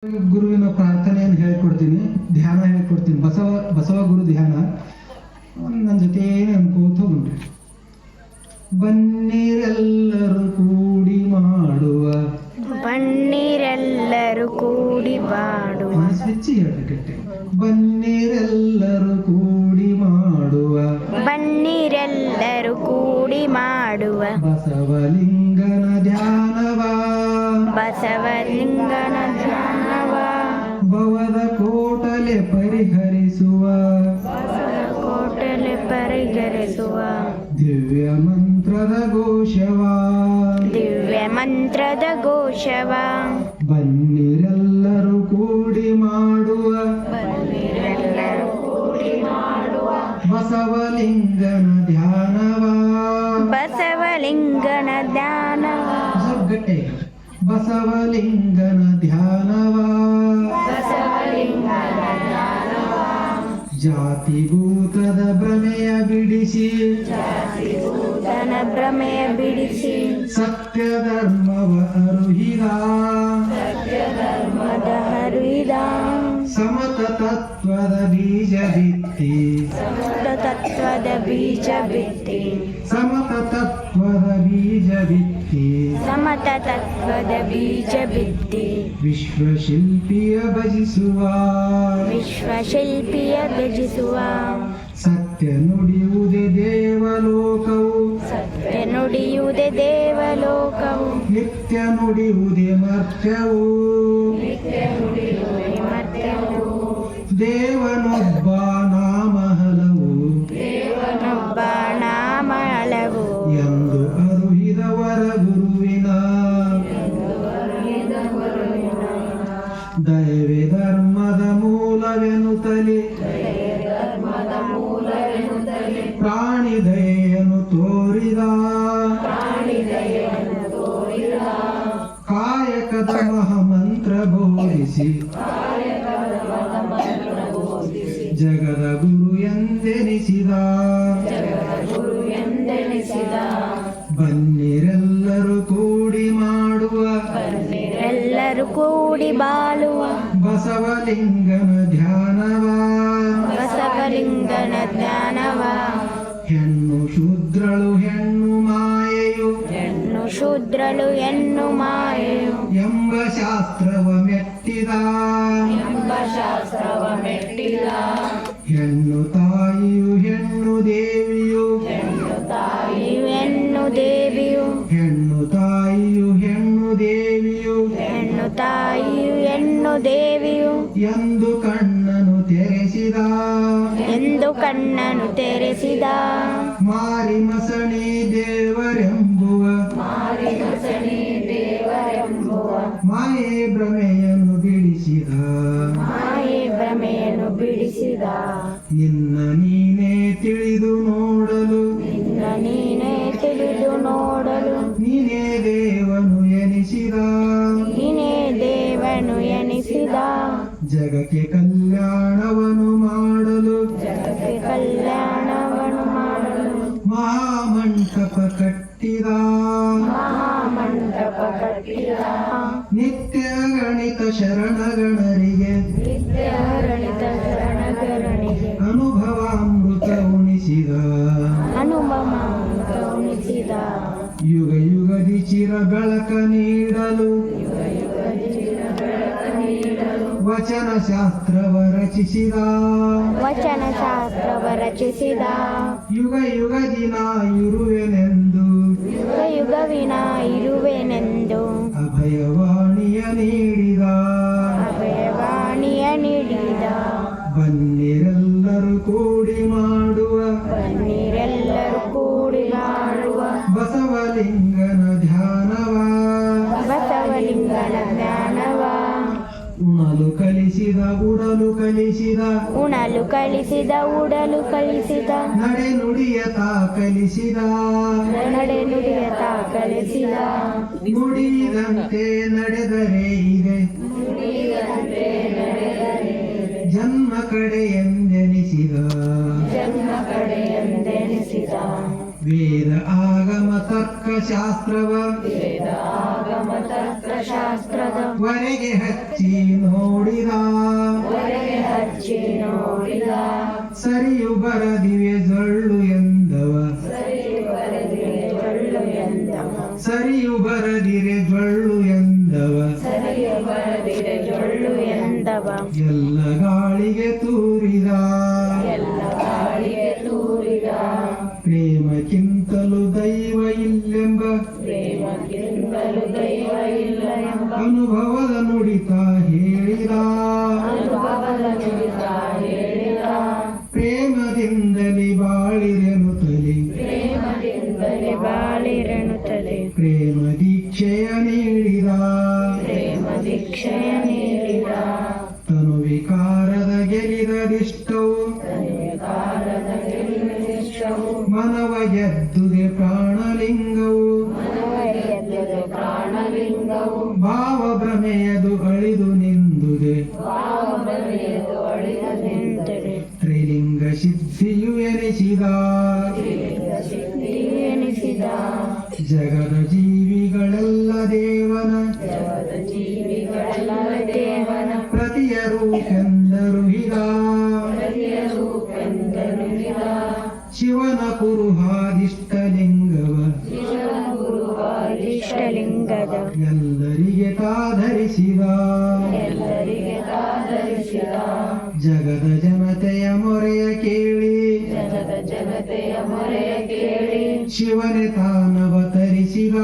ಗುರುವಿನ ಪ್ರಾರ್ಥನೆಯನ್ನು ಹೇಳ್ಕೊಡ್ತೀನಿ, ಧ್ಯಾನ ಹೇಳ್ಕೊಡ್ತೀನಿ. ಬಸವ ಗುರು ಧ್ಯಾನ ನನ್ನ ಜೊತೆ ಅನ್ಕೋತ ಹೋಗ್ರಿ. ಬನ್ನಿರೆಲ್ಲರೂ ಕೂಡಿ ಮಾಡುವ, ಬನ್ನಿರೆಲ್ಲರೂ ಕೂಡಿ ಬಾಡುವ, ಸ್ವಿಚ್ ಹೇಳ್ಬೇಕಟ್ಟೆ. ಬನ್ನಿರೆಲ್ಲರೂ ಕೂಡಿ ಮಾಡುವ, ಬನ್ನಿರೆಲ್ಲರೂ ಕೂಡಿ ಮಾಡುವ, ಬಸವಲಿಂಗನ ಧ್ಯಾನವ, ಬಸವಲಿಂಗನ ಧ್ಯಾನವ, ಭವದ ಕೋಟಲೆ ಪರಿಹರಿಸುವ, ಕೋಟಲೆ ಪರಿಹರಿಸುವ, ದಿವ್ಯ ಮಂತ್ರದ ಘೋಷವ, ದಿವ್ಯ ಮಂತ್ರದ ಘೋಷವ, ಬನ್ನಿರೆಲ್ಲರೂ ಕೂಡಿ ಮಾಡುವ, ಬನ್ನಿರೆಲ್ಲರೂ ಕೂಡಿ ಮಾಡುವ, ಬಸವಲಿಂಗನ ಧ್ಯಾನವ, ಬಸವಲಿಂಗನ ಧ್ಯಾನವ, ಗಟ್ಟೆ. ಬಸವಲಿಂಗನ ಧ್ಯಾನವ, ಬಸವಲಿಂಗನ ಧ್ಯಾನವ, ಜಾತಿಭೂತದ ಭ್ರಮೆಯ ಬಿಡಿಸಿ, ಜಾತಿಭೂತನ ಭ್ರಮೆಯ ಬಿಡಿಸಿ, ಸತ್ಯ ಧರ್ಮವ ಅರುಹಿದ, ಸತ್ಯ ಧರ್ಮದ ಹರಿದ, ಸಮತ ತತ್ವದ ಬೀಜ ಬಿತ್ತಿ, ಸಮತ ತತ್ವದ ಬೀಜ ಬಿತ್ತಿ, ಸಮತ ತತ್ವದ ಬೀಜ ಬಿತ್ತಿ, ಸಮತ ತತ್ವದ ಬೀಜ ಬಿತ್ತಿ, ವಿಶ್ವಶಿಲ್ಪಿಯ ಭಜಿಸುವ, ವಿಶ್ವಶಿಲ್ಪಿಯ ಭಜಿಸುವ, ಸತ್ಯ ನುಡಿಯುವುದೇ ದೇವಲೋಕವು, ಸತ್ಯ ನುಡಿಯುವುದೇ ದೇವಲೋಕವು, ನಿತ್ಯ ನುಡಿಯುವುದೇ ಮರ್ತ್ಯವು, ನಿತ್ಯ ನುಡಿಯುವುದೇ ಮರ್ತ್ಯವು, ದೇವನೊಬ್ಬ ನಾಮ ಹಲವು, ದೇವನೊಬ್ಬ ನಾಮ ಹಲವು, ಎಂದು ಅರುಹಿದವರ ಗುರುವಿನ, ದಯವೇ ಧರ್ಮದ ಮೂಲವೆನುತಲಿ, ಪ್ರಾಣಿ ದಯೆಯನ್ನು ತೋರಿದ, ಕಾಯಕದ ಮಹಾಮಂತ್ರ ಬೋಧಿಸಿ, ಜಗದ ಗುರು ಎಂದೆನಿಸಿದ, ಬನ್ನಿರೆಲ್ಲರೂ ಕೂಡಿ ಮಾಡುವ, ಎಲ್ಲರೂ ಕೂಡಿ ಬಾಳುವ, ಬಸವಲಿಂಗನ ಧ್ಯಾನವ, ಬಸವಲಿಂಗನ ಧ್ಯಾನವ, ಹೆಣ್ಣು ಶೂದ್ರಳು ಹೆಣ್ಣು ಮಾಯೆಯು, ಹೆಣ್ಣು ಶೂದ್ರಳು ಹೆಣ್ಣು ಮಾಯೆಯು, ಎಂಬ ಶಾಸ್ತ್ರವ ಮೆಟ್ಟಿದ, ಎಂಬ ಶಾಸ್ತ್ರವ ಮೆಟ್ಟಿದ, ಹೆಣ್ಣು ತಾಯಿಯು ಹೆಣ್ಣು ದೇವಿಯು, ಹೆಣ್ಣು ತಾಯಿಯು ಹೆಣ್ಣು ದೇವಿಯು, ಹೆಣ್ಣು ತಾಯಿಯು ಹೆಣ್ಣು ದೇವಿಯು, ಹೆಣ್ಣು ತಾಯಿಯು ಹೆಣ್ಣು ದೇವಿಯು, ಎಂದು ಕಣ್ಣನು ತೆರೆಸಿದ, ಎಂದು ಕಣ್ಣನು ತೆರೆಸಿದ, ಮಾರಿ ಮಸಣಿ ದೇವರೆಂಬುವ, ಮಾಯೆ ಭ್ರಮೆಯನ್ನು ಬಿಡಿಸಿದ, ಮಾಯೆ ಭ್ರಮೆಯನ್ನು ಬಿಡಿಸಿದ, ನಿನ್ನ ನೀನೇ ತಿಳಿದು ನೋಡಲು, ನಿನ್ನ ನೀನೇ ತಿಳಿದು ನೋಡಲು, ನೀನೇ ದೇವನು ಎನಿಸಿದ, ನೀನೇ ದೇವನು ಎನಿಸಿದ, ಜಗಕ್ಕೆ ಕಲ್ಯಾಣವನ್ನು ಮಾಡಲು, ಜಗಕ್ಕೆ ಕಲ್ಯಾಣವನ್ನು ಮಾಡಲು, ಮಹಾಮಂಟಪ ಕಟ್ಟಿದ, ಮಹಾಮಂಟಪ ಕಟ್ಟಿದ, ನಿತ್ಯ ಗಣಿತ ಶರಣಗಣರಿಗೆ, ನಿತ್ಯಗಣಿತ ಶರಣಗರಣಿಗೆ, ಅನುಭವಾಮೃತ ಉಣಿಸಿದ, ಅನುಭವ ಉಣಿಸಿದ, ಯುಗ ಯುಗದಿ ಚಿರ ಬೆಳಕ ನೀಡಲು, ವಚನ ಶಾಸ್ತ್ರವ ರಚಿಸಿದ, ವಚನ ಶಾಸ್ತ್ರವ ರಚಿಸಿದ, ಯುಗ ಯುಗದಿ ನಾ ಇರುವೆನೆಂದು, ಯುಗ ಯುಗವಿನ ಇರುವೆನೆಂದು, ಅಭಯವಾಣಿಯ ನೀಡಿದ, ಅಭಯವಾಣಿಯ ನೀಡಿದ, ಬನ್ನಿರೆಲ್ಲರೂ ಕೂಡಿ ಮಾಡುವ, ಬನ್ನಿರೆಲ್ಲರೂ ಕೂಡಿ ಮಾಡುವ, ಬಸವಲಿಂಗನ ಧ್ಯಾನವ, ಬಸವಲಿಂಗನ ಜ್ಞಾನವ, ಉಣಲು ಕಲಿಸಿದ ಉಡಲು ಕಲಿಸಿದ, ಉಣಲು ಕಲಿಸಿದ ಉಡಲು ಕಲಿಸಿದ, ನಡೆ ನುಡಿಯ ತಾ ಕಲಿಸಿದ, ನಡೆ ನುಡಿಯ ತಾ ಕಲಿಸಿದ, ನುಡಿದಂತೆ ನಡೆದರೆ ಇದೆ, ಜನ್ಮ ಕಡೆ ಎಂದೆನಿಸಿದ, ಜನ್ಮ ಕಡೆ ಎಂದೆನಿಸಿದ, ವೇದ ಆಗಮ ತರ್ಕ ಶಾಸ್ತ್ರವ ಶಾಸ್ತ್ರದ ವರೆಗೆ ಹಚ್ಚಿ ನೋಡಿದ ಸರಿಯು ಬರದಿವೆ ಜೊಳ್ಳು ಎಂದವ ಸರಿಯು ಬರದಿರೆ ಜೊಳ್ಳು ಎಂದವ ಎಲ್ಲ ಗಾಳಿಗೆ ತೂರಿದ ಪ್ರೇಮಕ್ಕಿಂತಲೂ ದೈವ ಇಲ್ಲೆಂಬ ಅನುಭವದ ನುಡಿತ ಹೇಳಿದ ಪ್ರೇಮದಿಂದಲೇ ಬಾಳಿರೆನುತ್ತಲಿ ಪ್ರೇಮ ದೀಕ್ಷೆಯ ನೀಡಿದ ತನು ವಿಕಾರದ ಗೆಲಿದದಿಷ್ಟವು ಮನವ ಗೆದ್ದುದೆ ಪ್ರಾಣಲಿಂಗವು ಭಾವ ಭ್ರಮೆಯದು ಅಳಿದು ನಿಂದುದೆ ತ್ರಿಲಿಂಗ ಸಿದ್ಧಿಯು ಎನಿಸಿದ ಜಗದ ಜೀವಿಗಳೆಲ್ಲ ದೇವನ ಪ್ರತಿಯ ರೂಪೆಂದರು ಹಿಗ ಶಿವನ ಕುರುಹಾದಿಷ್ಟಲಿಂಗವ ಎಲ್ಲರಿಗೆ ತಾಧರಿಸಿದ ಜಗದ ಜನತೆಯ ಮೊರೆಯ ಕೇಳಿ ಶಿವನೇ ತಾನವತರಿಸಿದ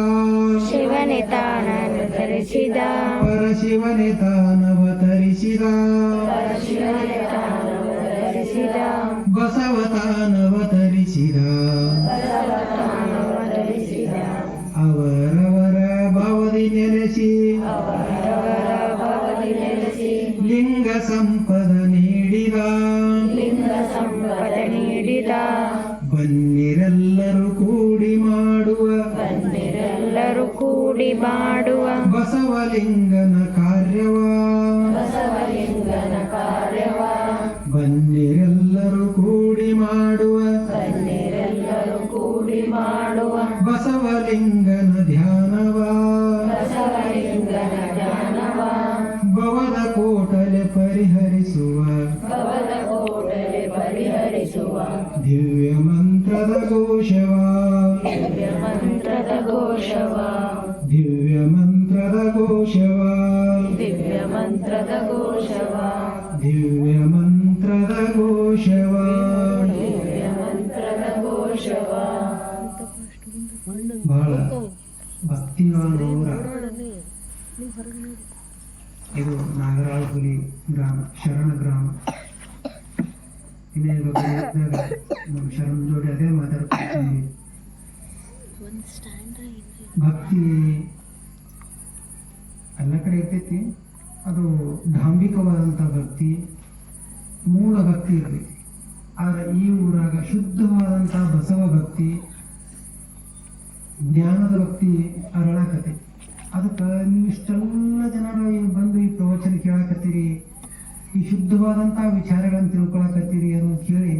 ಪರಶಿವನೇ ತಾನವತರಿಸಿದ ಬಸವ ತಾನವತರಿಸಿದ ಅವರವರ ಭಾವದಿ ನೆಲೆಸಿ ಲಿಂಗ ಸಂಪದ ನೀಡಿದ ಬನ್ನಿರೆಲ್ಲರೂ ಕೂಡಿ ಮಾಡುವ ಬಸವಲಿಂಗನ ಕಾರ್ಯವ ಬನ್ನಿರೆಲ್ಲರೂ ಕೂಡಿ ಮಾಡುವ ಬಸವಲಿಂಗನ ಧ್ಯಾನವ ಭವದ ಕೋಟಲೆ ಪರಿಹರಿಸುವ ದಿವ್ಯ ಮಂತ್ರದ ಘೋಷವ ದಿವ್ಯ ಮಂತ್ರದ ಘೋಷವ ದಿವ್ಯ ಮಂತ್ರದ ಘೋಷವ ಬಹಳ ಭಕ್ತಿವಾನೂರ ಇದು ನಾಗರಾಳಪುರಿ ಗ್ರಾಮ, ಶರಣ ಗ್ರಾಮ. ಇನ್ನೇ ಬಗ್ಗೆ ನಮ್ಮ ಶರಣ ಜೋಡಿ ಅದೇ ಮಾತಾಡ್ತೀನಿ. ಭಕ್ತಿ ಎಲ್ಲ ಕಡೆ ಇರ್ತೈತಿ, ಅದು ಡಾಂಬಿಕವಾದಂಥ ಭಕ್ತಿ, ಮೂಲ ಭಕ್ತಿ ಇರಬೇಕು. ಆದರೆ ಈ ಊರಾಗ ಶುದ್ಧವಾದಂಥ ಬಸವ ಭಕ್ತಿ, ಜ್ಞಾನದ ಭಕ್ತಿ ಅರಳಾಕತಿ. ಅದಕ್ಕೆ ನೀವು ಇಷ್ಟೆಲ್ಲ ಜನರು ಬಂದು ಈ ಪ್ರವಚನ ಕೇಳಾಕತ್ತೀರಿ, ಈ ಶುದ್ಧವಾದಂಥ ವಿಚಾರಗಳನ್ನು ತಿಳ್ಕೊಳಕತ್ತೀರಿ ಅನ್ನೋದು ಕೇಳಿ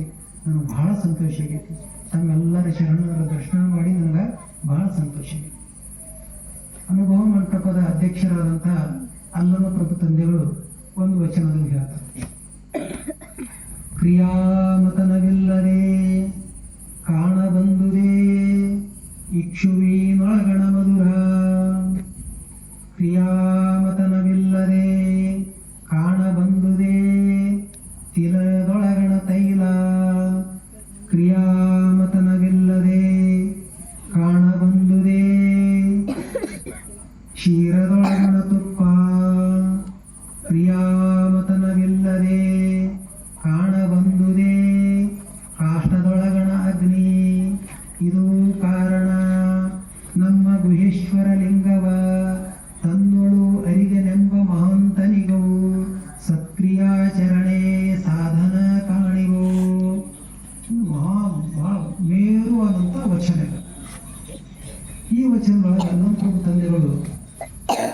ನನಗೆ ಬಹಳ ಸಂತೋಷ ಆಗೈತಿ. ತಮ್ಮೆಲ್ಲರ ಶರಣರ ದರ್ಶನ ಮಾಡಿ ನನಗೆ ಬಹಳ ಸಂತೋಷ ಆಗೈತಿ. ಅನುಭವ ಮಂಟಪದ ಅಧ್ಯಕ್ಷರಾದಂಥ ಅಲ್ಲಮ ಪ್ರಭು ತಂದೆಗಳು ಒಂದು ವಚನದಲ್ಲಿ ಹೇಳ್ತಾರೆ, ಕ್ರಿಯಾಮತನವಿಲ್ಲದೆ ಕಾಣಬಂದುದೇ ಇಕ್ಷುವಿನೊಳಗಣ ಮಧುರ. ಕ್ರಿಯಾಮತನವಿಲ್ಲದೆ ಕಾಣಬಂದುದೇ ತಿಲದೊಳಗಣ ತೈಲ. ಕ್ರಿಯಾಮತನವಿಲ್ಲದೆ ಕಾಣಬಂದುದೇ ಕ್ಷೀರದೊಳಗಣ ತುಪ್ಪ. ಕ್ರಿಯಾಮತನವಿಲ್ಲದೆ ಕಾಣಬಂದುದೇ ಕಾಷ್ಟದೊಳಗಣ ಅಗ್ನಿ. ಇದು ಕಾರಣ ನಮ್ಮ ಗುಹೇಶ್ವರ ಲಿಂಗವ ತನ್ನೊಳು ಅರಿಗೆನೆಂಬ ಮಹಾಂತನಿಗವು ಸತ್ಕ್ರಿಯಾಚರಣೆ ಸಾಧನ ಕಾಣಿಗೋ. ಮೇರುವಾದಂಥ ವಚನಗಳು. ಈ ವಚನದೊಳಗೆ ಅಲ್ಲಮ ಪ್ರಭು ತಂದೆಗಳು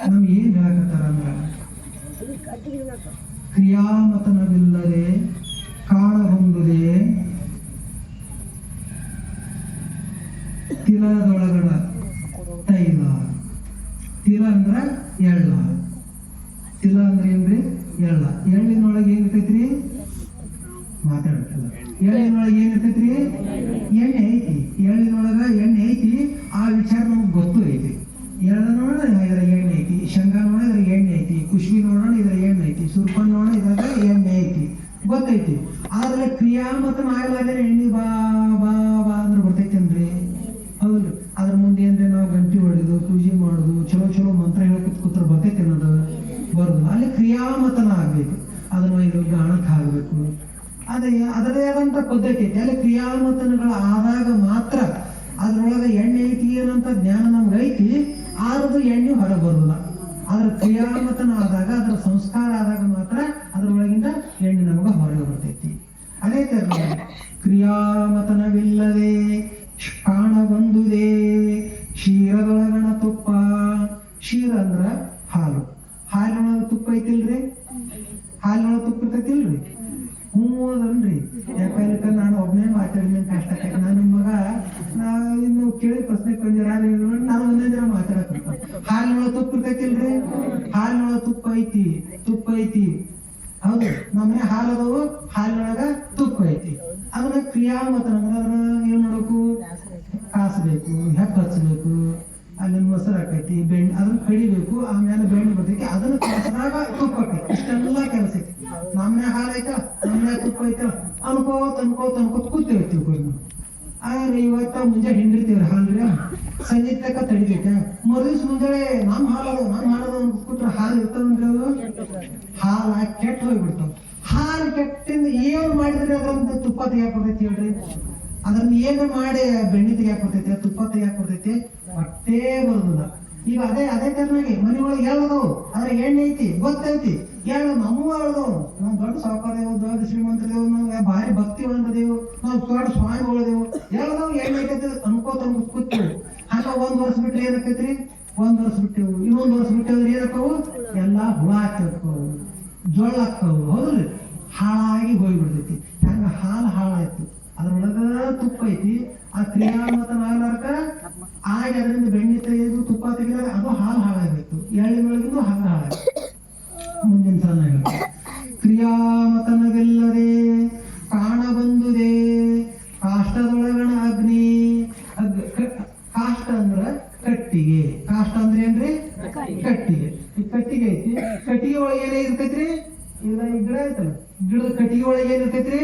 ನಮ್ಗೆ ಏನು ಹೇಳಕತ್ತಾರ ಅಂದ್ರೆ, ಕ್ರಿಯಾಮತನವಿಲ್ಲದೆ ಕಾಣಬಂದುದೇ ತಿಲದೊಳಗಣ ಎಳ್ಳ. ಎಳ್ಳಿನೊಳಗೆ ಏನಿರ್ತೈತ್ರಿ? ಮಾತಾಡ್ತಲ್ಲ. ಎಳ್ಳಿನೊಳಗೆ ಏನಿರ್ತೈತ್ರಿ? ಎಣ್ಣೆ ಐತಿ. ಎಳ್ಳಿನೊಳಗ ಎಣ್ಣೆ ಐತಿ. ಆ ವಿಚಾರ ನಮ್ಗೆ ಗೊತ್ತು ಐತಿ. ಎಳ್ಳ ನೋಡೋಣ ಇದ್ರ ಎಣ್ಣೆ ಐತಿ, ಶೇಂಗಾ ನೋಡ ಇದ್ರ ಎಣ್ಣೆ ಐತಿ, ಕುಶ್ಬಿ ನೋಡೋಣ ಇದ್ರ ಎಣ್ಣೆ ಐತಿ, ಸುರ್ಪನ್ ನೋಡೋಣ ಇದ್ರಾಗ ಎಣ್ಣೆ ಐತಿ, ಗೊತ್ತೈತಿ. ಆದ್ರೆ ಕ್ರಿಯಾಮತನ ಆಗಲಾದ್ರೆ ಎಣ್ಣೆ ಬಾ ಬಾ ಬಾ ಅಂದ್ರೆ ಬರ್ತೈತೇನ್ರಿ? ಹೌದು. ಅದ್ರ ಮುಂದೆ ಏನ್ರಿ ನಾವು ಗಂಟೆ ಹೊಡೆದು ಪೂಜೆ ಮಾಡುದು, ಚಲೋ ಚಲೋ ಮಂತ್ರ ಹೇಳಕ್ ಕೂತ್ರ ಬರ್ತೈತೆ ಅನ್ನೋದು ಬರುದು. ಅಲ್ಲಿ ಕ್ರಿಯಾಮತನ ಆಗ್ಬೇಕು. ಅದನ್ನ ಇದು ಗಾಣಕ್ಕೆ ಹಾಕ್ಬೇಕು. ಅದೇ ಅದರದೇ ಆದಂತ ಪದ್ಧತಿ ಐತಿ. ಅಲ್ಲಿ ಕ್ರಿಯಾಮತನಗಳು ಆದಾಗ ಮಾತ್ರ ಅದ್ರೊಳಗೆ ಎಣ್ಣೆ ಐತಿ ಏನಂತ ಜ್ಞಾನ ನಮ್ಗೆ ಐತಿ. ಆದ್ರೂ ಎಣ್ಣೆ ಹೊರ ಬರುದಿಲ್ಲ. ಅದ್ರ ಕ್ರಿಯಾಮತನ ಆದಾಗ, ಅದ್ರ ಸಂಸ್ಕಾರ ಆದಾಗ ಮಾತ್ರ ಅದ್ರೊಳಗಿಂದ ಎಣ್ಣೆ ನಮಗ ಹೊರಗೆ ಬರ್ತೈತಿ. ಅದೇ ತರ ಕ್ರಿಯಾಮತನವಿಲ್ಲದೆ ಕಾಣ ಬಂದುದೇ ಕ್ಷೀರದೊಳಗಣ ತುಪ್ಪ. ಕ್ಷೀರ ಅಂದ್ರ ಹಾಲು. ಹಾಲಿನೊಳಗ ತುಪ್ಪ ಐತಿಲ್ರಿ? ಹಾಲಿನೊಳಗ ತುಪ್ಪ ಇರ್ತೈತಿಲ್ರಿ? ಹೂವದಲ್ರಿ. ಯಾಕಂದ್ರೆ ನಾನು ಒಬ್ಬನೇ ಮಾತಾಡಿದ ಕಷ್ಟ. ನಾನು ಮಗ ಇನ್ನು ಕೇಳಿ ಪ್ರಶ್ನೆ ನಾನು ಒಂದೇ ಜನ ಮಾತಾಡಕ. ಹಾಲಿನೊಳಗ ತುಪ್ಪ ಇರ್ತೈತಿಲ್ರಿ? ಹಾಲಿನೊಳಗ ತುಪ್ಪ ಐತಿ. ತುಪ್ಪ ಐತಿ, ಹೌದು. ನಮ್ಮನೆ ಹಾಲು ಅದಾವು, ಹಾಲಿನೊಳಗ ತುಪ್ಪ ಐತಿ. ಅದನ್ನ ಕ್ರಿಯಾಮತನ ಅಂದ್ರೆ ಅದನ್ನ ಏನ್ ಮಾಡ್ಬೇಕು? ಕಾಸಬೇಕು, ಹೆಪ್ಪ ಹಚ್ಚಬೇಕು, ಅಲ್ಲಿ ಮೊಸರು ಹಾಕೈತಿ, ಬೆಣ್ಣೆ ಅದನ್ನ ಕಡಿಬೇಕು, ಆಮೇಲೆ ಬೆಣ್ಣೆ ಬರ್ತೈತಿ, ಅದನ್ನ ಕಾಸಿದಾಗ ತುಪ್ಪ ಹಾಕೈತಿ. ಇಷ್ಟೆಲ್ಲ ಕೆಲಸ ಐತಿ. ನಮ್ಮನೆ ಹಾಲು ಐತ, ನಮ್ಮನೆ ತುಪ್ಪ ಐತ ಅನ್ಕೋತ ಕೂತಿರ್ತೀವಿ. ಆದ್ರೆ ಇವತ್ತ ಮುಂಜಾನೆ ಹಿಂಡಿರ್ತೀವ್ರಿ ಹಾಲ್ರಿ, ಸಂಜೆ ತಕ್ಕ ತಡಿತೈತೆ. ಮರುದಿವ್ಸ ಮುಂಜಾನೆ ನಮ್ಮ ಹಾಲದು ಕೂತ್ರೆ ಹಾಲು ಇರ್ತದಂದ್ರೆ ಅದು ಹಾಲು ಕೆಟ್ಟ ಹೋಗ್ಬಿಡ್ತಾವ. ಹಾಲು ಕೆಟ್ಟಿಂದ ಏನು ಮಾಡಿದ್ರೆ ಅದ್ರಂತ ತುಪ್ಪ ತೆಗಿಯಾಕ ಬರ್ತೈತಿ ಹೇಳ್ರಿ? ಅದನ್ನ ಏನು ಮಾಡಿ ಬೆಣ್ಣೆ ತೆಗಿಯಾಕ ಬರ್ತೈತಿ, ತುಪ್ಪ ತೆಗಿಯಾಕ ಬರ್ತೈತಿ? ಹೊಟ್ಟೇ ಬರುದಿಲ್ಲ. ಈಗ ಅದೇ ತರನಾಗಿ ಮನೆ ಒಳಗೆ ಹೇಳದವು, ಅದ್ರ ಎಣ್ಣೆ ಐತಿ, ಗೊತ್ತೈತಿ, ಹೇಳು ನಮ್ಮೂ ಹೇಳ್ದವು. ನಾವು ದೊಡ್ಡ ಸಾವುಕಾರದೇವು, ದೊಡ್ಡ ಶ್ರೀಮಂತದೇವು, ನಾವು ಭಾರಿ ಭಕ್ತಿವಂತದೇವು, ನಾವು ದೊಡ್ಡ ಸ್ವಾಮಿಗಳದೇವು, ಹೇಳದವು ಎಣ್ಣೆ ಐತೈತಿ ಅನ್ಕೋತ ಕೂತೇವು. ಹಂಗ 1 ವರ್ಷ ಬಿಟ್ರೆ ಏನಕ್ಕೈತ್ರಿ? 1 ವರ್ಷ ಬಿಟ್ಟೆವು, ಇನ್ನೊಂದು ವರ್ಷ ಬಿಟ್ಟೇವ್ರಿ ಏನಕ್ಕವು? ಎಲ್ಲಾ ಹುಳ ಹಾಕ್ತಾವು, ಜೋಳ ಹಾಕ್ತಾವು, ಹೌದ್ರಿ? ಹಾಳಾಗಿ ಹೋಗ್ಬಿಡ್ತೈತಿ. ಹಂಗ ಹಾಲು ಹಾಳಾಯ್ತು, ಅದ್ರೊಳಗ ತುಪ್ಪ ಐತಿ. ಆ ಕ್ರಿಯಾಮತನ ಆಗ್ಲಾರ್ಕ ಆಗಿ ಅದರಿಂದ ಬೆಣ್ಣೆ ತೆಗೆದು ತುಪ್ಪ ತೆಗೆದಾಗ ಅದು ಹಾಲು ಹಾಳಾಗಿತ್ತು. ಎಳ್ಳಿನೊಳಗಿಂದು ಹಂಗ ಹಾಳಾಗಿತ್ತು. ಮುಂದಿನ ಸಲ ಕ್ರಿಯಾಮತನವಿಲ್ಲದೆ ಕಾಣ ಬಂದುದೇ ಕಾಷ್ಟದೊಳಗಣ ಅಗ್ನಿ. ಕಾಷ್ಟ ಅಂದ್ರ ಕಟ್ಟಿಗೆ. ಕಾಷ್ಟ ಅಂದ್ರೆ ಏನ್ರಿ? ಕಟ್ಟಿಗೆ. ಈ ಕಟ್ಟಿಗೆ ಐತಿ. ಕಟ್ಟಿಗೆ ಒಳಗೆ ಏನೇ ಇರ್ತೈತ್ರಿ? ಇಲ್ಲ, ಈ ಗಿಡ ಐತಲ್ಲ, ಗಿಡದ ಕಟ್ಟಿಗೆ ಒಳಗೆ ಏನಿರ್ತೈತ್ರಿ?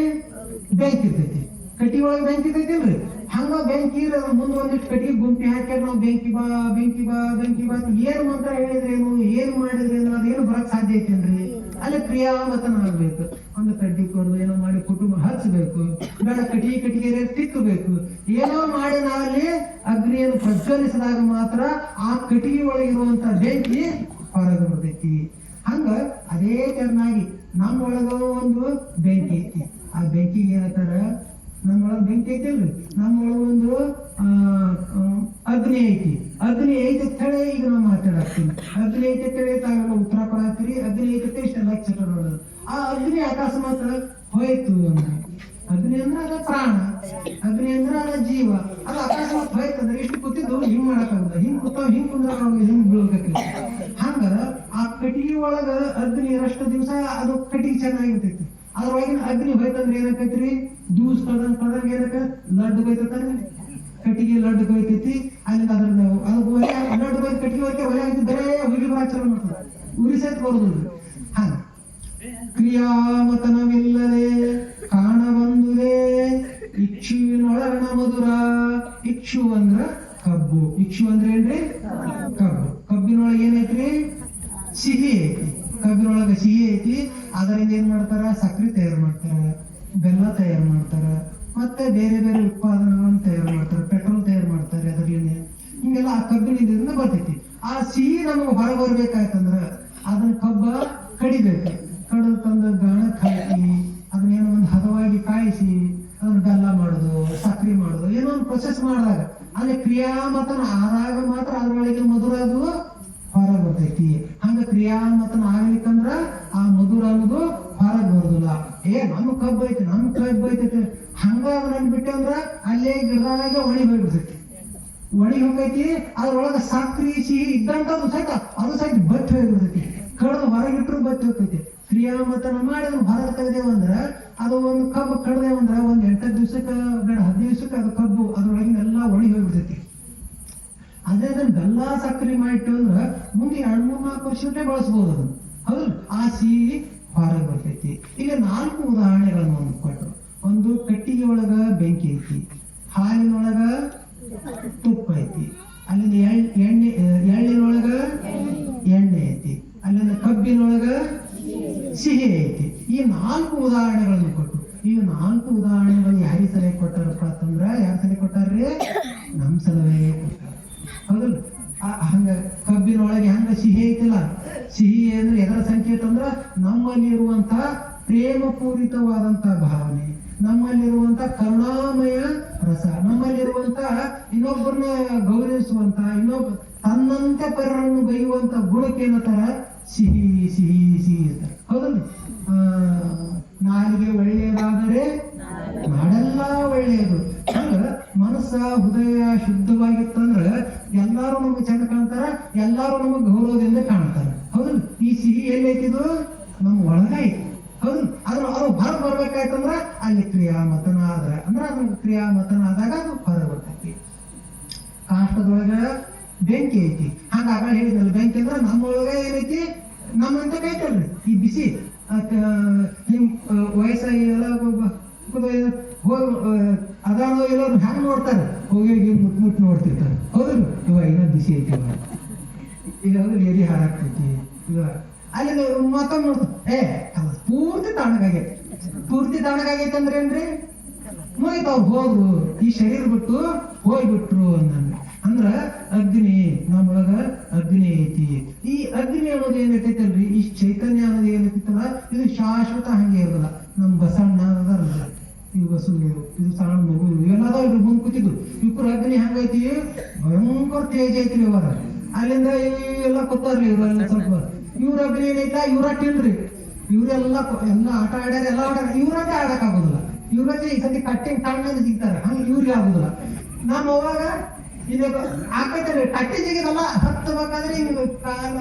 ಬೆಂಕಿ ಇರ್ತೈತಿ. ಕಟ್ಟಿಗೆ ಒಳಗೆ ಬೆಂಕಿ ಇರ್ತೈತಿಲ್ರಿ? ಹಂಗ ಬೆಂಕಿ ಮುಂದೆ ಒಂದಿಷ್ಟು ಕಟ್ಟಿಗೆ ಗುಂಪಿ ಹಾಕ್ಯಾರ ನಾವು ಬೆಂಕಿ ಬಾ ಬೆಂಕಿ ಬಾ ಬೆಂಕಿ ಬಾ ಏನ್ ಮಂತ್ರ ಹೇಳಿದ್ರೇನು, ಏನ್ ಮಾಡಿದ್ರೇನು, ಅದೇನು ಬರಕ್ ಸಾಧ್ಯ ಐತೇನ್ರಿ? ಅಲ್ಲಿ ಕ್ರಿಯಾಮತನ ಆಗ್ಬೇಕು. ಒಂದು ಕಡ್ಡಿ ಕೊಡೋದು, ಏನೋ ಮಾಡಿ ಕುಟುಂಬ ಹಚ್ಚಬೇಕು, ಬೇಡ ಕಟ್ಟಿಗೆ ತಿಕ್ಕಬೇಕು, ಏನೋ ಮಾಡಿ ನಾವಲ್ಲಿ ಅಗ್ನಿಯನ್ನು ಪ್ರಜ್ವಲಿಸಿದಾಗ ಮಾತ್ರ ಆ ಕಟ್ಟಿಗೆ ಒಳಗಿರುವಂತ ಬೆಂಕಿ ಹೊರಗೆ ಬರ್ತೈತಿ. ಹಂಗ ಅದೇ ತೆರನಾಗಿ ನಮ್ಮೊಳಗ ಒಂದು ಬೆಂಕಿ ಐತಿ. ಆ ಬೆಂಕಿಗೆ ಏನಂತಾರ? ನಮ್ಮೊಳಗ ಬೆಂಕಿ ಐತಿಲ್ರಿ, ನಮ್ಮೊಳಗ ಒಂದು ಅಗ್ನಿ ಐತಿ. ಅಗ್ನಿ ಐತಿ ತಳೆ ಈಗ ನಾವು ಮಾತಾಡತ್ತೀವಿ. ಅಗ್ನಿ ಐತಿ ತಳೆ ತಾವೆಲ್ಲ ಉತ್ತರ ಕೊಡತ್ತೀರಿ. ಅಗ್ನಿ ಐತಿ ಇಷ್ಟೆಲ್ಲ ಚಟ ನೋಡೋದು. ಆ ಅಗ್ನಿ ಅಕಸ್ಮಾತ್ ಹೋಯ್ತು ಅಂದ್ರೆ, ಅಗ್ನಿ ಅಂದ್ರೆ ಅದ ಪ್ರಾಣ, ಅಗ್ನಿ ಅಂದ್ರೆ ಅದ ಜೀವ. ಅದು ಅಕಸ್ಮಾತ್ ಹೋಯ್ತಂದ್ರೆ ಇಷ್ಟು ಕೂತಿದ್ದು ಹಿಂಗ್ ಮಾಡಕ್ಕಾಗಲ್ಲ, ಹಿಂಗ್ ಕೂತಾವ್ ಹಿಂಗ್ ಕುಂದ್ರ ಹಿಂಗ್ ಬೀಳ್ಬೇಕ್ರಿ. ಹಂಗ ಆ ಕಟ್ಟಿಗೆ ಒಳಗ ಅಗ್ನಿ ಇರಷ್ಟು ದಿವಸ ಅದು ಕಟ್ಟಿಗೆ ಚೆನ್ನಾಗಿರ್ತೈತಿ. ಅದ್ರೊಳಗಿನ ಅಗ್ನಿ ಹೋಯ್ತಂದ್ರೆ ಏನಾಕೈತ್ರಿ? ದಿವ್ಸ ಕಳ್ದಂಗ ಏನಕ್ಕ ಲಡ್ಡು ಹೋಯ್ತೈತಿ, ಕಟ್ಟಿಗೆ ಲಡ್ಡು ಹೋಯ್ತೈತಿ. ಅಲ್ಲಿಂದ ಅದ್ರ ಲಡ್ಡು ಹೋಯ್ತು ಕಟ್ಟಿಗೆ ಹೋಯ್ಕೆ ಒಲೆ ಆಗಿದ್ದು ಬರೇ ಹುಲಿ ಬರಾಚರ ಮಾಡ್ತಾರೆ, ಉರಿ ಸಹಿತ ಬರುದಿಲ್ಲ. ಹಂಗ ಕ್ರಿಯಾಮತನವಿಲ್ಲದೆ ಕಾಣ ಬಂದುದೇ ಇಕ್ಷುವಿನೊಳಗಣ ಮಧುರ. ಇಕ್ಷು ಅಂದ್ರ ಕಬ್ಬು. ಇಕ್ಷು ಅಂದ್ರೆ ಏನ್ರಿ? ಕಬ್ಬು. ಕಬ್ಬಿನೊಳಗೆ ಏನೈತ್ರಿ? ಸಿಹಿ ಐತಿ. ಕಬ್ಬಿನೊಳಗ ಸಿಹಿ ಐತಿ. ಅದರಿಂದ ಏನ್ ಮಾಡ್ತಾರ? ಸಕ್ಕರೆ ತಯಾರು ಮಾಡ್ತಾರ, ಬೆಲ್ಲ ತಯಾರು ಮಾಡ್ತಾರ, ಮತ್ತೆ ಬೇರೆ ಬೇರೆ ಉತ್ಪಾದನೆಗಳನ್ನು ತಯಾರು ಮಾಡ್ತಾರೆ, ಪೆಟ್ರೋಲ್ ತಯಾರು ಮಾಡ್ತಾರೆ. ಅದರಲ್ಲಿ ಹಿಂಗೆಲ್ಲ ಆ ಕಬ್ಬಿನಿಂದ ಬರ್ತೈತಿ. ಆ ಸಿಹಿ ನಮಗೆ ಹೊರ ಬರ್ಬೇಕಾಯ್ತಂದ್ರ ಅದನ್ನ ಕಬ್ಬ ಕಡಿಬೇಕು. ಕಡಿದು ತಂದು ಗಾಣಕ್ಕೆ ಹಾಕಿ ಅದನ್ನೇನೋ ಒಂದು ಹದವಾಗಿ ಕಾಯಿಸಿ ಅದನ್ನ ಬೆಲ್ಲ ಮಾಡೋದು, ಸಕ್ಕರೆ ಮಾಡೋದು, ಏನೋ ಒಂದು ಪ್ರೊಸೆಸ್ ಮಾಡಿದಾಗ ಅಲ್ಲಿ ಕ್ರಿಯಾಮತನ ಆದಾಗ ಮಾತ್ರ ಅದ್ರೊಳಗೆ ಮಧುರ ಅದು ಹೊರಗೆ ಬರ್ತೈತಿ. ಹಂಗ ಕ್ರಿಯಾಮತನ ಆಗ್ಲಿಕ್ಕಂದ್ರ ಆ ಮಧುರ ಅನ್ನೋದು ಹೊರಗೆ ಬರುದಿಲ್ಲ. ನಮ್ಮ ಕಬ್ಬು ಐತಿ ಹಂಗ ಅದನ್ನ ಬಿಟ್ಟಂದ್ರ ಅಲ್ಲೇ ಗಿಡದಾಗೆ ಒಣಗಿ ಹೋಗ್ಬಿಡ್ತೈತಿ. ಒಣಗಿ ಹೋಗೈತಿ. ಅದ್ರೊಳಗ ಸಕ್ರಿ ಸಿಹಿ ಇದ್ದಂತ ಅದು ಸಹಿತ ಬತ್ತಿ ಹೋಗ್ಬಿಡ್ತೈತಿ. ಕಡ್ದು ಹೊರಗಿಟ್ರು ಬತ್ತಿ ಹೋಗ್ತೈತಿ. ಕ್ರಿಯಾಮತನ ಮಾಡಿ ಅದನ್ನ ಹೊರಗೆ ತೆಗೆದೇವಂದ್ರೆ ಅದು ಒಂದು ಕಬ್ಬು ಕಡ್ದೇವಂದ್ರೆ ಒಂದು 8 ದಿವ್ಸಕ್ಕೆ ಬೇಡ 15 ದಿವ್ಸಕ್ಕೆ ಅದು ಕಬ್ಬು ಅದ್ರೊಳಗಿನ ಎಲ್ಲ ಒಣಗಿ ಹೋಗ್ಬಿಡ್ತೈತಿ. ಅದೇ ಅದನ್ನ ಬೆಲ್ಲ ಸಕ್ಕರೆ ಮಾಡಿಟ್ಟು ಅಂದ್ರೆ ಮುಂದೆ 2-3-4 ವರ್ಷಕ್ಕೆ ಬಳಸ್ಬೋದು ಅದನ್ನು. ಹೌದು, ಆ ಸಿಹಿ ಹೊರಗೆ ಬರ್ತೈತಿ. ಈಗ 4 ಉದಾಹರಣೆಗಳನ್ನು ಒಂದು ಕೊಟ್ಟರು. ಒಂದು ಕಟ್ಟಿಗೆ ಒಳಗ ಬೆಂಕಿ ಐತಿ, ಹಾಲಿನೊಳಗ ತುಪ್ಪ ಐತಿ, ಅಲ್ಲಿಂದ ಎಳ್ಳಿನೊಳಗ ಎಣ್ಣೆ ಐತಿ, ಅಲ್ಲಿಂದ ಕಬ್ಬಿನೊಳಗ ಸಿಹಿ ಐತಿ. ಈ 4 ಉದಾಹರಣೆಗಳನ್ನು ಕೊಟ್ಟು ಈ 4 ಉದಾಹರಣೆಗಳು ಯಾರಿಗೆ ಸಲಹೆ ಕೊಟ್ಟಾರಪ್ಪ ಅಂತಂದ್ರ ಯಾರ ಸಲಹೆ ಕೊಟ್ಟಾರ್ರಿ? ನಮ್ ಸಲಹೆ ಕೊಟ್ಟಾರ. ಹೌದಲ್ಲ? ಹಂಗ ಕಬ್ಬಿನೊಳಗೆ ಹಂಗ ಸಿಹಿ ಐತಿಲ್ಲ, ಸಿಹಿ ಅಂದ್ರೆ ಎದರ ಸಂಕೇತ ಅಂದ್ರ ನಮ್ಮಲ್ಲಿ ಇರುವಂತ ಪ್ರೇಮ ಪೂರಿತವಾದಂತ ಭಾವನೆ, ನಮ್ಮಲ್ಲಿರುವಂತ ಕರುಣಾಮಯ ರಸ, ನಮ್ಮಲ್ಲಿರುವಂತ ಇನ್ನೊಬ್ಬರನ್ನ ಗೌರವಿಸುವಂತ, ತನ್ನಂತೆ ಪರರನ್ನು ಬೈಯುವಂತ ಗುಣಕ್ಕೆ ಏನಂತಾರ? ಸಿಹಿ ಸಿಹಿ ಸಿಹಿ ಇರ್ತಾರೆ. ಹೌದಲ್ಲ? ನಾಲಿಗೆ ಒಳ್ಳೆಯದಾದರೆ ನಾಡೆಲ್ಲ ಒಳ್ಳೆಯದು. ಹಂಗ ಮನಸ್ಸ ಹೃದಯ ಶುದ್ಧವಾಗಿತ್ತಂದ್ರ ಎಲ್ಲಾರು ನಮ್ಗೆ ಚಂದ ಕಾಣ್ತಾರ, ಎಲ್ಲಾರು ನಮಗ್ ಗೌರವದಿಂದ ಕಾಣ್ತಾರ. ಹೌದಲ್ಲ? ಈ ಸಿಹಿ ಎಲ್ಲೈತಿದು? ನಮ್ಮ ಒಳಗ ಐತಿ. ಹೌದು, ಅದು ಹೊರಗೆ ಬರ್ಬೇಕಾಯ್ತಂದ್ರ ಅಲ್ಲಿ ಕ್ರಿಯಾಮತನ ಆದ್ರ ಅಂದ್ರೆ ಅದು ಕ್ರಿಯಾಮತನ ಆದಾಗ ಅದು ಹೊರಗೆ ಬರ್ತೈತಿ. ಕಾಷ್ಟದೊಳಗ ಬೆಂಕಿ ಐತಿ. ಹಂಗ ಹೇಳಿದ್ರಲ್ಲ, ಬೆಂಕಿ ಅಂದ್ರೆ ನಮ್ಮೊಳಗ ಏನೈತಿ? ನಮ್ಮಂತ ಕೈತಲ್ರಿ ಈ ಬಿಸಿ ಹಿಂಗ್ ವಯಸ್ಸಾಗಿ ಎಲ್ಲ ಅದಾನೋ ಎಲ್ಲರೂ ಹ್ಯಾಂಗ ನೋಡ್ತಾರೆ, ಹೋಗಿ ಮುಟ್ ನೋಡ್ತಿರ್ತಾರೆ. ಹೌದಲ್ಲ? ಇವ ಇನ್ನೂ ಬಿಸಿ ಐತಿ, ಈಗ ಎದಿ ಹಾರಾಗ್ತೈತಿ. ಈಗ ಅಲ್ಲಿ ಮತ್ತೊಮ್ಮೆ ನೋಡ್ತಾರೆ, ಪೂರ್ತಿ ತಣ್ಣಗಾಗೈತೆ ಅಂದ್ರೆ ಏನ್ರಿ? ಮುಗಿತ ಅವ್ರು ಹೋದ್ರು, ಈ ಶರೀರ ಬಿಟ್ಟು ಹೋಗ್ಬಿಟ್ರು ಅಂದ್ರ ಅಗ್ನಿ ನಮ್ಮೊಳಗ ಅಗ್ನಿ ಐತಿ. ಈ ಅಗ್ನಿ ಅನ್ನೋದು ಏನೈತೈತಲ್ರಿ, ಈ ಚೈತನ್ಯ ಅನ್ನೋದು ಏನೈತಲ್ಲ, ಇದು ಶಾಶ್ವತ ಹಂಗೆ ಇರೋಲ್ಲ. ನಮ್ ಬಸಣ್ಣ ಅದಾರಲ್ಲ, ಈ ಬಸು, ಇದು ಸಣ್ಣ ಮಗು, ಇವೆಲ್ಲದ ಇವ್ರು ಮುಂದ್ ಕೂತಿದ್ದು. ಇವ್ರ ಅಗ್ನಿ ಹಂಗೈತಿ, ಭಯಂಕರ ತೇಜ್ ಐತ್ರಿ ಅವರ. ಅಲ್ಲಿಂದ ಎಲ್ಲ ಕೂತಾರ್ರಿ ಇವ್ರ ಸ್ವಲ್ಪ. ಇವ್ರ ಅಗ್ನಿ ಏನೈತ, ಇವ್ರ ಟಿಲ್ರಿ, ಇವರೆಲ್ಲ ಆಟ ಆಡ್ಯಾರ, ಎಲ್ಲ ಆಡ್ಯಾರ. ಇವ್ರದೇ ಆಡಕ್ ಆಗೋದಿಲ್ಲ. ಇವ್ರದೇ ಈ ಸತಿ ಕಟ್ಟಿಂಗ್ ತಣ್ಣಗೆ ಸಿಗ್ತಾರೆ, ಹಂಗ ಇವ್ರಿಗೆ ಆಗುದಿಲ್ಲ. ನಾನು ಅವಾಗ ಇದು ಆಕೈತಲ್ಲ ಕಟ್ಟಿ ಜಿಗಿದಲ್ಲ, ಹತ್ತಬೇಕಾದ್ರೆ ಹಿಂಗ ಕಾಲ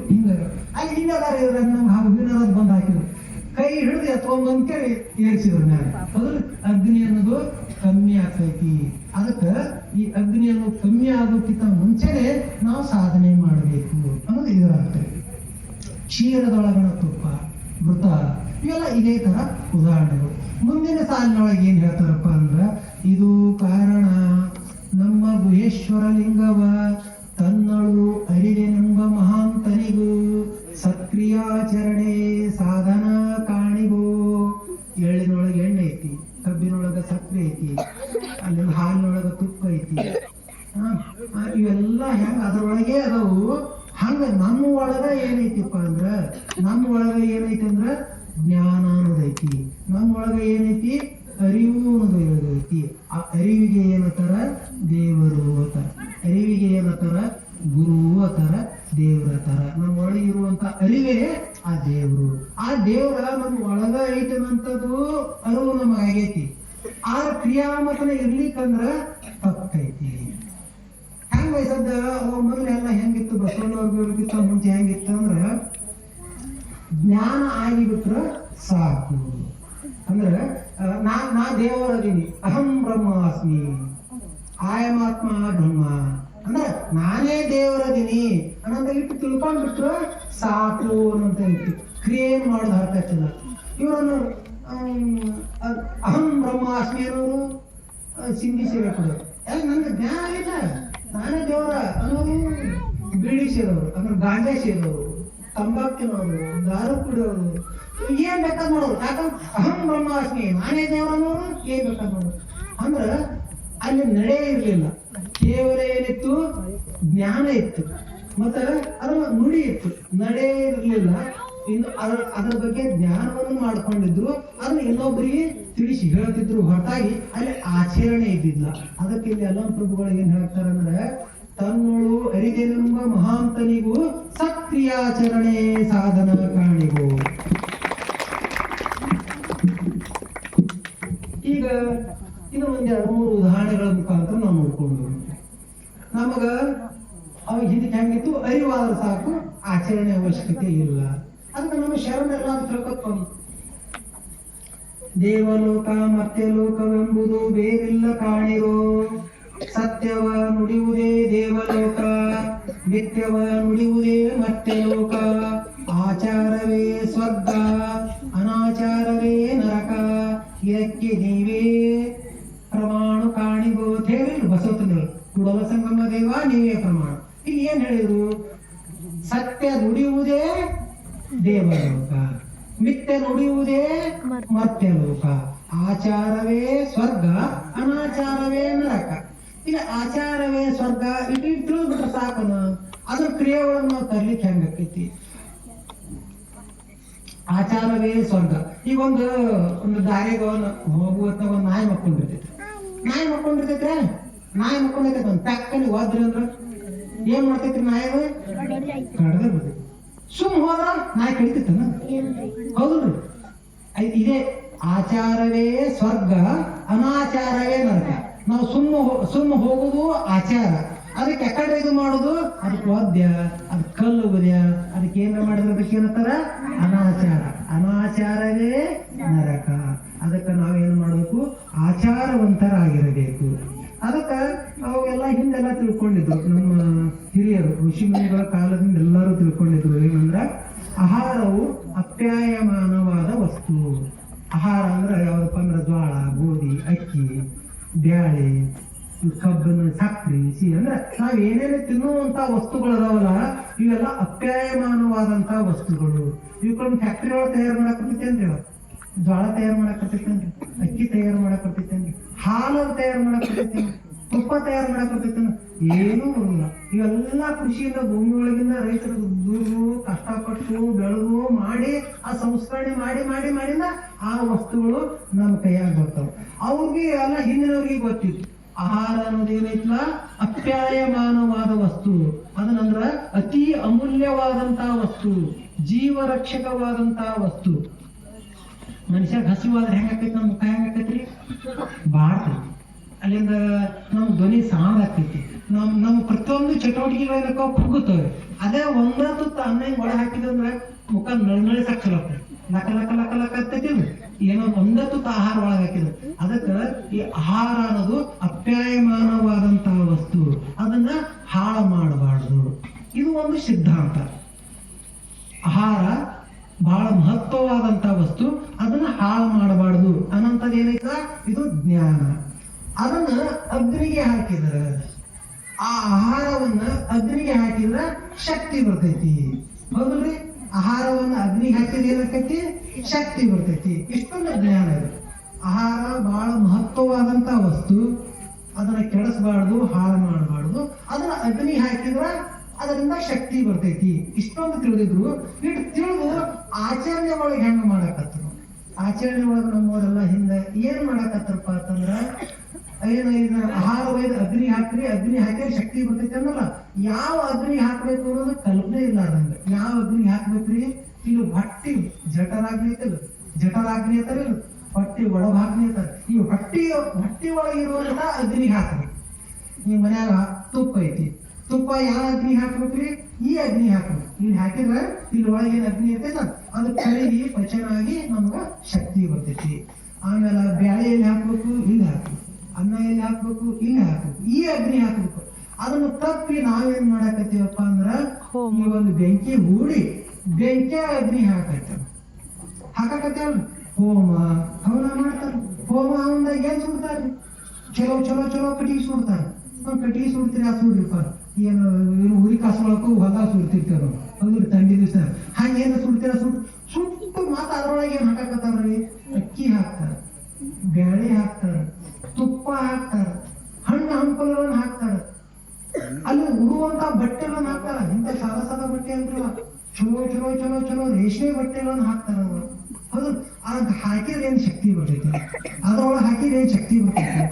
ಹಿಂಗ ಅಲ್ಲಿ ಹಿಂಗದಾರ ಇವ್ರ ನಮ್ಗೆ ಹೂವಿನದ ಬಂದ್ ಹಾಕಿದ್ರು, ಕೈ ಹಿಡಿದು ಎತ್ಕೊಂಡ್ಬಂತೇಳಿ ಏರಿಸಿದ್ರು ಮ್ಯಾಲ. ಹೌದು, ಅಗ್ನಿ ಅನ್ನೋದು ಕಮ್ಮಿ ಆಗ್ತೈತಿ. ಅದಕ್ಕ ಈ ಅಗ್ನಿ ಅನ್ನೋದು ಕಮ್ಮಿ ಆಗೋಕ್ಕಿಂತ ಮುಂಚೆನೆ ನಾವು ಸಾಧನೆ ಮಾಡಬೇಕು ಅನ್ನೋದು ಇದರ ಅರ್ಥ. ಕ್ಷೀರದೊಳಗಣ ತುಪ್ಪ, ಮೃತ, ಇವೆಲ್ಲ ಇದೇ ತರ ಉದಾಹರಣೆಗಳು. ಮುಂದಿನ ಸಾಲಿನೊಳಗೆ ಏನ್ ಹೇಳ್ತಾರಪ್ಪ ಅಂದ್ರ, ಇದು ಕಾರಣ ನಮ್ಮ ಗುಹೇಶ್ವರ ಲಿಂಗವ ತನ್ನಳು ಅರಿವೆನೆಂಬ ಮಹಾಂತನಿಗೂ ಸಕ್ರಿಯಾಚರಣೆ ಸಾಧನ ಕಾಣಿಗೋ. ಎಳ್ಳಿನೊಳಗೆ ಎಣ್ಣೆ ಐತಿ, ಕಬ್ಬಿನೊಳಗ ಸಕ್ಕರೆ ಐತಿ, ಅಲ್ಲಿ ಹಾಲಿನೊಳಗ ತುಪ್ಪ ಐತಿ. ಇವೆಲ್ಲ ಹೆಂಗ ಅದರೊಳಗೆ ಅದಾವು. ಹಂಗ ನಮ್ಮ ಒಳಗ ಏನೈತಿಪ್ಪ ಅಂದ್ರ, ನಮ್ಮ ಒಳಗ ಏನೈತಿ ಅಂದ್ರ ಜ್ಞಾನ ಅನ್ನೋದೈತಿ. ನಮ್ಮ ಒಳಗ ಏನೈತಿ? ಅರಿವು ಅನ್ನೋದು ಐತಿ. ಆ ಅರಿವಿಗೆ ಏನತ್ತಾರ? ದೇವರು ಅತ್ತಾರ. ಅರಿವಿಗೆ ಏನತ್ತಾರ? ಗುರು ಅತ್ತಾರ, ದೇವ್ರ ಅತ್ತಾರ. ನಮ್ಮ ಒಳಗೆ ಇರುವಂತ ಅರಿವೇ ಆ ದೇವ್ರು. ಆ ದೇವ್ರ ನಮ್ಮ ಒಳಗ ಐತನಂತದ್ದು ಅರಿವು ನಮಗಾಗೈತಿ. ಆ ಕ್ರಿಯಾಮತನ ಇರ್ಲಿಕ್ಕಂದ್ರ ತಪ್ಪೈತಿ. ಹೆಂಗ ವಯಸ್ಸದ ಮೊದಲೆಲ್ಲ ಹೆಂಗಿತ್ತು, ಬಸವಣ್ಣವ್ರಿಗಿಂತ ಮುಂಚೆ ಹೆಂಗಿತ್ತು ಅಂದ್ರ ಜ್ಞಾನ ಆಗಿಬಿಟ್ರ ಸಾಕು. ಅಂದ್ರ ನಾ ದೇವರದೀನಿ, ಅಹಂ ಬ್ರಹ್ಮಾಸ್ಮಿ, ಆಯಮಾತ್ಮ ಬ್ರಹ್ಮ ಅಂದ್ರ ನಾನೇ ದೇವರದೀನಿ ಅನ್ನಂತ ಇಟ್ಟು ತಿಳ್ಕೊಂಡ್ಬಿಟ್ರ ಸಾಕು ಅನ್ನಂತ ಇತ್ತು. ಕ್ರಿಯೆ ಮಾಡೋದು ಅರ್ಥಕ್ಕಿಲ್ಲ. ಇವರನ್ನು ಅಹಂ ಬ್ರಹ್ಮಾಸ್ಮಿ ಅನ್ನೋರು ಸಿಂಗಿ ಸೇವೆ ಕೊಡೋರು. ಎಲ್ಲ ನನ್ಗೆ ಜ್ಞಾನ ಆಗಿಲ್ಲ, ನಾನೇ ದೇವರ ಅನ್ನೋರು ಬೀಡಿ ಸೇರೋರು, ಅಂದ್ರೆ ಗಾಂಜಾ ಸೇರೋರು, ತಂಬಾಕಿನವರು, ದಾರು ಕುಡಿಯೋರು, ಏನ್ ಬೇಕಾದ್ ಮಾಡೋರು. ಯಾಕಂದ್ರೆ ಅಹಂ ಬ್ರಹ್ಮಾಸ್ಮಿ, ನಾನೇ ದೇವರ ಅನ್ನೋರು ಏನ್ ಬೇಕಾದ್ ಮಾಡೋರು. ಅಂದ್ರ ಅಲ್ಲಿ ನಡೆ ಇರ್ಲಿಲ್ಲ, ಕೇವಲ ಏನಿತ್ತು? ಜ್ಞಾನ ಇತ್ತು, ಮತ್ತೆ ಅದರ ನುಡಿ ಇತ್ತು, ನಡೆ ಇರ್ಲಿಲ್ಲ. ಇನ್ನು ಅದರ ಬಗ್ಗೆ ಜ್ಞಾನವನ್ನು ಮಾಡ್ಕೊಂಡಿದ್ರು, ಅದನ್ನ ಇನ್ನೊಬ್ಬರಿಗೆ ತಿಳಿಸಿ ಹೇಳ್ತಿದ್ರು ಹೊರತಾಗಿ ಅಲ್ಲಿ ಆಚರಣೆ ಇದ್ದಿಲ್ಲ. ಅದಕ್ಕೆ ಇಲ್ಲಿ ಎಲ್ಲ ಪ್ರಭುಗಳು ಏನ್ ಹೇಳ್ತಾರಂದ್ರೆ, ತನ್ನೋಳು ಅರಿಗೆನೆಂಬ ಮಹಾಂತನಿಗೂ ಸಕ್ರಿಯಾಚರಣೆ ಸಾಧನ ಕಾಣಿಗೂ. ಈಗ ಇದು ಒಂದು 2-3 ಉದಾಹರಣೆಗಳ ಮುಖಾಂತರ ನಾವು ನೋಡ್ಕೊಂಡು ನಮಗ ಅವಾಗ ಹಿಂದಕ್ಕೆ ಹೆಂಗಿತ್ತು? ಅರಿವಾದ್ರೆ ಸಾಕು, ಆಚರಣೆ ಅವಶ್ಯಕತೆ ಇಲ್ಲ. ಅದಕ್ಕೆ ನಮ್ಮ ಶರಣೆಲ್ಲ ತಿಳ್ಕೊತ ದೇವಲೋಕ ಮರ್ತ್ಯಲೋಕವೆಂಬುದು ಬೇರಿಲ್ಲ ಕಾಣಿರೋ ಸತ್ಯವ ನುಡಿಯುವುದೇ ದೇವಲೋಕ ನಿತ್ಯವ ನುಡಿಯುವುದೇ ಮರ್ತ್ಯಲೋಕ ಆಚಾರವೇ ಸ್ವರ್ಗ ಅನಾಚಾರವೇ ನರಕ ಇದಕ್ಕೆ ನೀವೇ ಪ್ರಮಾಣ ಕಾಣಿಬೋದು ಹೇಳಿ ಬಸವತಂದ್ರು ಕುಡಲ ಸಂಗಮ ದೇವ ನೀವೇ ಪ್ರಮಾಣ. ಇಲ್ಲಿ ಏನ್ ಹೇಳಿದ್ರು? ಸತ್ಯ ನುಡಿಯುವುದೇ ದೇವಲೋಕ, ಮಿಥ್ಯ ನುಡಿಯುವುದೇ ಮರ್ತ್ಯಲೋಕ, ಆಚಾರವೇ ಸ್ವರ್ಗ ಅನಾಚಾರವೇ ನರಕ. ಈಗ ಆಚಾರವೇ ಸ್ವರ್ಗ ಇಟ್ಟು ತಿಳಿದ್ಬಿಟ್ರೆ ಸಾಕನ ಅದ್ರ ಕ್ರಿಯೆಗಳನ್ನು ನಾವು ತರ್ಲಿಕ್ಕೆ ಹೆಂಗಾಕೈತಿ? ಆಚಾರವೇ ಸ್ವರ್ಗ. ಈಗ ಒಂದು ದಾರಿಗೆ ಹೋಗುವಂತ ಒಂದು ನಾಯಿ ಮಕ್ಕೊಂಡಿರ್ತೈತಿ. ನಾಯಿ ಮಕ್ಕೊಂಡಿರ್ತೈತ್ರೆ ನಾಯಿ ಮಕ್ಕೊಂಡಿರ್ತೈತಿ ಒಂದು ಪ್ಯಾಕ್ಕಲ್ಲಿ ಹೋದ್ರಿ ಅಂದ್ರ ಏನ್ ಮಾಡ್ತೈತ್ರಿ? ನಾಯಿ ಕಡ್ದೆ ಬಿಡ್ತೈತಿ. ಸುಮ್ ಹೋದ್ರ ನಾಯಿ ಕಡಿತೈತನ? ಹೌದ್ರಿ. ಇದೇ ಆಚಾರವೇ ಸ್ವರ್ಗ ಅನಾಚಾರವೇ ನರಕ. ನಾವು ಸುಮ್ಮ ಹೋಗುದು ಆಚಾರ, ಅದಕ್ಕೆ ಎಕಡೆ ಇದು ಮಾಡುದು ಅದಕ್ಕೆ ಒದ್ಯ, ಅದಕ್ಕೆ ಕಲ್ಲು ಬದ್ಯ, ಅದಕ್ಕೆ ಏನಾರ ಮಾಡಿದ್ರೆ ಅದಕ್ಕೆ ಏನಂತಾರ ಅನಾಚಾರ. ಅನಾಚಾರವೇ ನರಕ. ಅದಕ್ಕೆ ನಾವೇನ್ ಮಾಡಬೇಕು? ಆಚಾರವಂತರಾಗಿರಬೇಕು. ಅದಕ್ಕೆ ಅವೆಲ್ಲ ಹಿಂದೆಲ್ಲ ತಿಳ್ಕೊಂಡಿದ್ರು ನಮ್ಮ ಹಿರಿಯರು, ಋಷಿ ಮುನಿಗಳ ಕಾಲದಿಂದ ಎಲ್ಲರೂ ತಿಳ್ಕೊಂಡಿದ್ರು. ಏನಂದ್ರ ಆಹಾರವು ಅಪ್ಯಾಯಮಾನವಾದ ವಸ್ತು. ಆಹಾರ ಅಂದ್ರೆ ಯಾವ್ದಪ್ಪ ಅಂದ್ರೆ ಜ್ವಾಳ, ಗೋಧಿ, ಅಕ್ಕಿ, ಬ್ಯಾಳೆ, ಕಬ್ಬಿನ, ಸಕ್ರಿ, ಸಿಹಿ ಅಂದ್ರೆ ನಾವ್ ಏನೇನು ತಿನ್ನುವಂತ ವಸ್ತುಗಳು ಅದಾವಲ್ಲ ಇವೆಲ್ಲ ಅಪ್ಯಾಯಮಾನವಾದಂತ ವಸ್ತುಗಳು. ಇವುಗಳನ್ನ ಫ್ಯಾಕ್ಟ್ರಿ ಒಳಗೆ ತಯಾರು ಮಾಡಕ್ ಬರ್ತೈತೇನ್ರಿ? ಜ್ವಾಳ ತಯಾರು ಮಾಡಕ್ ಬರ್ತೈತೇನ್ರಿ? ಅಕ್ಕಿ ತಯಾರು ಮಾಡಕ್ ಬರ್ತೈತೇನ್ರಿ? ಹಾಲು ತಯಾರು ಮಾಡಕ್ ಬರ್ತೈತೇನ್ರಿ? ತುಪ್ಪ ತಯಾರು ಮಾಡಕ್ ಬರ್ತೈತೇನ? ಏನೂ ಬರೋಲ್ಲ. ಇವೆಲ್ಲ ಕೃಷಿಯಿಂದ ಭೂಮಿ ಒಳಗಿಂದ ರೈತರು ದುಡ್ಡು ಕಷ್ಟಪಟ್ಟು ಬೆಳೆದು ಮಾಡಿ ಆ ಸಂಸ್ಕರಣೆ ಮಾಡಿಂದ ಆ ವಸ್ತುಗಳು ನಮ್ಮ ಕೈಯಾಗ ಬರ್ತಾವ. ಅವ್ರಿಗೆ ಎಲ್ಲ ಹಿಂದಿನವ್ರಿಗೆ ಗೊತ್ತಿತ್ತು ಆಹಾರ ಅನ್ನೋದೇನೈತಲ್ಲ ಅಪ್ಯಾಯಮಾನವಾದ ವಸ್ತು. ಅದನ್ನಂದ್ರ ಅತಿ ಅಮೂಲ್ಯವಾದಂತಹ ವಸ್ತು, ಜೀವರಕ್ಷಕವಾದಂತಹ ವಸ್ತು. ಮನುಷ್ಯ ಹಸಿವಾದ್ರೆ ಹೆಂಗಾಕೈತಿ? ನಮ್ಮ ಮುಖ ಹೆಂಗಾಕೈತ್ರಿ? ಬಾಡ್ತೈತಿ. ಅಲ್ಲಿಂದ ನಮ್ಮ ಧ್ವನಿ ಸಾಂಗ್ ಆಗ್ತೈತಿ. ನಮ್ಮ ಪ್ರತಿಯೊಂದು ಚಟುವಟಿಕೆಗಳೇನಕ್ಕ ಕುಗ್ಗುತ್ತವೆ. ಅದೇ ಒಂದೊಂದು ಅನ್ನ ಒಳ ಹಾಕಿದಂದ್ರೆ ಮುಖ ನಳಿ ಸಾಕ್ಷಲ ಲಕ ಲಕ ಲಕ ಲಕ ಆಗ್ತೈತಿ. ಏನೋ ಒಂದತ್ತು ಆಹಾರ ಒಳಗೆ ಹಾಕಿದ್ರು. ಅದಕ್ಕೆ ಈ ಆಹಾರ ಅನ್ನೋದು ಅಪ್ಯಾಯಮಾನವಾದಂತಹ ವಸ್ತು, ಅದನ್ನ ಹಾಳು ಮಾಡಬಾರ್ದು. ಇದು ಒಂದು ಸಿದ್ಧಾಂತ. ಆಹಾರ ಬಹಳ ಮಹತ್ವವಾದಂತ ವಸ್ತು, ಅದನ್ನ ಹಾಳು ಮಾಡಬಾರ್ದು ಅನ್ನೋಂಥದ್ದು ಏನೈತ ಇದು ಜ್ಞಾನ. ಅದನ್ನ ಅಗ್ನಿಗೆ ಹಾಕಿದ್ರೆ, ಆ ಆಹಾರವನ್ನ ಅಗ್ನಿಗೆ ಹಾಕಿದ್ರೆ ಶಕ್ತಿ ಬರ್ತೈತಿ. ಹೌದ್ರಿ? ಆಹಾರವನ್ನ ಅಗ್ನಿಗೆ ಹಾಕಿದ್ರೆ ಏನಾಕೈತಿ? ಶಕ್ತಿ ಬರ್ತೈತಿ. ಇಷ್ಟೊಂದು ಜ್ಞಾನ ಇದೆ. ಆಹಾರ ಬಹಳ ಮಹತ್ವವಾದಂತ ವಸ್ತು, ಅದನ್ನ ಕೆಡಿಸಬಾರ್ದು, ಹಾಳು ಮಾಡಬಾರ್ದು. ಅದನ್ನ ಅಗ್ನಿ ಹಾಕಿದ್ರೆ ಅದರಿಂದ ಶಕ್ತಿ ಬರ್ತೈತಿ. ಇಷ್ಟೊಂದು ತಿಳಿದಿದ್ರು. ಇಟ್ಟು ತಿಳಿದು ಆಚರಣೆ ಒಳಗೆ ಹೆಂಗ ಮಾಡಕತ್ತರು? ಆಚರಣೆ ಒಳಗೆ ನಮ್ಮವರೆಲ್ಲ ಹಿಂದೆ ಏನ್ ಮಾಡಕತ್ತಾರಪ್ಪ ಅಂತಂದ್ರ ಏನು ಆಹಾರ ಒಯ್ದು ಅಗ್ನಿ ಹಾಕ್ರಿ, ಅಗ್ನಿ ಹಾಕಿದ್ರೆ ಶಕ್ತಿ ಬರ್ತೈತಿ ಅನ್ನಲ್ಲ. ಯಾವ ಅಗ್ನಿ ಹಾಕ್ಬೇಕು ಅನ್ನೋದು ಕಲ್ಪನೆ ಇಲ್ಲ ಅದಂಗ. ಯಾವ ಅಗ್ನಿ ಹಾಕ್ಬೇಕ್ರಿ? ಇಲ್ಲಿ ಹೊಟ್ಟಿ ಜಠರಾಗ್ನಿ ಐತಲ್ಲ, ಜಠರಾಗ್ನಿ ಐತಲ್ಲ, ಹೊಟ್ಟಿ ಒಳಭಾಗ್ನಿ ಐತಲ್ಲ, ಈ ಹೊಟ್ಟಿ ಒಳಗೆ ಇರುವಂತ ಅಗ್ನಿ ಹಾಕ್ಬೇಕು. ಈ ಮನ್ಯಾಗ ತುಪ್ಪ ಐತಿ, ತುಪ್ಪ ಯಾವ ಅಗ್ನಿ ಹಾಕ್ಬೇಕ್ರಿ? ಈ ಅಗ್ನಿ ಹಾಕ್ಬೇಕು. ಇಲ್ಲಿ ಹಾಕಿದ್ರೆ ಇಲ್ಲಿ ಒಳಗೆ ಏನ್ ಅಗ್ನಿ ಇರ್ತೈತ ಅದು ಕರಗಿ ಪಚನ ಆಗಿ ನಮ್ಗ ಶಕ್ತಿ ಬರ್ತೈತಿ. ಆಮೇಲೆ ಬ್ಯಾಳೆ ಎಲ್ಲಿ ಹಾಕ್ಬೇಕು? ಇಲ್ಲಿ ಹಾಕ್ಬೇಕು. ಅನ್ನ ಎಲ್ಲಿ ಹಾಕ್ಬೇಕು? ಇಲ್ಲಿ ಹಾಕ್ಬೇಕು. ಈ ಅಗ್ನಿ ಹಾಕ್ಬೇಕು. ಅದನ್ನು ತಪ್ಪಿ ನಾವೇನ್ ಮಾಡಾಕತ್ತೀವಪ್ಪ ಅಂದ್ರ ಈ ಒಂದು ಬೆಂಕಿ ಹೂಡಿ ಬೆಂಕಿ ಅಗ್ನಿ ಹಾಕಾಕತ್ತೇವ್. ಹೋಮ ಹವನ ಮಾಡ್ತಾರ. ಹೋಮ ಹವನದಾಗ ಏನ್ ಸುಡ್ತಾರ್ರಿ? ಚಲೋ ಚಲೋ ಚಲೋ ಕಟ್ಟಿಗೆ ಸುಡ್ತಾರ. ಕಟ್ಟಿಗೆ ಸುಡ್ತೀರಿ, ಆ ಸುಡ್ರಿಪ್ಪ ಏನು ಉರಿ ಕಾಸ್ಕೊಳಕ್ಕೂ ಹೊಲ ಸುಡ್ತಿರ್ತೇವೆ ನಾವು. ಹೌದ್ರಿ? ತಂಡಿ ದಿವಸ ಹಂಗೇನು ಸುಡ್ತೀರ? ಸುಟ್ಟು ಮಾತ್ರ ಅದ್ರೊಳಗೆ ಏನ್ ಹಾಕಾಕತ್ತಾರ್ರಿ? ಅಕ್ಕಿ ಹಾಕ್ತಾರ, ಬ್ಯಾಳೆ ಹಾಕ್ತಾರ, ತುಪ್ಪ ಹಾಕ್ತಾರ, ಹಣ್ಣು ಹಂಪಲುಗಳನ್ನ ಹಾಕ್ತಾರ, ಅಲ್ಲಿ ಉಡುವಂತ ಬಟ್ಟೆಗಳನ್ನ ಹಾಕ್ತಾರ. ಇಂಥ ಸಾದ ಬಟ್ಟೆ ಅಲ್ರಿ, ಚಲೋ ಚಲೋ ಚಲೋ ಚಲೋ ರೇಷ್ಮೆ ಬಟ್ಟೆಗಳನ್ನ ಹಾಕ್ತಾರ. ಹೌದು? ಅದ್ ಹಾಕಿದ್ರೆ ಏನ್ ಶಕ್ತಿ ಬರ್ತೈತಿ? ಅದ್ರೊಳಗೆ ಹಾಕಿದ್ರೆ ಏನ್ ಶಕ್ತಿ ಬರ್ತೈತಿ?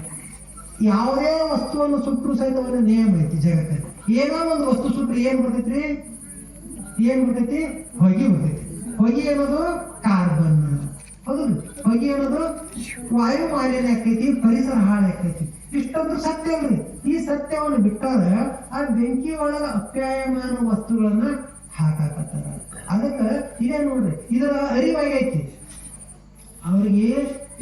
ಯಾವುದೇ ವಸ್ತುವನ್ನು ಸುಟ್ಟರು ಸಹಿತ ಒಂದು ನಿಯಮ ಐತಿ ಜಗತ್ತಲ್ಲಿ. ಏನೋ ಒಂದು ವಸ್ತು ಸುಟ್ರೆ ಏನ್ ಬರ್ತೈತ್ರಿ? ಏನ್ ಬರ್ತೈತಿ? ಹೊಗೆ ಬರ್ತೈತಿ. ಹೊಗೆ ಅನ್ನೋದು ಕಾರ್ಬನ್. ಹೌದು? ಹೊಗೆ ಅನ್ನೋದು ವಾಯು ಮಾಲಿನ್ಯ ಆಕೈತಿ, ಪರಿಸರ ಹಾಳು ಆಕೈತಿ. ಇಷ್ಟೊಂದು ಸತ್ಯ ಅಲ್ರಿ. ಈ ಸತ್ಯವನ್ನು ಬಿಟ್ಟಾಗ ಆ ಬೆಂಕಿ ಒಳಗ ಅಪ್ಯಾಯಮಾನ ವಸ್ತುಗಳನ್ನ ಹಾಕಾಕತ್ತಾರ. ಅದಕ್ಕೆ ಇದೇ ನೋಡ್ರಿ ಇದರ ಅರಿವಾಗೈತಿ ಅವ್ರಿಗೆ,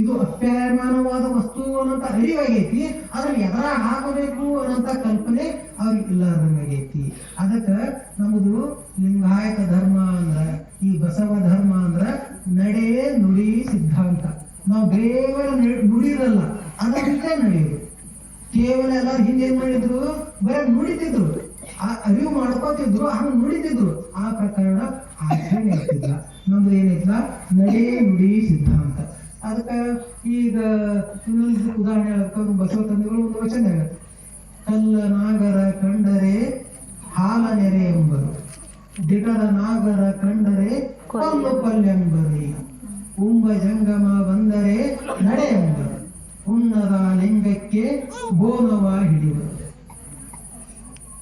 ಇದು ಅಪ್ಯಾಯಮಾನವಾದ ವಸ್ತು ಅನ್ನೋಂಥ ಅರಿವಾಗೈತಿ. ಅದ್ರಲ್ಲಿ ಎದರ ಹಾಕಬೇಕು ಅನ್ನೋಂಥ ಕಲ್ಪನೆ ಅವ್ರಿಗೆ ಇಲ್ಲಾರ್ದಂಗಾಗೈತಿ. ಅದಕ್ಕೆ ನಮ್ಮದು ಲಿಂಗಾಯತ ಧರ್ಮ ಅಂದ್ರ, ಈ ಬಸವ ಧರ್ಮ ಅಂದ್ರ ನಡೆ ನುಡಿ ಸಿದ್ಧಾಂತ. ನಾವು ಕೇವಲ ನುಡಿರಲ್ಲ, ಅದಕ್ಕೆ ನಡೆಯೋದು. ಕೇವಲ ಎಲ್ಲರೂ ಹಿಂದೆ ಏನ್ ಮಾಡಿದ್ರು, ಬರೀ ನುಡಿತಿದ್ರು, ಆ ಅರಿವು ಮಾಡ್ಕೋತಿದ್ರು, ಹಂಗೆ ನುಡಿತಿದ್ರು. ಆ ಪ್ರಕರಣ ಆಚರಣೆ ಆಗ್ತಿಲ್ಲ. ನಮ್ದು ಏನೈತಿಲ್ಲ, ನಡೆ ನುಡಿ ಸಿದ್ಧಾಂತ. ಅದಕ್ಕೆ ಈಗ ಇನ್ನೊಂದು ಉದಾಹರಣೆ ಹೇಳ್ಕೊಂಡು ಬಸವ ತಂದೆಗಳು ಒಂದು ವಚನ ಹೇಳುತ್ತೆ, ಕಲ್ಲ ನಾಗರ ಕಂಡರೆ ಹಾಲ ನೆರೆ ಎಂಬರು, ದಿಟದ ನಾಗರ ಕಂಡರೆ ಕೊಲ್ಲು ಕೊಲ್ಲೆಂಬರಿ, ಉಂಬ ಜಂಗಮ ಬಂದರೆ ನಡೆ ಎಂಬರು, ಉನ್ನದ ಲಿಂಗಕ್ಕೆ ಬೋನವ ಹಿಡಿವರು,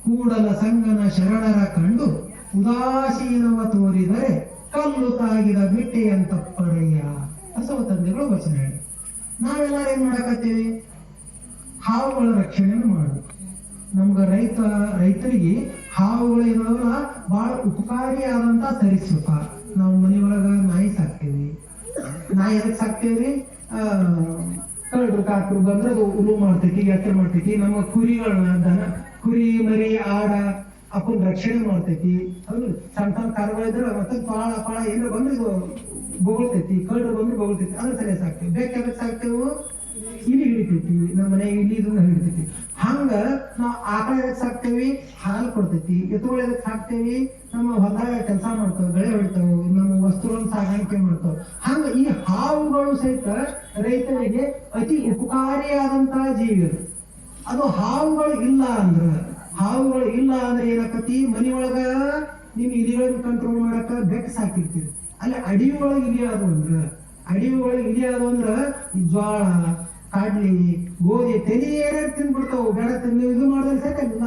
ಕೂಡಲ ಸಂಗನ ಶರಣರ ಕಂಡು ಉದಾಸೀನವ ತೋರಿದರೆ ಕಲ್ಲು ತಾಗಿದ ಬಿಟ್ಟೆಯಂತಪ್ಪರಯ್ಯ. ಬಸವ ತಂದೆಗಳು ವಚನ ಹೇಳಿ. ನಾವೆಲ್ಲರೂ ಏನ್ ಮಾಡಕತ್ತೀವಿ, ಹಾವುಗಳ ರಕ್ಷಣೆಯನ್ನು ಮಾಡು. ನಮ್ಗೆ ರೈತರಿಗೆ ಹಾವುಗಳು ಇರೋಲ್ಲ ಬಹಳ ಉಪಕಾರಿಯಾದಂತ ಸರೀಸೃಪ. ನಾವು ಮನೆಯೊಳಗ ನಾಯಿ ಸಾಕ್ತೇವಿ. ನಾಯಿ ಎದಕ್ಕೆ ಸಾಕ್ತೇವ್ರಿ, ಕಳ್ಳರು ಕಾಕರು ಬಂದ್ರೆ ಅದು ಉಲು ಮಾಡ್ತೈತಿ, ಎತ್ತರ ಮಾಡ್ತೈತಿ. ನಮ್ಮ ಕುರಿಗಳನ್ನ, ದನ ಕುರಿ ಮರಿ ಆಡ ಅಪ್ಪನ ರಕ್ಷಣೆ ಮಾಡ್ತೈತಿ. ಅದು ಸಣ್ಣ ಸಣ್ಣ ಕಾರುಗಳಿದ್ರೆ ಮತ್ತೆ ಪಾಳ ಏನೋ ಬಂದ್ರೆ ಇದು ಬೊಗಳ್ತೈತಿ, ಕಳ್ಳರು ಬಂದ್ರೆ ಬೊಗಳ್ತೈತಿ. ಅದ್ರ ಸರಿಯಾಗಿ ಸಾಕ್ತೇವೆ. ಬೇಕಾದ್ರೆ ಸಾಕ್ತೇವೆ, ಇಲಿ ಹಿಡಿತೈತಿ, ನಮ್ಮ ಮನೆಗೆ ಇಲ್ಲಿ ಇದನ್ನ ಹಿಡಿತೈತಿ. ಹಂಗ ನಾವು ಆಕಳ ಎದಕ್ ಸಾಕ್ತೇವಿ, ಹಾಲು ಕೊಡ್ತೈತಿ. ಎತ್ತುಗಳು ಎದಕ್ ಸಾಕ್ತೇವಿ, ನಮ್ಮ ಹೊಲದಾಗ ಕೆಲಸ ಮಾಡ್ತಾವ, ಬೆಳೆ ಹೊಡಿತಾವ, ನಮ್ಮ ವಸ್ತುಗಳನ್ನು ಸಾಗಾಣಿಕೆ ಮಾಡ್ತಾವ. ಹಂಗ ಈ ಹಾವುಗಳು ಸಹಿತ ರೈತರಿಗೆ ಅತಿ ಉಪಕಾರಿಯಾದಂತಹ ಜೀವಿಗಳು. ಅದು ಹಾವುಗಳು ಇಲ್ಲ ಅಂದ್ರೆ ಏನಾಕತಿ, ಮನೆಯೊಳಗ ನೀವು ಇಲಿಗಳನ್ನ ಕಂಟ್ರೋಲ್ ಮಾಡಕ ಬೆಕ್ಕ ಸಾಕಿರ್ತೀವಿ. ಅಲ್ಲಿ ಅಡವಿ ಒಳಗೆ ಇಲಿಯಾದು ಅಂದ್ರ ಜ್ವಾಳ, ಕಡ್ಲಿ, ಗೋಧಿ, ತೆನಿ ಏನೇನು ತಿನ್ಬಿಡ್ತಾವ. ಬೇಡ ನೀವು ಇದು ಮಾಡಿದ್ರೆ ಸಾಕೆಲ್ಲ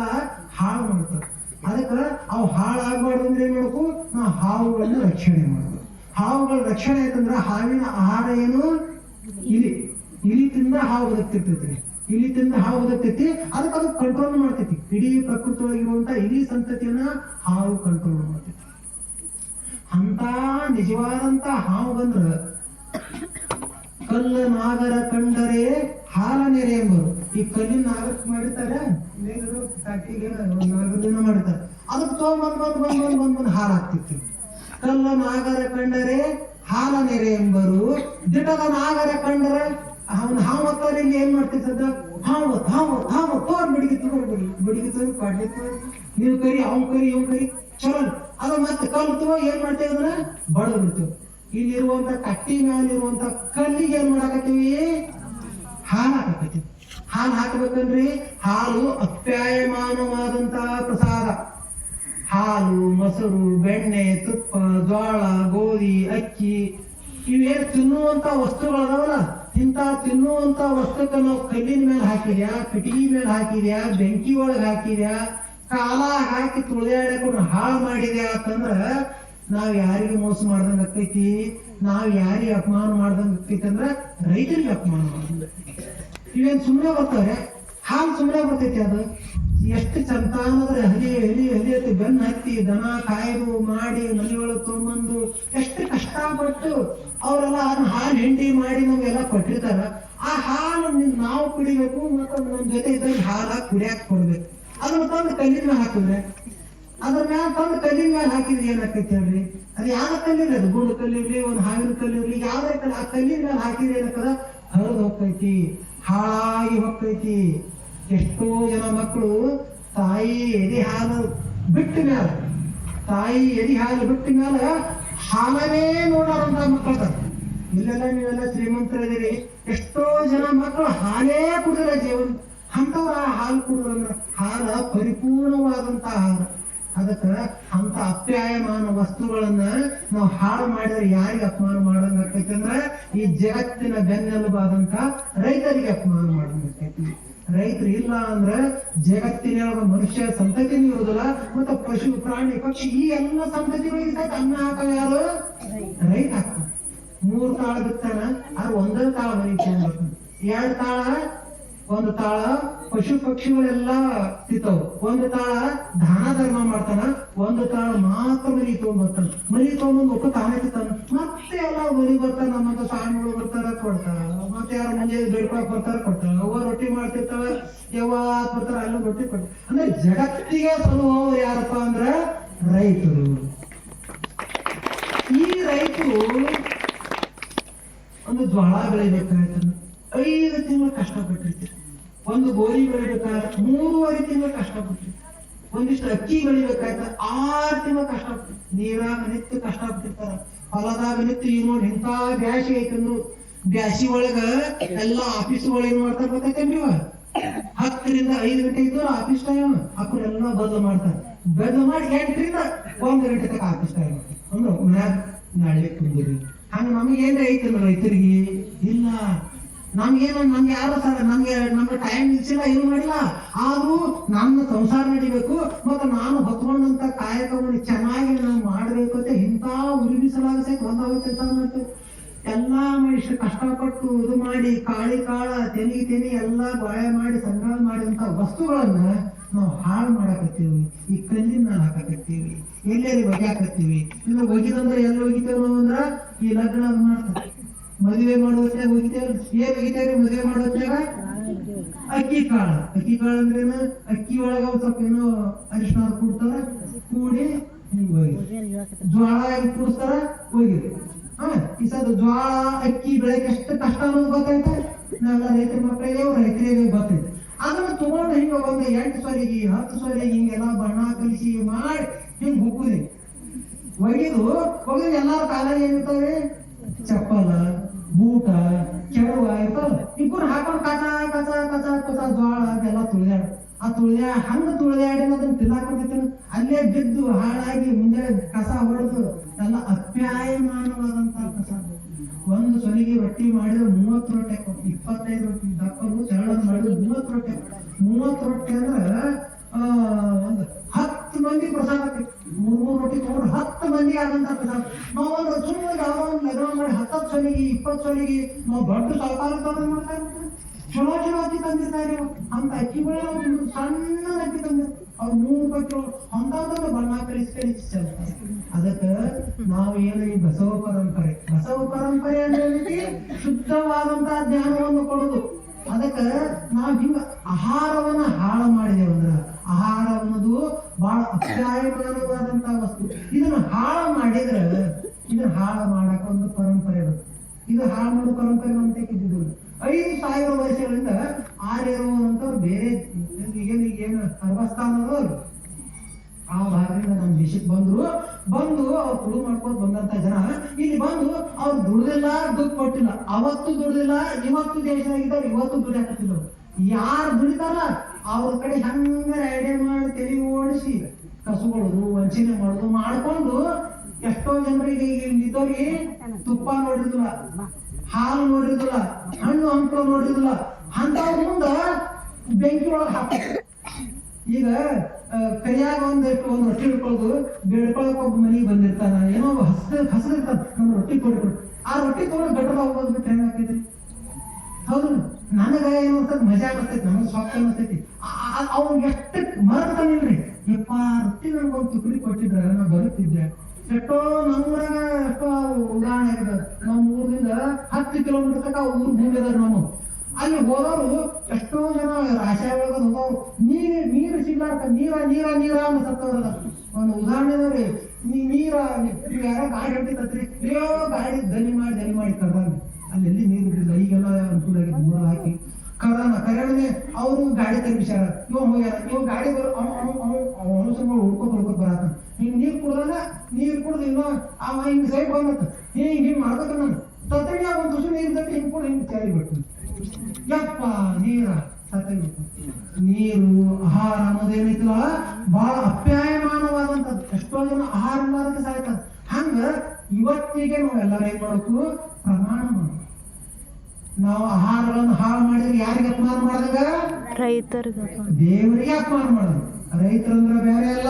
ಹಾಳು ಮಾಡ್ತಾವ. ಅದಕ್ಕೆ ಅವು ಹಾಳಾಗಬಾರ್ದು ಅಂದ್ರೆ ಏನ್ ಮಾಡ್ಬೇಕು, ನಾವು ಹಾವುಗಳನ್ನ ರಕ್ಷಣೆ ಮಾಡ್ಬೇಕು. ಹಾವುಗಳ ರಕ್ಷಣೆ ಆಯ್ತಂದ್ರ ಹಾವಿನ ಆಹಾರ ಏನು, ಇಲಿ ತಿಂದ ಹಾವು ಬದುಕ್ತಿರ್ತೈತಿ. ಇಲಿ ತಿಂದ ಹಾವು ಬದುಕ್ತೈತಿ. ಅದಕ್ಕೆ ಅದು ಕಂಟ್ರೋಲ್ ಮಾಡ್ತೈತಿ. ಇಡೀ ಪ್ರಕೃತಿ ಒಳಗಿರುವಂತ ಇಡೀ ಸಂತತಿಯನ್ನ ಹಾವು ಕಂಟ್ರೋಲ್ ಮಾಡ್ತೈತಿ. ಅಂತ ನಿಜವಾದಂತ ಹಾವು ಬಂದ್ರ ಕಲ್ಲ ನಾಗರ ಕಂಡರೆ ಹಾಲ ನೆರೆ ಎಂಬರು. ಈ ಕಲ್ಲಿನ ನಾಗರಕ್ಕೆ ಮಾಡಿರ್ತಾರೆ, ನಾಗರದಿಂದ ಮಾಡಿರ್ತಾರೆ. ಅದಕ್ಕೆ ಬಂದ್ ಹಾಲು ಹಾಕ್ತಿರ್ತೀವಿ. ಕಲ್ಲ ನಾಗರ ಕಂಡರೆ ಹಾಲ ನೆರೆ ಎಂಬರು, ದಿಟದ ನಾಗರ ಕಂಡರೆ ಅವನ ಹಾವು ಮಕ್ಕಳು ಇಲ್ಲಿ ಏನ್ ಮಾಡ್ತಿದ್ದ, ಹಾವು ತೋರ್ ಬಿಡಿಗೆ ತೋರಿ ಕಾಡ್ಲಿ ತೋರಿ, ನೀವು ಕರಿ ಅವ್ನ ಕರಿ ಇವ್ ಕರಿ ಚಲೋ. ಅದ ಮತ್ತೆ ಕಲ್ತು ಏನ್ ಮಾಡ್ತೇವೆ ಅಂದ್ರೆ ಬಡದ್ ಬಿಡ್ತೇವೆ. ಇಲ್ಲಿರುವಂತ ಕಟ್ಟಿ ಮೇಲಿರುವಂತ ಕಲ್ಲಿಗೆ ಏನ್ ಮಾಡಾಕತ್ತೀವಿ, ಹಾಲು ಹಾಕತ್ತೀವಿ. ಹಾಲು ಹಾಕ್ಬೇಕಂದ್ರಿ, ಹಾಲು ಅಪ್ಯಾಯಮಾನವಾದಂತಹ ಪ್ರಸಾದ. ಹಾಲು, ಮೊಸರು, ಬೆಣ್ಣೆ, ತುಪ್ಪ, ಜ್ವಾಳ, ಗೋಧಿ, ಅಕ್ಕಿ ಇವೇನು ತಿನ್ನುವಂತ ವಸ್ತುಗಳದಾವಲ್ಲ, ಇಂಥ ತಿನ್ನುವಂತ ವಸ್ತುಕ್ಕೆ ನಾವು ಕಲ್ಲಿನ ಮೇಲೆ ಹಾಕಿದ್ಯಾ, ಕಟ್ಟಿಗೆ ಮೇಲೆ ಹಾಕಿದ್ಯಾ, ಬೆಂಕಿ ಒಳಗೆ ಹಾಕಿದ್ಯಾ, ಕಾಲ ಹಾಕಿ ತುಳಿಯಾಡಕೊಂಡು ಹಾಳು ಮಾಡಿದ್ಯಾ ಅಂತಂದ್ರ ನಾವ್ ಯಾರಿಗೆ ಮೋಸ ಮಾಡ್ದಂಗ ಆಗ್ತೈತಿ, ನಾವ್ ಯಾರಿಗೆ ಅಪಮಾನ ಮಾಡ್ದಂಗ ಆಗ್ತೈತಿ ಅಂದ್ರ ರೈತರಿಗೆ ಅಪಮಾನ ಮಾಡ್ದಂಗ. ಇವೇನ್ ಸುಮ್ಮನೆ ಬರ್ತಾರೆ, ಹಾಲು ಸುಮ್ಮನೆ ಬರ್ತೈತಿ. ಅದು ಎಷ್ಟು ಚಂತಾನಂದ್ರೆ ಹಲಿ ಹತ್ತಿ ಬೆನ್ನ ಹತ್ತಿ ದನ ಕಾಯ್ದು ಮಾಡಿ ಮನೆಯೊಳಗೆ ತೊಗೊಂಬಂದು ಎಷ್ಟು ಕಷ್ಟಪಟ್ಟು ಅವರೆಲ್ಲ ಅದನ್ನ ಹಾಲು ಹಿಂಡಿ ಮಾಡಿ ನಮ್ಗೆಲ್ಲ ಕೊಟ್ಟಿರ್ತಾರ. ಆ ಹಾಲು ನಾವು ಕುಡಿಬೇಕು, ಮತ್ತು ನಮ್ಮ ಜೊತೆ ಇದ್ದಾಗ ಹಾಲು ಕುಡಿಯಾಕ ಕೊಡ್ಬೇಕು. ಅದನ್ನ ತಂದು ಕಲ್ಲಿನ ಮೇಲೆ ಹಾಕಿದ್ರೆ, ಅದ್ರ ಮ್ಯಾಲ ತಂದು ಕಲ್ಲಿನ ಮೇಲೆ ಹಾಕಿದ್ರೆ ಏನಾಕೈತಿ ಹೇಳ್ರಿ, ಅದು ಯಾವ ಕಲ್ಲಿರ್ಲಿ, ಅದು ಗುಂಡು ಕಲ್ಲಿರ್ಲಿ, ಒಂದು ಹಾವಿನ ಕಲ್ಲಿರ್ಲಿ, ಯಾವ್ದೇ ಕಲ್ಲು, ಆ ಕಲ್ಲಿನ ಮೇಲೆ ಹಾಕಿದ್ರೆ ಏನಕ್ಕದ ಹರಿದು ಹೋಗ್ತೈತಿ, ಹಾಳಾಗಿ ಹೋಗ್ತೈತಿ. ಎಷ್ಟೋ ಜನ ಮಕ್ಕಳು ತಾಯಿ ಎದೆ ಹಾಲು ಬಿಟ್ಟ ಮ್ಯಾಲ ಹಾಲನೇ ನೋಡೋರಂತ ಮಕ್ಕಳು. ಇಲ್ಲೆಲ್ಲ ನೀವೆಲ್ಲ ಶ್ರೀಮಂತರಿದ್ದೀರಿ, ಎಷ್ಟೋ ಜನ ಮಕ್ಕಳು ಹಾಲೇ ಕುಡಿದ್ರ ಜೀವನ. ಅಂತವ್ರ ಹಾಲು ಕುಡಿದ್ರಂದ್ರ ಹಾಲ ಪರಿಪೂರ್ಣವಾದಂತ ಆಹಾರ. ಅದಕ್ಕ ಅಂತ ಅಪ್ಯಾಯಮಾನ ವಸ್ತುಗಳನ್ನ ನಾವು ಹಾಳು ಮಾಡಿದ್ರೆ ಯಾರಿಗೆ ಅಪಮಾನ ಮಾಡಂಗ ಆಕೈತಿ ಅಂದ್ರ ಈ ಜಗತ್ತಿನ ಬೆನ್ನೆಲುಬಾದಂತ ರೈತರಿಗೆ ಅಪಮಾನ ಮಾಡಂಗ ಆಕೈತಿ. ರೈತರು ಇಲ್ಲ ಅಂದ್ರ ಜಗತ್ತಿನ ಮನುಷ್ಯ ಸಂತತಿನೂ ಇರುವುದಿಲ್ಲ, ಮತ್ತೆ ಪಶು ಪ್ರಾಣಿ ಪಕ್ಷಿ ಈ ಎಲ್ಲ ಸಂತತಿಗಳಿಗೆ ಅನ್ನ ಹಾಕವ ಯಾರು, ರೈತ ಹಾಕ್ತಾನ. 3 ತಾಳ ಬಿತ್ತಾನ, ಅದು ಒಂದೇ ತಾಳ ಮನೆಗೆ ತಗೊಂಡ್ಬರ್ತಾನ. 2 ತಾಳ, 1 ತಾಳ ಪಶು ಪಕ್ಷಿಗಳೆಲ್ಲ ತಿಂತಾವ. ಒಂದು ತಾಳ ದಾನ ಧರ್ಮ ಮಾಡ್ತಾನ, ಒಂದು ತಾಳ ಮಾತ್ರ ಮರಿ ತಗೊಂಡ್ಬರ್ತಾನ. ಮರಿ ತಗೊಂಡ್ ಒಕ್ಕ ತಾನೇ ತಿಂತಾನ. ಮತ್ತೆ ಎಲ್ಲ ಮರಿ ಬರ್ತಾನ, ನಮ್ಮಂತ ಸಾಣಗಳು ಬರ್ತಾರ ಕೊಡ್ತಾರ. ಮತ್ತೆ ಯಾರು ಮುಂಜೆ ಬೇಡ್ಕೊಳಕ್ ಬರ್ತಾರ ಕೊಡ್ತಾರ. ಅವ್ವ ರೊಟ್ಟಿ ಮಾಡ್ತಿರ್ತಾಳ, ಯಾವತ್ ಬರ್ತಾರ ಅಲ್ಲಿ ರೊಟ್ಟಿ ಕೊಡ್ತಾರ. ಅಂದ್ರೆ ಜಗತ್ತಿಗೆ ಸಲುವವರು ಯಾರಪ್ಪ ಅಂದ್ರ ರೈತರು. ಈ ರೈತರು ಒಂದು ಜ್ವಾಳ ಬೆಳಿಬೇಕಾಯ್ತಂದ್ರೆ 5 ತಿಂಗಳು ಕಷ್ಟಪಟ್ಟಿರ್ತೀರಿ. ಒಂದು ಗೋಧಿ ಬೆಳಿಬೇಕಾದ್ರೆ 3.5 ತಿಂಗಳು ಕಷ್ಟಪಟ್ಟಿರ್ತೀರಿ. ಒಂದಿಷ್ಟು ಅಕ್ಕಿ ಬೆಳಿಬೇಕಾಯ್ತ 6 ತಿಂಗಳು ಕಷ್ಟಪಟ್ಟು, ನೀರಾಗ ನಿತ್ಯ ಕಷ್ಟಪಟ್ಟಿರ್ತಾರ. ಹೊಲದಾಗ ನಿತ್ಯ ಈಗ ನೋಡಿ ಇಂಥ ಬ್ಯಾಸಿ ಐತಂದ್ರು, ಬ್ಯಾಸಿ ಒಳಗ ಎಲ್ಲ ಆಫೀಸ್ ಒಳಗೆ ಏನ್ ಮಾಡ್ತಾರ ಗೊತ್ತೈತೇನ್ರಿ? 10 ರಿಂದ 5 ಗಂಟೆ ಇದ್ದವ್ರು ಆಫೀಸ್ ಟೈಮ್ ಅಕ್ಕರೆಲ್ಲ ಬದಲು ಮಾಡ್ತಾರೆ. ಬದಲು ಮಾಡಿ 8 ರಿಂದ 1 ಗಂಟೆ ತನಕ ಆಫೀಸ್ ಟೈಮ್ ಅಂದ್ರೆ ಮನ್ಯಾಗ ನಾಳೆ ಕುಂದಿರಿ. ಹಂಗ ನಮಗೆ ಏನ್ ಐತಲ್ಲ ರೈತರಿಗೆ ಇಲ್ಲ. ನಮ್ಗೆ ಯಾರು ಸರ್ ನಮ್ಗೆ ಟೈಮ್ ನಿಲ್ಸಿಲ್ಲ, ಏನು ಮಾಡಿಲ್ಲ. ಆದ್ರೂ ನನ್ನ ಸಂಸಾರ ನಡಿಬೇಕು ಮತ್ತು ನಾನು ಹೊತ್ಕೊಂಡಂತ ಕಾಯಕವನ್ನು ಚೆನ್ನಾಗಿ ನಾನು ಮಾಡ್ಬೇಕು ಅಂತ ಇಂಥ ಉರಿ ಬಿಸಲಾಗ ಸಹಿತ ಒಂದಾವ ಕೆಲಸ ಮಾಡ್ತೇವೆ. ಎಲ್ಲಾ ಮನುಷ್ಯ ಕಷ್ಟಪಟ್ಟು ಇದು ಮಾಡಿ ಕಾಳ ತೆನಿ ಎಲ್ಲ ಬಾಳೆ ಮಾಡಿ ಸಂಗ್ರಹ ಮಾಡಿದಂತ ವಸ್ತುಗಳನ್ನ ನಾವು ಹಾಳು ಮಾಡಾಕತ್ತೀವಿ. ಈ ಕಲ್ಲಿನ ಮೇಲೆ ಹಾಕಾಕತ್ತೀವಿ, ಎಲ್ಲೆಲ್ಲಿ ಒಗ್ಯಾಕತ್ತೀವಿ. ಇನ್ನು ಒಗಿದಂದ್ರೆ ಎಲ್ಲಿ ಒಗಿತೇವೆ ನಾವು ಅಂದ್ರ ಈ ಲಗ್ನ ಮಾಡ್ತಾರೆ, ಮದುವೆ ಮಾಡುವತ್ನಾಗ ಒಗಿತೇವೆ. ಏನ್ ಒಗಿತೇವ್ರಿ ಮದುವೆ ಮಾಡುವತ್ನಾಗ? ಅಕ್ಕಿ ಕಾಳ ಅಂದ್ರೇನು? ಅಕ್ಕಿ ಒಳಗ ಸ್ವಲ್ಪ ಏನೋ ಅರಿಶಿನ ಕೂಡ್ತಾರ, ಕೂಡಿ ಹಿಂಗ್ ಹೋಗಿ ಜ್ವಾಳ ಕೂಡಿಸ್ತಾರ, ಹೋಗಿರಿ. ಈ ಸದ ಜ್ವಾಳ ಅಕ್ಕಿ ಬೆಳೆಗೆ ಎಷ್ಟು ಕಷ್ಟ ಅನ್ನೋದು ಗೊತ್ತೈತೆ. ನಾವೆಲ್ಲ ರೈತರ ಮಕ್ಕಳಿಗೆ ರೈತರಿಗೆ ಗೊತ್ತೈತೆ. ಅದನ್ನ ತಗೊಂಡು ಹಿಂಗ ಒಂದು 8 ಸೊಲಿಗೆ 10 ಸೊಲಿಗೆ ಹಿಂಗೆಲ್ಲ ಬಣ್ಣ ಕಲಿಸಿ ಮಾಡಿ ಹಿಂಗ್ ಹುಕ್ಕುದಿ ಒಗಿದು ಎಲ್ಲಾರು ಕಾಲಾಗಿ ಏನಿರ್ತಾವೆ? ಚಪ್ಪಲ, ಬೂಟ, ಕೆಡವ ಇರ್ತಾವ. ಇಬ್ಬರು ಹಾಕೊಂಡು ಕಚ ಜ್ವಾಳ ಅದೆಲ್ಲ ತುಳಿದಾಡ. ಆ ಹಂಗ ತುಳಿದಾಡಿ ಅದನ್ನ ತಿನ್ನಾಕೊಂಡ್ತಿರ್ತಾನ. ಅಲ್ಲೇ ಬಿದ್ದು ಹಾಳಾಗಿ ಮುಂದೆ ಕಸ ಹೊಡೆದು ಎಲ್ಲ ಅಪ್ಯಾಯಮಾನವಾದಂತ ಕಸ. ಒಂದು ಸೊಲಿಗೆ ರೊಟ್ಟಿ ಮಾಡಿದ್ರೆ 30 ರೊಟ್ಟಿ, 25 ರೊಟ್ಟಿ ದಪ್ಪಲು ಚರಳ ಮಾಡಿದ್ರೆ 30 ರೊಟ್ಟಿ. 30 ರೊಟ್ಟಿ ಅಂದ್ರೆ ಒಂದು 10 ಮಂದಿ ಪ್ರಸಾದ. 3 ರೊಟ್ಟಿ ತಗೊಂಡ್ರೆ 10 ಮಂದಿ ಆದಂತ ಪ್ರಸಾದ. ನಾವು ಒಂದು ಸುಮ್ಮನೆ ಯಾವ್ದೋ ಒಂದು ಲಗ್ನ ಮಾಡಿ 10 ಸೊಲಿಗೆ 20 ಸೊಲಿಗೆ ನಾವು ದೊಡ್ಡ ಸರ್ಕಾರ ಮಾಡ್ತಾ ಇರ್ತೀವಿ. ಚಲೋ ಅಕ್ಕಿ ತಂದಿರ್ತಾರೆ. ಅಂತ ಅಕ್ಕಿ ಬೆಳೆ ಸಣ್ಣ ಅಕ್ಕಿ ತಂದಿರ್ ಅವ್ರು 3 ರೂಪಾಯಿ ಅಂತಂದ್ರೆ ಬಣ್ಣ ಕಲಿಸಿ ಚೆಲ್ತಾರೆ. ಅದಕ್ಕೆ ನಾವು ಏನು ಈ ಬಸವ ಪರಂಪರೆ ಅಂದ್ರೆ ಶುದ್ಧವಾದಂತಹ ಜ್ಞಾನವನ್ನು ಕೊಡುದು. ಅದಕ್ಕೆ ನಾವು ಹಿಂಗ ಆಹಾರವನ್ನ ಹಾಳು ಮಾಡಿದೇವಂದ್ರ, ಆಹಾರ ಅನ್ನೋದು ಬಹಳ ಅಪ್ಯಾಯಮಾನವಾದಂತಹ ವಸ್ತು. ಇದನ್ನ ಹಾಳು ಮಾಡಿದ್ರೆ ಇದನ್ನ ಹಾಳು ಮಾಡಕ್ ಒಂದು ಪರಂಪರೆ ಇರುತ್ತೆ. ಇದು ಹಾಳು ಮಾಡೋ ಪರಂಪರೆ ಅಂತ ಇದ್ದಿದ್ದು 5000 ವರ್ಷಗಳಿಂದ ಆರ್ಯರುವಂತವ್ರು ಬೇರೆ ಏನು ಸರ್ವಸ್ಥಾನದವರು ಆ ಭಾಗದಿಂದ ನಮ್ಮ ದೇಶಕ್ಕೆ ಬಂದು ಅವ್ರು ತುಳು ಮಾಡ್ಕೊಂಡು ಬಂದಂತ ಜನ ಇಲ್ಲಿ ಬಂದು ಅವ್ರು ದುಡ್ದಿಲ್ಲ, ದುಡ್ಡು ಕೊಟ್ಟಿಲ್ಲ. ಅವತ್ತು ದುಡ್ದಿಲ್ಲ, ಇವತ್ತು ದೇಶದಾಗಿದ್ದಾರೆ, ಇವತ್ತು ದುಡಿಯಾಕತ್ತಿಲ್ಲ. ಯಾರು ದುಡಿತಾರ ಅವ್ರ ಕಡೆ ಹಂಗ ಐಡಿಯಾ ಮಾಡಿ ತೆಲಿ ಓಡಿಸಿ ಕಸುಗಳು ವಂಚನೆ ಮಾಡೋದು ಮಾಡ್ಕೊಂಡು ಎಷ್ಟೋ ಜನರಿಗೆ ಇದ್ದವ್ರಿಗೆ ತುಪ್ಪ ನೋಡಿರ್ಲಿಲ್ಲ, ಹಾಲು ನೋಡಿರ್ಲಿಲ್ಲ, ಹಣ್ಣು ಹಂಪಲು ನೋಡಿರ್ಲಿಲ್ಲ. ಅಂತವ್ರ ಮುಂದ ಬೆಂಕಿ ಒಳಗೆ ಹಾಕ್ತಾರೆ. ಈಗ ಕೈಯಾಗ ಒಂದು ರೊಟ್ಟಿ ಹಿಡ್ಕೊಳ್ಳೋದು, ಬೇಡ್ಕೊಳಕ್ ಒಬ್ಬ ಮನೆಗೆ ಬಂದಿರ್ತಾನ, ಏನೋ ಹಸಿರ್ತಾನ, ನಮ್ಮ ರೊಟ್ಟಿ ಕೊಡ್ಕೊಡು. ಆ ರೊಟ್ಟಿ ತಗೊಂಡು ಗಟ್ಟದ ಹೋಗೋದು ಬಿಟ್ಟು ಹೆಂಗ್ ಹಾಕಿದ್ರಿ? ಹೌದು, ನನಗ ಏನು ಅನ್ಸ್ತದೆ, ಮಜಾ ಬರ್ತೈತಿ, ನಮಗೆ ಸ್ವಾಪ್ತ ಅನ್ಸ್ತೈತಿ. ಅವ್ನಿಗೆ ಎಷ್ಟು ಮರ್ತಾನಿಲ್ರಿ, ಯಪ್ಪ ರೊಟ್ಟಿ ನನ್ಗೊಂದು ತುಕಡಿ ಕೊಟ್ಟಿದ್ರ ನಾ ಬರುತ್ತಿದ್ದೆ. ಎಷ್ಟೋ ನಮ್ಮೂರಾಗ ಎಷ್ಟೋ ಉದಾಹರಣೆ ಆಗಿದೆ. ನಮ್ಮ ಊರಿಂದ 10 ಕಿಲೋಮೀಟರ್ ತನಕ ಊರು ಭೂಮಿ ಅದಾರ. ನಮ್ಮ ಅಲ್ಲಿ ಹೋದವರು ಎಷ್ಟೋ ಜನ ರಾಶಿ ಒಳಗ ಹೋದವ್ರು ನೀರು ಸಿಗ್ಲಾರ್ಕ ನೀರ ಸತ್ತವ್ರದ ಒಂದು ಉದಾಹರಣೆ ಅದಾವ್ರಿ. ನೀರ ಯಾರೋ ಗಾಡಿ ಹೊಟ್ಟಿತ್ತತ್ರಿ, ಗಾಡಿ ದನಿ ಮಾಡಿ ಕರ್ದಾನ. ಅಲ್ಲಿ ಎಲ್ಲಿ ನೀರು ಬಿಟ್ಟಿಲ್ಲ. ಈಗೆಲ್ಲ ಅನುಕೂಲ ಆಗಿದೆ, ಮೂರ ಹಾಕಿ ಕರೆನೇ ಅವರು ಗಾಡಿ ತರ್ಬಿಸಾರ. ಇವ ಹೋಗ್ಯಾರ, ಇವ ಗಾಡಿ ಅನುಸಂಗಳು ಹುಡ್ಕೋತ ಬರತ್ತ. ಹಿಂಗ್ ನೀರ್ ಕುಡ್ದು ಇನ್ನೂ ಅವ ಹಿಂಗ್ ಸೈಡ್ ಬಂದತ್ತ, ಹಿಂಗ್ ಮಾಡ್ಬೇಕ. ನಾನು ತತ್ತಗೆ ಒಂದು ತುಸು ನೀರು ತಟ್ಟಿ ಹಿಂಗ್ ಕೂಡ ಹಿಂಗ್ ಚಾರಿ ಬಿಟ್ಟು ಯಪ್ಪ ನೀರ ಸತ್ತಬೇಕು. ನೀರು ಆಹಾರ ಅನ್ನೋದೇನೈತಿಲ್ಲ ಬಹಳ ಅಪ್ಯಾಯಮಾನವಾದಂಥದ್ದು. ಎಷ್ಟೋ ಜನ ಆಹಾರ ಇಲ್ಲದಕ್ಕೆ ಸಾಯ್ತಾರೆ. ಹಂಗ ಇವತ್ತಿಗೆ ನಾವೆಲ್ಲರೂ ಏನ್ ಮಾಡಬೇಕು? ಪ್ರಮಾಣ ಮಾಡೋದು. ನಾವು ಆಹಾರಗಳನ್ನು ಹಾಳು ಮಾಡಿದ್ರೆ ಯಾರಿಗೆ ಅಪಮಾನ ಮಾಡಿದಾಗ? ರೈತರಿಗೆ. ದೇವರಿಗೆ ಅಪಮಾನ ಮಾಡೋದು. ರೈತರಂದ್ರೆ ಬೇರೆ ಅಲ್ಲ,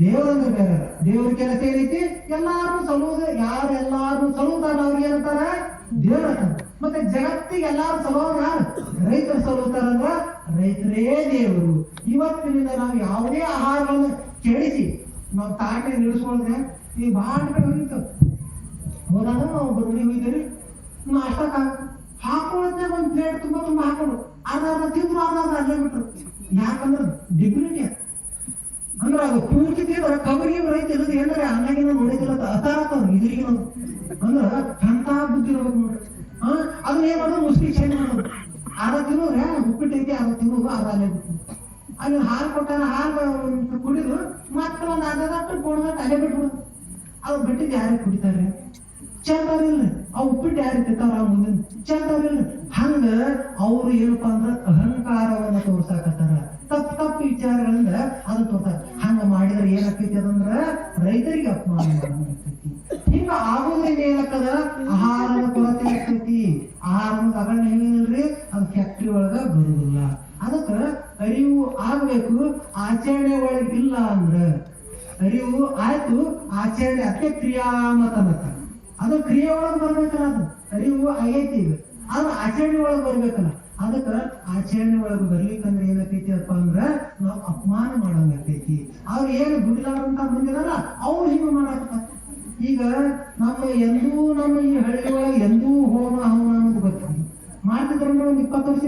ದೇವರಂದ್ರೆ ಬೇರೆ ಅಲ್ಲ. ದೇವ್ರ ಕೆಲಸ ಏನೈತಿ? ಎಲ್ಲಾರು ಸಲುವುದು. ಯಾರೆಲ್ಲಾರು ಸಲುತಾರ ಅವ್ರಿಗೆ ಏನಂತಾರ? ದೇವ್ರ. ಮತ್ತೆ ಜಗತ್ತಿಗೆ ಎಲ್ಲಾರು ಸಲುವ ಯಾರು? ರೈತರು ಸಲುತಾರಂದ್ರ ರೈತರೇ ದೇವರು. ಇವತ್ತಿನಿಂದ ನಾವು ಯಾವುದೇ ಆಹಾರವನ್ನು ಕೆಡಿಸಿ ನಾವು ತಾಟೆ ನಿಲ್ಲಿಸ್ಕೊಂಡ್ರೆ ಈ ಭಾಳ ಕಡೆ ಹೋಗಿತ್ತು. ಹೋದಾಗ ನಾವು ಬರುಳಿ ಹೋಗಿದ್ದೀರಿ ನಾಷ್ಟಕ್ಕ ಹಾಕೊಳ್ಳುತ್ತೆ ಒಂದು ಪ್ಲೇಟ್ ತುಂಬ ತುಂಬ ಹಾಕೊಂಡು ಅರ್ಧ ತಿಂದ್ರು ಅರ್ಧ ಅಲ್ಲೇ ಬಿಟ್ರು. ಯಾಕಂದ್ರೆ ಡಿಗ್ನಿಟಿ ಅಂದ್ರೆ ಅದು ಪೂರ್ತಿ ತಿಂದ್ರೆ ಕಬರಿಗೆ ರೈತ ಇರೋದು ಏನಂದ್ರೆ ಹಂಗಾಗಿನ ನೋಡಿದಿಲ್ಲ ಅತಾರತ್ತವ್ರು ಇದ್ರಿಗೆ ಅಂದ್ರೆ ಅಂತ ಬುದ್ಧಿ ಇರ್ಬೇಕು ನೋಡ್ರಿ. ಅದನ್ನ ಏನ್ ಮಾಡೋದು ಮುಸ್ಲಿ ಚೇಂಜ್ ಮಾಡೋದು. ಅರ್ಧ ತಿನ್ನೋದ್ರೆ ಉಪ್ಪಿಟ್ಟೈತಿ ಅರ್ಧ ತಿನ್ನೋದು ಅರ್ಧ ಅಲ್ಲೇ ಬಿಟ್ಟು ಅಲ್ಲಿ ಹಾಲು ಕೊಟ್ಟಾರ ಹಾಲು ಕುಡಿದು ಮತ್ತೆ ಒಂದು ಅರ್ಧದಷ್ಟು ಕೊಡೋದಟ್ಟು ಅಲ್ಲೇ ಬಿಟ್ಬಿಡೋದು. ಅದು ಬಿಟ್ಟಿದ್ದು ಯಾರಿಗೆ ಕುಡಿತಾರೆ? ಚಂದವ್ರಿಲ್ಲ. ಅವು ಉಪ್ಪಿಟ್ಟು ಯಾರಿಗೆ ತಿಂತಾರ ಮುಂದಿನ ಚಂದವ್ರಿಲ್ಲ. ಹಂಗ ಅವ್ರು ಏನಪ್ಪಾ ಅಂದ್ರ ಅಹಂಕಾರವನ್ನ ತೋರ್ಸಾಕತ್ತಾರ. ತಪ್ಪು ವಿಚಾರಗಳಿಂದ ಅದು ತೋರ್ಸಾಕ. ಹಂಗ ಮಾಡಿದ್ರೆ ಏನಾಗ್ತೈತಿ ಅದಂದ್ರ ರೈತರಿಗೆ ಅಪಮಾನ ಆಗ್ತೈತಿ. ಹಿಂಗ ಆಗೋದ್ರಿಂದ ಏನಕ್ಕದ ಆಹಾರದ ಕೊರತೆ ಆಗ್ತೈತಿ. ಆಹಾರದ ಅಗಣ್ಯ ಏನಿಲ್ರಿ ಅದು ಫ್ಯಾಕ್ಟ್ರಿ ಒಳಗ ಬರುದಿಲ್ಲ. ಅದಕ್ಕ ಅರಿವು ಆಗ್ಬೇಕು. ಆಚರಣೆ ಒಳಗಿಲ್ಲ ಅಂದ್ರ ಅರಿವು ಆಯ್ತು, ಆಚರಣೆ ಅದಕ್ಕೆ ಕ್ರಿಯಾಮತನಕ ಅದು ಕ್ರಿಯೆ ಒಳಗೆ ಬರ್ಬೇಕಲ್ಲ. ಅದು ಅರಿವು ಆಗೈತಿ, ಅದು ಆಚರಣೆ ಒಳಗೆ ಬರ್ಬೇಕಲ್ಲ. ಅದಕ್ಕ ಆಚರಣೆ ಒಳಗೆ ಬರ್ಲಿಕ್ಕಂದ್ರೆ ಏನಾಗ್ತೈತಿ ಅಪ್ಪ ಅಂದ್ರ ನಾವು ಅಪಮಾನ ಮಾಡಂಗ ಆಗ್ತೈತಿ. ಅವ್ರು ಏನು ದುಡಿದಾರಂತ ಬಂದಿರಲ್ಲ ಅವ್ರು ಹಿಂಗ ಮಾಡಾಕತ್ತ. ಈಗ ನಮ್ಮ ಈ ಹಳ್ಳಿ ಒಳಗೆ ಎಂದೂ ಹೋಮ ಹವನ ಅನ್ನೋದು ಗೊತ್ತಿಲ್ಲ. ಮಾಡ್ತಿದ್ರ ಒಂದು 20 ವರ್ಷ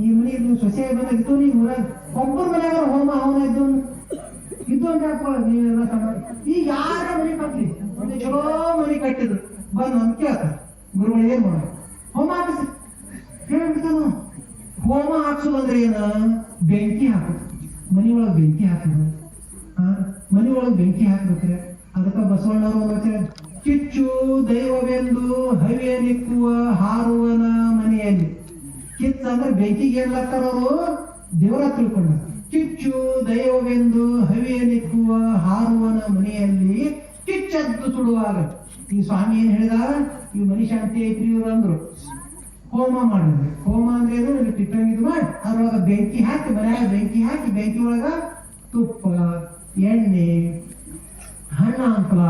ಈ ಮನೆ ಸೊಸೆ ಬಂದಾಗಿತ್ತು. ನೀವು ಊರಾಗ ಒಬ್ಬರ ಮನೆಯಾಗ ಹೋಮ ಹವನ ಇದ್ದು ಅಂತ ಹಾಕೊಳ್ಳೋದು ನೀವೆಲ್ಲ ಸಮ. ಈಗ ಯಾರ ಮನೆ ಕಟ್ಲಿ ಒಂದು ಚಲೋ ಮನೆ ಕಟ್ಟಿದ್ರು ಬಂದು ನಂಬಿಕೆ ಆತ ಗುರುಗಳು ಏನ್ ಮಾಡೋದು ಹೋಮ ಹಾಕಿಸಿ ಹೇಳ್ಬಿಡ್ತಾನ. ಹೋಮ ಹಾಕ್ಸೋದಂದ್ರೆ ಏನ? ಬೆಂಕಿ ಹಾಕೋದು. ಮನಿ ಒಳಗೆ ಬೆಂಕಿ ಹಾಕೋದು. ಮನಿ ಒಳಗೆ ಬೆಂಕಿ ಹಾಕ್ಬೇಕ್ರೆ ಅದಕ್ಕೆ ಬಸವಣ್ಣವರು ಕಿಚ್ಚು ದೈವವೆಂದು ಹವಿಯ ನಿಕ್ಕುವ ಹಾರುವನ ಮನೆಯಲ್ಲಿ. ಕಿಚ್ಚ ಅಂದ್ರೆ ಬೆಂಕಿಗೆ ಏನ್ ಹಾಕ್ತಾರವರು ದೇವರ ತಿಳ್ಕೊಂಡ. ಕಿಚ್ಚು ದೈವವೆಂದು ಹವಿಯ ನಿಕ್ಕುವ ಹಾರುವನ ಮನೆಯಲ್ಲಿ ಕಿಚ್ಚದ್ದು ಸುಡುವಾಗ ಈ ಸ್ವಾಮಿ ಏನ್ ಹೇಳಿದ? ಈ ಮನಿ ಶಾಂತಿ ಐತ್ರಿ ಇವ್ರು ಅಂದ್ರು. ಹೋಮ ಮಾಡಿದ್ರು. ಹೋಮ ಅಂದ್ರೆ ಏನು? ಇಲ್ಲಿ ಟಿಪ್ಪಂಗಿದ್ ಮಾಡಿ ಅದ್ರೊಳಗ ಬೆಂಕಿ ಹಾಕಿ ಮನ್ಯಾಗ ಬೆಂಕಿ ಹಾಕಿ ಬೆಂಕಿ ಒಳಗ ತುಪ್ಪ ಎಣ್ಣೆ ಹಣ್ಣ ಹಂಪಲ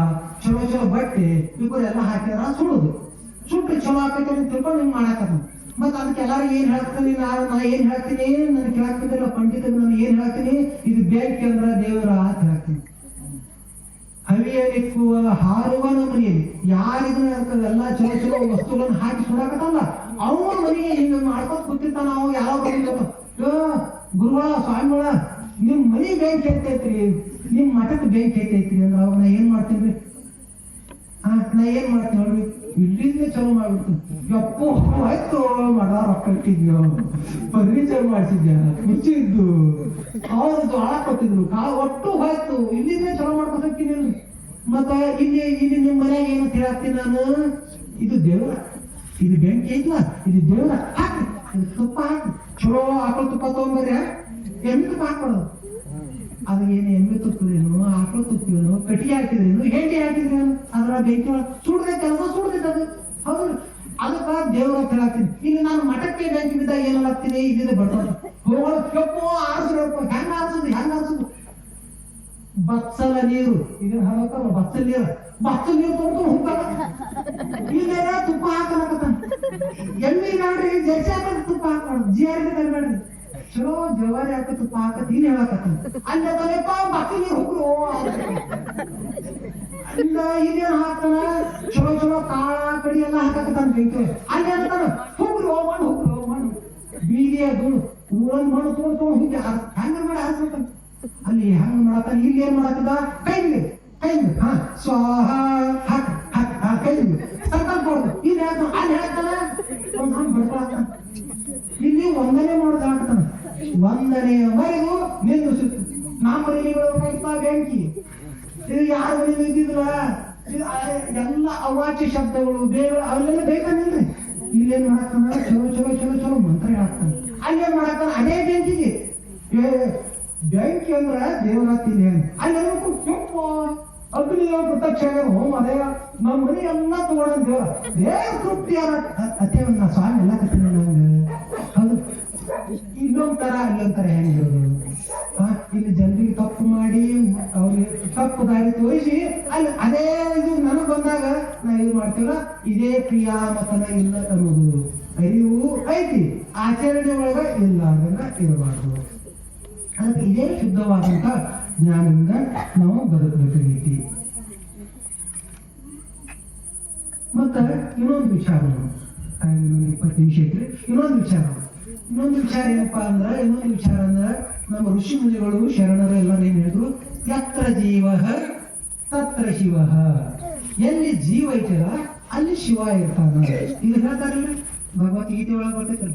ಚಲೋ ಚಲೋ ಬಟ್ಟೆ ಇವರೆಲ್ಲ ಹಾಕಿದ್ರ ಸುಡುದು. ಸುಟ್ಟು ಚಲೋ ಹಾಕೈತೆ ಅಂತ ತಿಳ್ಕೊಂಡು ಹಿಂಗ್ ಮಾಡಾಕತ್ತ. ಮತ್ತ ಅದಕ್ಕೆ ಎಲ್ಲಾರು ಏನ್ ಹೇಳ್ತೀನಿ? ನಾ ಏನ್ ಹೇಳ್ತೀನಿ? ನನ್ ಕೇಳಾಕ್ತಿದ್ದಿಲ್ಲ ಪಂಡಿತ, ನಾನು ಏನ್ ಹೇಳ್ತೀನಿ? ಇದು ಬೆಂಕಿ ಅಂದ್ರ ದೇವರ ಅಂತ ಹೇಳ್ತೀನಿ. ಹವಿಯ ನಿಕ್ಕುವ ಹಾರುವನ ಮನೆಯಲ್ಲಿ ಯಾರಿಗೂ ಎಲ್ಲ ಚಲೋ ಚಲೋ ವಸ್ತುಗಳನ್ನು ಹಾಕಿ ಸುಡಾಕತ್ತಲ್ಲ ಅವನ ಮನೆಗೆ ಹಿಂಗ ಮಾಡ್ಕೊತ ಕೂತಿರ್ತಾನ. ಅವ ಯಾವ ಗುರುಗಳ ಸ್ವಾಮಿಗಳ ನಿಮ್ ಮನಿ ಬೆಂಕಿ ಎತ್ತೈತ್ರಿ, ನಿಮ್ ಮಠಕ್ಕೆ ಬೆಂಕಿ ಎತ್ತೈತ್ರಿ ಅಂದ್ರೆ ಅವಾಗ ನಾ ಏನ್ ಮಾಡ್ತೀನಿ? ನಾ ಏನ್ ಮಾಡ್ತೀನಿ ನೋಡ್ರಿ, ಇಲ್ಲಿಂದ ಚಲೋ ಮಾಡ್ಬಿಡ್ತೀನಿ. ಯಪ್ಪು ಆಯ್ತು ಮಾಡ ರೊಕ್ಕ ಇಟ್ಟಿದ್ಯೋ, ಫರ್ನಿಚರ್ ಮಾಡಿಸಿದ್ಯಾ, ಕುರ್ಚಿ ಇದ್ದು ಅವ್ರು ಜೋಳ ಕೊಟ್ಟಿದ್ರು, ಕಾಳು ಒಟ್ಟು ಹೋಯ್ತು, ಇಲ್ಲಿಂದ ಚಲೋ ಮಾಡ್ಕೊತೀನಿ. ಮತ್ತ ಇಲ್ಲಿ ನಿಮ್ ಮನ್ಯಾಗ ಏನಂತ ಹೇಳಾಕ್ತೀನಿ ನಾನು? ಇದು ದೇವ್ರ, ಇದು ಬೆಂಕಿ ಐತ್ಲ, ಇದು ದೇವ್ರ ಹಾಕಿ, ಇದು ತುಪ್ಪ ಹಾಕಿ ಚಲೋ ಆಕಳ ತುಪ್ಪ ತಗೊಂಡ್ಬರ್ಯ, ಎಮ್ಮೆ ತುಪ್ಪ ಹಾಕೊಳ್ಳೋದು. ಅದು ಏನು ಎಮ್ಮೆ ತುಪ್ಪದೇನು ಆಕಳ ತುಪ್ಪೇನು ಕಟ್ಟಿಗೆ ಹಾಕಿದ್ರೇನು ಹೆಂಡಿ ಹಾಕಿದ್ರೇನು ಅದ್ರ ಬೆಂಕಿ ಒಳಗೆ ಸುಡ್ದೈತೆ ಅಲ್ವಾ? ಸುಡ್ದೈತೆ ಅದು. ಹೌದು, ಅದಕ್ಕ ದೇವ್ರ ಅಂತ ಹೇಳಾಕ್ತೀನಿ. ಇಲ್ಲಿ ನಾನು ಮಠಕ್ಕೆ ಬೆಂಕಿ ಬಿದ್ದಾಗ ಏನ್ ಹಾಕ್ತೀನಿ? ಇಲ್ಲಿದೆ ಬಡ್ಕೊಂಡು ಹೋಗೋಣ ಕೆಪ್ಪು ಆರಿಸ್ಬೇಕು. ಹೆಂಗ ಆರಿಸೋದು? ಬಚ್ಚಲ ನೀರು ಇದನ್ನ ಹಾಕಲ್ಲ, ಬಚ್ಚಲ ನೀರು ತೊಗೊಂಡು ಹೋಗ್ತಾರ. ಇಲ್ಲೇನ ತುಪ್ಪ ಹಾಕಲಾಕತ್ತಾನ. ಎಮ್ಮಿ ನೋಡ್ರಿ ಜರ್ಸಿ ಹಾಕೋದು ತುಪ್ಪ ಹಾಕೋದು, ಜಿಆರ್ ತರಬೇಡ್ರಿ, ಚಲೋ ಜವಾರಿ ಹಾಕ ತುಪ್ಪ ಹಾಕತ್ ಇಲ್ಲಿ ಹೇಳಕತ್ತಾನ. ಅಲ್ಲಪ್ಪ ಬಚ್ಚಲ ನೀರು ಹೋಗ್ರು ಅಲ್ಲ ಇಲ್ಲೇನ್ ಹಾಕ್ತಾನ? ಚಲೋ ಚಲೋ ಕಾಳ ಕಡಿ ಎಲ್ಲ ಹಾಕತ್ತಾನ ಬೆಂಕಿ. ಅಲ್ಲಿ ಹೇಳ್ತಾನ ಹೋಗ್ರಿ ಹೋಗ್ರು ಬೀದಿಯ ಧೂಳು ಊರನ್ ಮಣ್ಣು ತೊಗೊಂಡು ಹಿಂಗೆ ಹೆಂಗ ಮಾಡಿ ಹಾಕ್ಬೇಕಂತ. ಅಲ್ಲಿ ಹೆಂಗ ಮಾಡತ್ತಾನ? ಇಲ್ಲಿ ಏನ್ ಮಾಡತ್ತಿದ? ಕೈಲಿ ಸ್ವಾಹ ಹಾಕ ಕೈಲಿ ಸರ್ಕಲ್ ಕೊಡುದು. ಇಲ್ಲಿ ಹೇಳ್ತಾನ, ಅಲ್ಲಿ ಹೇಳ್ತಾನ ಒಂದ್ ಹಂಗ ಬಡ್ಕೊಳತ್ತಾನ. ಇಲ್ಲಿ ವಂದನೆ ಮಾಡೋದು ಹಾಕ್ತಾನ. ವಂದನೆಯವರೆಗೂ ನಿಲ್ಲಿಸುತ್ತೆ. ನಮ್ಮ ಮನೆಗಳು ಬೆಂಕಿ, ಇದು ಯಾರ ಮನೆ ಇದ್ದಿದ್ರ ಎಲ್ಲ ಅವಾಚ್ಯ ಶಬ್ದಗಳು ಬೇರೆ ಅಲ್ಲೆಲ್ಲ ಬೇಕಾನಿಲ್ರಿ. ಇಲ್ಲೇನ್ ಮಾಡಾಕ್ತಾನ? ಚಲೋ ಚಲೋ ಚಲೋ ಚಲೋ ಮಂತ್ರ ಹಾಕ್ತಾನೆ. ಅಲ್ಲೇನ್ ಮಾಡಾಕ್ತಾನ? ಅದೇ ಬೆಂಕಿಗೆ ಬೆಂಕಿ ಅಂದ್ರ ದೇವರಾತ್ರಿ ಅಲ್ಲೆಲ್ಲ ಅಗ್ನಿ ಪ್ರತ್ಯಕ್ಷ ಹೋಮ ಅದೇ ನಮ್ಮ ಮನೆ ಎಲ್ಲ ತಗೊಂಡ್ ದೇವ್ರ ತೃಪ್ತಿ ಅತ್ಯವನ್ನ ಸ್ವಾಮಿ ಎಲ್ಲ ಕತ್ತೀನಿ ನಂಗೆ. ಅದು ಇಲ್ಲೊಂಥರ ಅಲ್ಲೊಂಥರ ಹೆಂಗಿರೋದು? ಇಲ್ಲಿ ಜನರಿಗೆ ತಪ್ಪು ಮಾಡಿ ಅವ್ರಿಗೆ ತಪ್ಪು ದಾರಿ ತೋರಿಸಿ ಅಲ್ಲಿ ಅದೇ ಇದು ನನಗ್ ಬಂದಾಗ ನಾ ಇದು ಮಾಡ್ತೀವ. ಇದೇ ಕ್ರಿಯಾಮತನ ಇಲ್ಲ ಅನ್ನೋದು. ಅರಿವು ಐತಿ, ಆಚರಣೆ ಒಳಗ ಇಲ್ಲ ಅದನ್ನ ಇರಬಾರ್ದು. ಅದಕ್ಕೆ ಇದೇ ಶುದ್ಧವಾದಂತ ಜ್ಞಾನದಿಂದ ನಾವು ಬದುಕಬೇಕಾಗೈತಿ. ಮತ್ತ ಇನ್ನೊಂದು ವಿಚಾರ, 20 ನಿಮಿಷ ಐತ್ರಿ. ಇನ್ನೊಂದು ವಿಚಾರ ಏನಪ್ಪಾ ಅಂದ್ರ, ನಮ್ಮ ಋಷಿ ಮುನಿಗಳು ಶರಣರು ಎಲ್ಲರೂ ಏನ್ ಹೇಳಿದ್ರು, ಯತ್ರ ಜೀವ ತತ್ರ ಶಿವ. ಎಲ್ಲಿ ಜೀವ ಐತಲ್ಲ ಅಲ್ಲಿ ಶಿವ ಇರ್ತಾನ. ಇದು ಹೇಳ್ತಾರಲ್ರಿ ಭಗವದ್ಗೀತೆ ಒಳಗೆ ಬರ್ತೈತಲ್ಲ,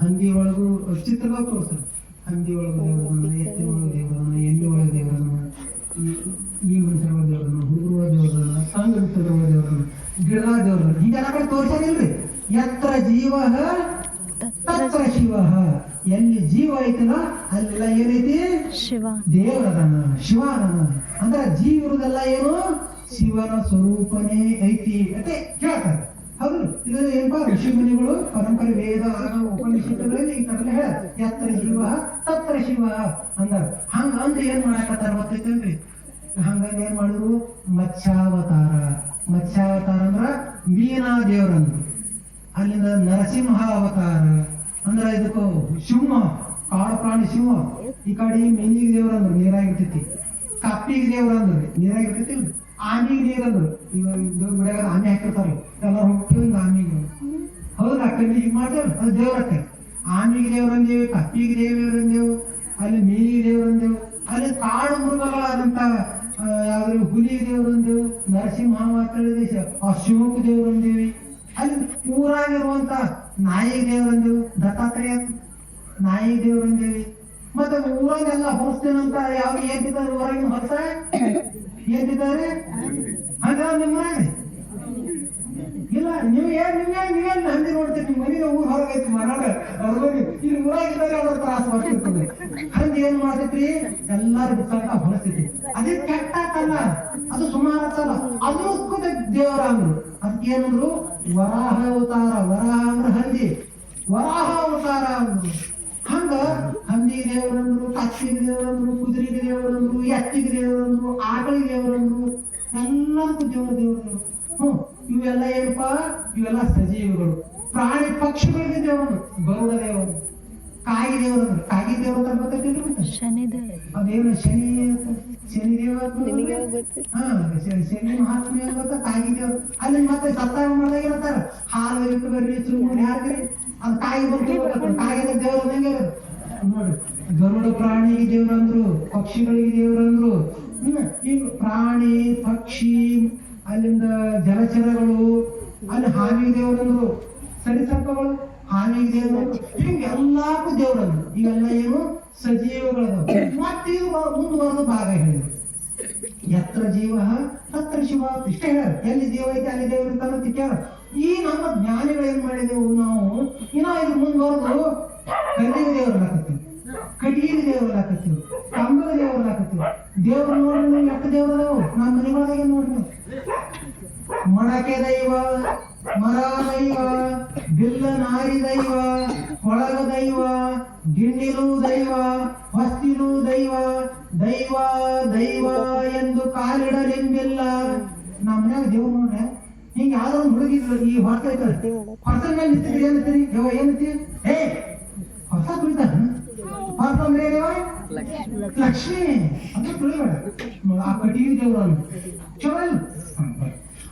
ಹಂದಿ ಒಳಗೂ ಚಿತ್ರದಾಗ ತೋರಿಸ್ತಾರೆ. ಹಂದಿ ಒಳಗೆ ದೇವರನ್ನ, ಎತ್ತಿನ ಒಳಗೆ ದೇವರನ್ನ, ಎಮ್ಮೆ ಒಳಗೆ ದೇವರನ್ನ, ಈ ಮನುಷ್ಯರ ದೇವರನ್ನ, ಹುಡುಗರ ದೇವರನ್ನ, ಸಣ್ಣ ದೇವರನ್ನ, ಗಿಡದ ದೇವರನ್ನ, ಹೀಗೆಲ್ಲ ಕಡೆ ತೋರ್ಸಾರಿಲ್ರಿ. ಯತ್ರ ಜೀವ ತತ್ರ ಶಿವ. ಎಲ್ಲಿ ಜೀವ ಐತಲ್ಲ ಅಲ್ಲೆಲ್ಲ ಏನೈತಿ, ಶಿವ ದೇವರದನ, ಶಿವ ಅದನ. ಅಂದ್ರ ಜೀವ ಇರುವುದೆಲ್ಲ ಏನು, ಶಿವನ ಸ್ವರೂಪನೇ ಐತಿ ಅಂತ ಹೇಳ್ತಾರೆ. ಹೌದು, ಇದು ಏನಪ್ಪಾ ಋಷಿ ಮುನಿಗಳು ಪರಂಪರೆ ವೇದ ಉಪನಿಷತ್ತುಗಳಲ್ಲಿ ಈ ತರ ಹೇಳ, ಯತ್ರ ಜೀವ ತತ್ರ ಶಿವ ಅಂದ. ಹಂಗ ಅಂದ್ರೆ ಏನ್ ಮಾಡಕತ್ತಾರ ಗೊತ್ತೈತೇನ್ರಿ? ಹಂಗಂದ ಏನ್ ಮಾಡಿದ್ರು, ಮತ್ಸ್ಯಾವತಾರ ಅಂದ್ರ ಮೀನಾ ದೇವ್ರಂದ್ರು. ಅಲ್ಲಿಂದ ನರಸಿಂಹ ಅವತಾರ ಅಂದ್ರ ಇದಕ್ಕೂ ಸಿಂಹ, ಕಾಡು ಪ್ರಾಣಿ ಸಿಂಹ. ಈ ಕಡೆ ಮೀನಿಗೆ ದೇವ್ರಂದ್ರು ನೀರಾಗಿರ್ತೈತಿ, ಕಪ್ಪಿಗೆ ದೇವ್ರಂದ್ರು ನೀರಾಗಿರ್ತೈತಿ, ಆಮಿಗೆ ನೀರಂದ್ರು ಇವಾಗ ಬಿಡಾಗ ಆಮೆ ಹಾಕಿರ್ತಾರ ಎಲ್ಲರೂ ಹೋಗ್ತೀವಿ ಹಿಂಗ ಆಮಿಗೆ. ಹೌದಾ, ಕಣ್ಣಿಗೆ ಹಿಂಗ್ ಮಾಡ್ತೇವೆ ಅದು ದೇವ್ರಕ್ಕೆ. ಆಮಿಗೆ ದೇವ್ರಂದೇವು, ಕಪ್ಪಿಗೆ ದೇವ್ರಂದೇವು, ಅಲ್ಲಿ ಮೀನಿಗೆ ದೇವ್ರಂದೇವು, ಅಲ್ಲಿ ಕಾಡು ಮೃಗಗಳಾದಂತ ಯಾವ್ದು ಹುಲಿ ದೇವ್ರಂದೇವು, ನರಸಿಂಹ ಮಾತಾಡಿದ ಆ ಶಿವಕ್ಕೆ ದೇವ್ರಂದೇವಿ. ಅಲ್ಲಿ ಊರಾಗಿರುವಂತ ನಾಯಿಗೆ ದೇವ್ರಂದೇವು, ದತ್ತಾತ್ರೇಯ ನಾಯಿಗೆ ದೇವ್ರಂದೇವಿ. ಮತ್ತೆ ಊರಾಗೆಲ್ಲ ಹೊರಸ್ತೇನಂತ ಯಾವ್ದು ಏನ್ತಿದ್ದಾರೆ ಊರಾಗಿನ ಹೊರತ ಏನ್ತಿದ್ದಾರೆ ಹಂಗ ನಿಮ್ಮೂರಾಗ ಇಲ್ಲ. ನೀವೇನ್ ಹಂದಿ ನೋಡ್ತೀರಿ, ನಿಮ್ಮ ಮನೆಯ ಊರ್ ಹೊರಗೈತಿ ಮನಾಡ ಇಲ್ಲಿ ಊರಾಗಿದ್ದಾಗ ಅವ್ರ ತ್ರಾಸ ಬರ್ತಿರ್ತದೆ. ಹಂಗ ಏನ್ ಮಾಡ್ತೈತ್ರಿ, ಎಲ್ಲಾರು ಬಿಸಾಕ ಹೊರಸ್ತೈತಿ. ಅದೇ ಕೆಟ್ಟಲ್ಲ, ಅದು ಸುಮಾರತ್ತಲ್ಲ, ಅದಕ್ಕೂ ದೇವರ ಅಂದ್ರು. ಅದಕ್ಕೆ ಏನಂದ್ರು, ವರಾಹ ಅವತಾರ. ವರಾಹ ಅಂದ್ರೆ ಹಂದಿ, ವರಾಹ ಅವತಾರ ಅಂದ್ರು. ಹಂಗ ಹಂದಿಗೆ ದೇವರಂದ್ರು, ಕಚ್ಚಿಗೆ ದೇವರಂದ್ರು, ಕುದುರೆಗೆ ದೇವರಂದ್ರು, ಎತ್ತಿಗೆ ದೇವರಂದ್ರು, ಆಕಳಿಗೆ ದೇವರಂದ್ರು, ಎಲ್ಲದಕ್ಕೂ ದೇವರು. ಇವೆಲ್ಲ ಏನಪ್ಪಾ, ಇವೆಲ್ಲ ಸಜೀವಿಗಳು. ಪ್ರಾಣಿ ಪಕ್ಷಿಗಳಿಗೆ ದೇವರು, ಗರುಡ ದೇವರು, ಕಾಗಿ ದೇವರಂದ್ರು. ಕಾಗಿ ದೇವರ ಗೊತ್ತೈತಿ, ಶನಿದೇವ. ಅದೇನು ಶನಿ ದೇವ, ಹಾ ಶನಿ ಮಹಾತ್ಮೆ ಗೊತ್ತ, ಕಾಗಿ ದೇವರು. ಅಲ್ಲಿ ಮತ್ತೆ ಸತ್ತಾಗ ಮಾಡಿದಾಗ ಇರ್ತಾರ, ಹಾಲು ಇಟ್ಟು ಬರ್ರಿ, ಚುರುಮುರಿ ಹಾಕ್ರಿ, ಅದು ಕಾಯಿ ಬರ್ತೀವಿ. ಕಾಯಿದ ದೇವರು ಹೆಂಗೆ ನೋಡಿ, ಗರುಡ ಪ್ರಾಣಿಗೆ ದೇವರಂದ್ರು, ಪಕ್ಷಿಗಳಿಗೆ ದೇವರಂದ್ರು. ಈಗ ಪ್ರಾಣಿ ಪಕ್ಷಿ, ಅಲ್ಲಿಂದ ಜಲಚರಗಳು, ಅಲ್ಲಿ ಹಾವಿಗೆ ದೇವರಂದ್ರು, ಸರಿಸರ್ಪಗಳು ಹಾವಿಗೆ ದೇವರಂದ್ರು, ಹಿಂಗೆ ಎಲ್ಲಕ್ಕೂ ದೇವರಂದ್ರು. ಇವೆಲ್ಲ ಏನು ಸಜೀವಗಳು. ಮತ್ತೆ ಇದು ಮುಂದುವರೆದ ಭಾಗ ಹೇಳಿದ್ರು, ಯತ್ರ ಜೀವ ತತ್ರ ಶಿವ. ಇಷ್ಟೇ ಹೇಳ, ಎಲ್ಲಿ ಜೀವ ಐತೆ ಅಲ್ಲಿ ದೇವ್ರ ಇರ್ತಾನ ಕೇಳ. ಈ ನಮ್ಮ ಜ್ಞಾನಿಗಳು ಏನ್ ಮಾಡಿದೆವು ನಾವು, ಇನ್ನ ಇದು ಮುಂದುವರೆದು ಕಲ್ಲಿಗೆ ದೇವ್ರನ್ನ ಹಾಕತ್ತೀವಿ, ಕಟೀಲಿ ದೇವ್ರನ್ನ ಹಾಕತ್ತೀವಿ, ಕಂಬದ ದೇವ್ರನ್ನ ಹಾಕತ್ತೀವಿ. ದೇವ್ರ ನೋಡ್ರಿ ನೀವು ಎಷ್ಟು ದೇವ್ರ ಅದಾವು ನಮ್ಮ ಮನೆಗಳಾಗೆ ನೋಡ್ರಿ. ಮೊಳಕೆ ದೈವ, ಮರ ದೈವ, ಬಿಲ್ಲ ನಾರಿ ದೈವ, ಕೊಳಗ ದೈವ, ಗಿಂಡಿಲು ದೈವ, ಹೊಸ್ತಿಲು ದೈವ, ದೈವ ದೈವ ಎಂದು ಕಾಲಿಡಲಿಂಬಿಲ್ಲ. ನಮ್ಮ ಮನ್ಯಾಗ ದೇವ್ರು ನೋಡ್ರೆ ಹಿಂಗೆ ಯಾವ್ದೋ ಒಂದು ಹುಡುಗಿದ್ರು, ಈ ಹೊಸ ಐತಲ್ಲ ಹೊಸ ಮೇಲೆ ನಿಂತಿದ್ರಿ, ಏನಂತೀರಿ ದೇವ, ಏನಂತೀವಿ? ಏ ಹೊಸ ತುಳಿತಾರ, ಹೊಸ ಅಂದ್ರೆ ದೇವ ಲಕ್ಷ್ಮಿ ಅಂತ ತುಳಿಬೇಡ. ಆ ಕಟೀಲಿ ದೇವ್ರು ಚಲೋ.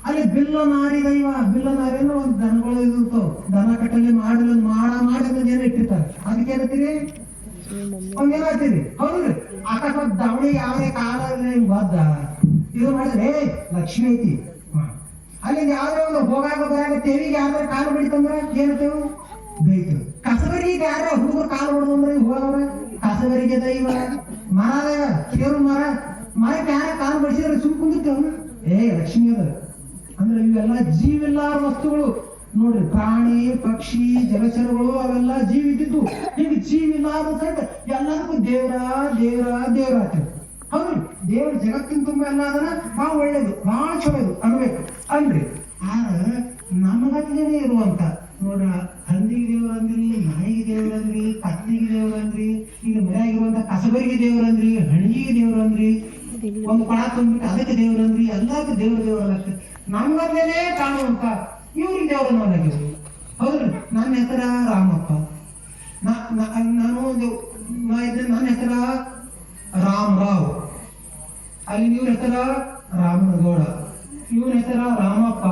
ಅಲ್ಲಿ ಬಿಲ್ಲ ನಾರಿ ದೈವ, ಬಿಲ್ಲ ನಾರಿ ಅಂದ್ರೆ ಒಂದು ದನಗಳು ಇದಿರ್ತಾವ, ದನ ಕಟ್ಟಲ್ಲಿ ಮಾಡಿದ ಏನ್ ಇಟ್ಟಿರ್ತಾರೆ, ಅದಕ್ಕೆ ಏನಂತೀರಿ? ಒಂದೇನಾಗ್ತೀರಿ? ಹೌದ್ರಿ. ಅಕಸ್ಮಾತ್ ದಾವಣಿಗೆ ಯಾವ್ದೇ ಕಾಲ ಬದ್ದ ಇದು ಮಾಡಿದ್ರೆ ಲಕ್ಷ್ಮಿ ಐತಿ. ಅಲ್ಲಿ ಯಾವ್ದೇ ಒಂದು ಹೋಗಾಗ ಬರಾಗ ತೆವಿಗೆ ಯಾವ್ದಾರ ಕಾಲು ಬಿಡಿತಂದ್ರ ಏನಂತೇವು? ಬೈತೇವೆ. ಕಸಬರಿಗೆ ಯಾರ ಹುಡುಗರು ಕಾಲು ಹೊಡೆದಂದ್ರೆ ಹೋದವ್ರ ಕಸಬರಿಗೆ ದೈವ. ಮರ ದೈವ, ಕೇರು ಮರಕ್ಕೆ ಯಾರ ಕಾಲು ಬಡಿಸಿದ್ರೆ ಸುಮ್ ಕುಂದಿರ್ತೇವ, ಲಕ್ಷ್ಮಿ ಅದ. ಅಂದ್ರೆ ಇವೆಲ್ಲ ಜೀವಿಲ್ಲಾರ ವಸ್ತುಗಳು ನೋಡ್ರಿ. ಪ್ರಾಣಿ ಪಕ್ಷಿ ಜಲಚರಗಳು ಅವೆಲ್ಲ ಜೀವ ಇದ್ದಿದ್ದು. ಈಗ ಜೀವಿಲ್ಲಾರ ಸಹಿತ ಎಲ್ಲದಕ್ಕೂ ದೇವ್ರ ದೇವ್ರ ದೇವ್ರ ಆಗ್ತದೆ. ಹೌದ್ರಿ. ದೇವ್ರ ಜಗತ್ತಿನ ತುಂಬ ಎಲ್ಲ ಅದನ್ನ ಬಹಳ ಒಳ್ಳೇದು, ಬಹಳ ಚಲೋದು ಅನ್ಬೇಕು ಅನ್ರಿ. ಆದ್ರೆ ನಮಗತ್ಲೇನೆ ಇರುವಂತ ನೋಡ್ರ, ಹಂದಿಗೆ ದೇವ್ರಂದ್ರಿ, ನಾಯಿಗೆ ದೇವ್ರಂದ್ರಿ, ಕತ್ತಿಗೆ ದೇವ್ರಂದ್ರಿ, ಈಗ ಮನೆಯಾಗಿರುವಂತ ಕಸಬರಿಗೆ ದೇವ್ರಂದ್ರಿ, ಹಣಿಗೆ ದೇವ್ರಂದ್ರಿ, ಒಂದು ಕೊಳ ತುಂಬಿಟ್ಟು ಅದಕ್ಕೆ ದೇವ್ರಂದ್ರಿ, ಎಲ್ಲದಕ್ಕೂ ದೇವ್ರಲ್ಲ. ನಮ್ಗದ್ಲೇನೆ ಕಾಣುವಂತ ಇವ್ರಿಗೆ ದೇವ್ರ ನೋಡಾಗಿವ್ರಿ. ಹೌದ್ರಿ. ನನ್ನ ಹೆಸರ ರಾಮಪ್ಪ. ನಾನು ನನ್ನ ಹೆಸರ ರಾಮರಾವ್. ಅಲ್ಲಿ ಇವ್ರ ಹೆಸರ ರಾಮನಗೌಡ, ಇವನ ಹೆಸರ ರಾಮಪ್ಪ,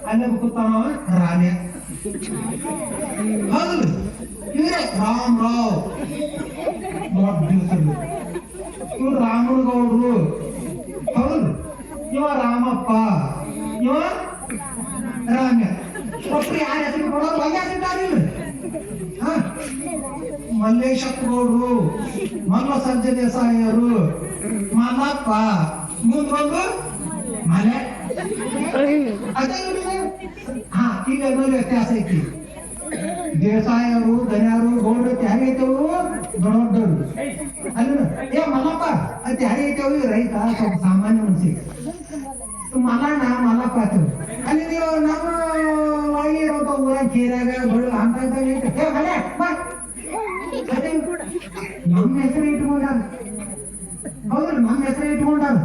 ಅಲ್ಲೇ ಕೂತಾವ ರಾಮ್ಯ. ಹೌದು, ಇವರೇ ರಾಮರಾವ್. ದೊಡ್ಡ ಹೆಸರು. ಇವ್ರು ರಾಮನಗೌಡರು. ಹೌದು, ಇವ ರಾಮಪ್ಪ, ಇವ ರಾಮ್ಯ. ಒಟ್ಟು ಯಾರ ಹೆಸರು ಕೊಡೋರು ಬಗೆಹರಿಸಿದ್ದಾರಿಲ್ಲ. ಮಲ್ಲೇಶಪ್ಪ ಗೌಡ್ರು, ಮಲ್ಲ ಸಂಜೆ ದೇಸಾಯಿಯವರು, ಮಲ್ಲಪ್ಪ, ಮುಂದೊಂದು ಮಲೆ. ಅದೇ ಹಾ, ಈಗ ನೋಡಿ ವ್ಯತ್ಯಾಸ ಐತಿ. ದೇಸಾಯಿಯವರು, ದನಿಯವರು, ಗೌಡ್ರು ತ್ಯಾಗೈತವು ದೊಡ್ಡವರು. ಅಲ್ಲ ಏ ಮಲ್ಲಪ್ಪ ಅದು ತ್ಯಾಗೈತವು ರೈತ ಸ್ವಲ್ಪ ಸಾಮಾನ್ಯ ಮನ್ಸಿಗೆ. ಮಲ್ಲಣ್ಣ ಮಲ್ಲಪ್ಪ ಆತವು. ಅಲ್ಲಿ ನೀವು ನಮ್ಮ ಒಳಗಿರೋ ಊರಾಗ ಕೇರಾಗ ಬಳು ಅಂತ ನಮ್ಮ ಹೆಸರು ಇಟ್ಕೊಂಡಾರ. ಹೌದ್ರಿ, ನಮ್ಮ ಹೆಸರು ಇಟ್ಕೊಂಡಾರ.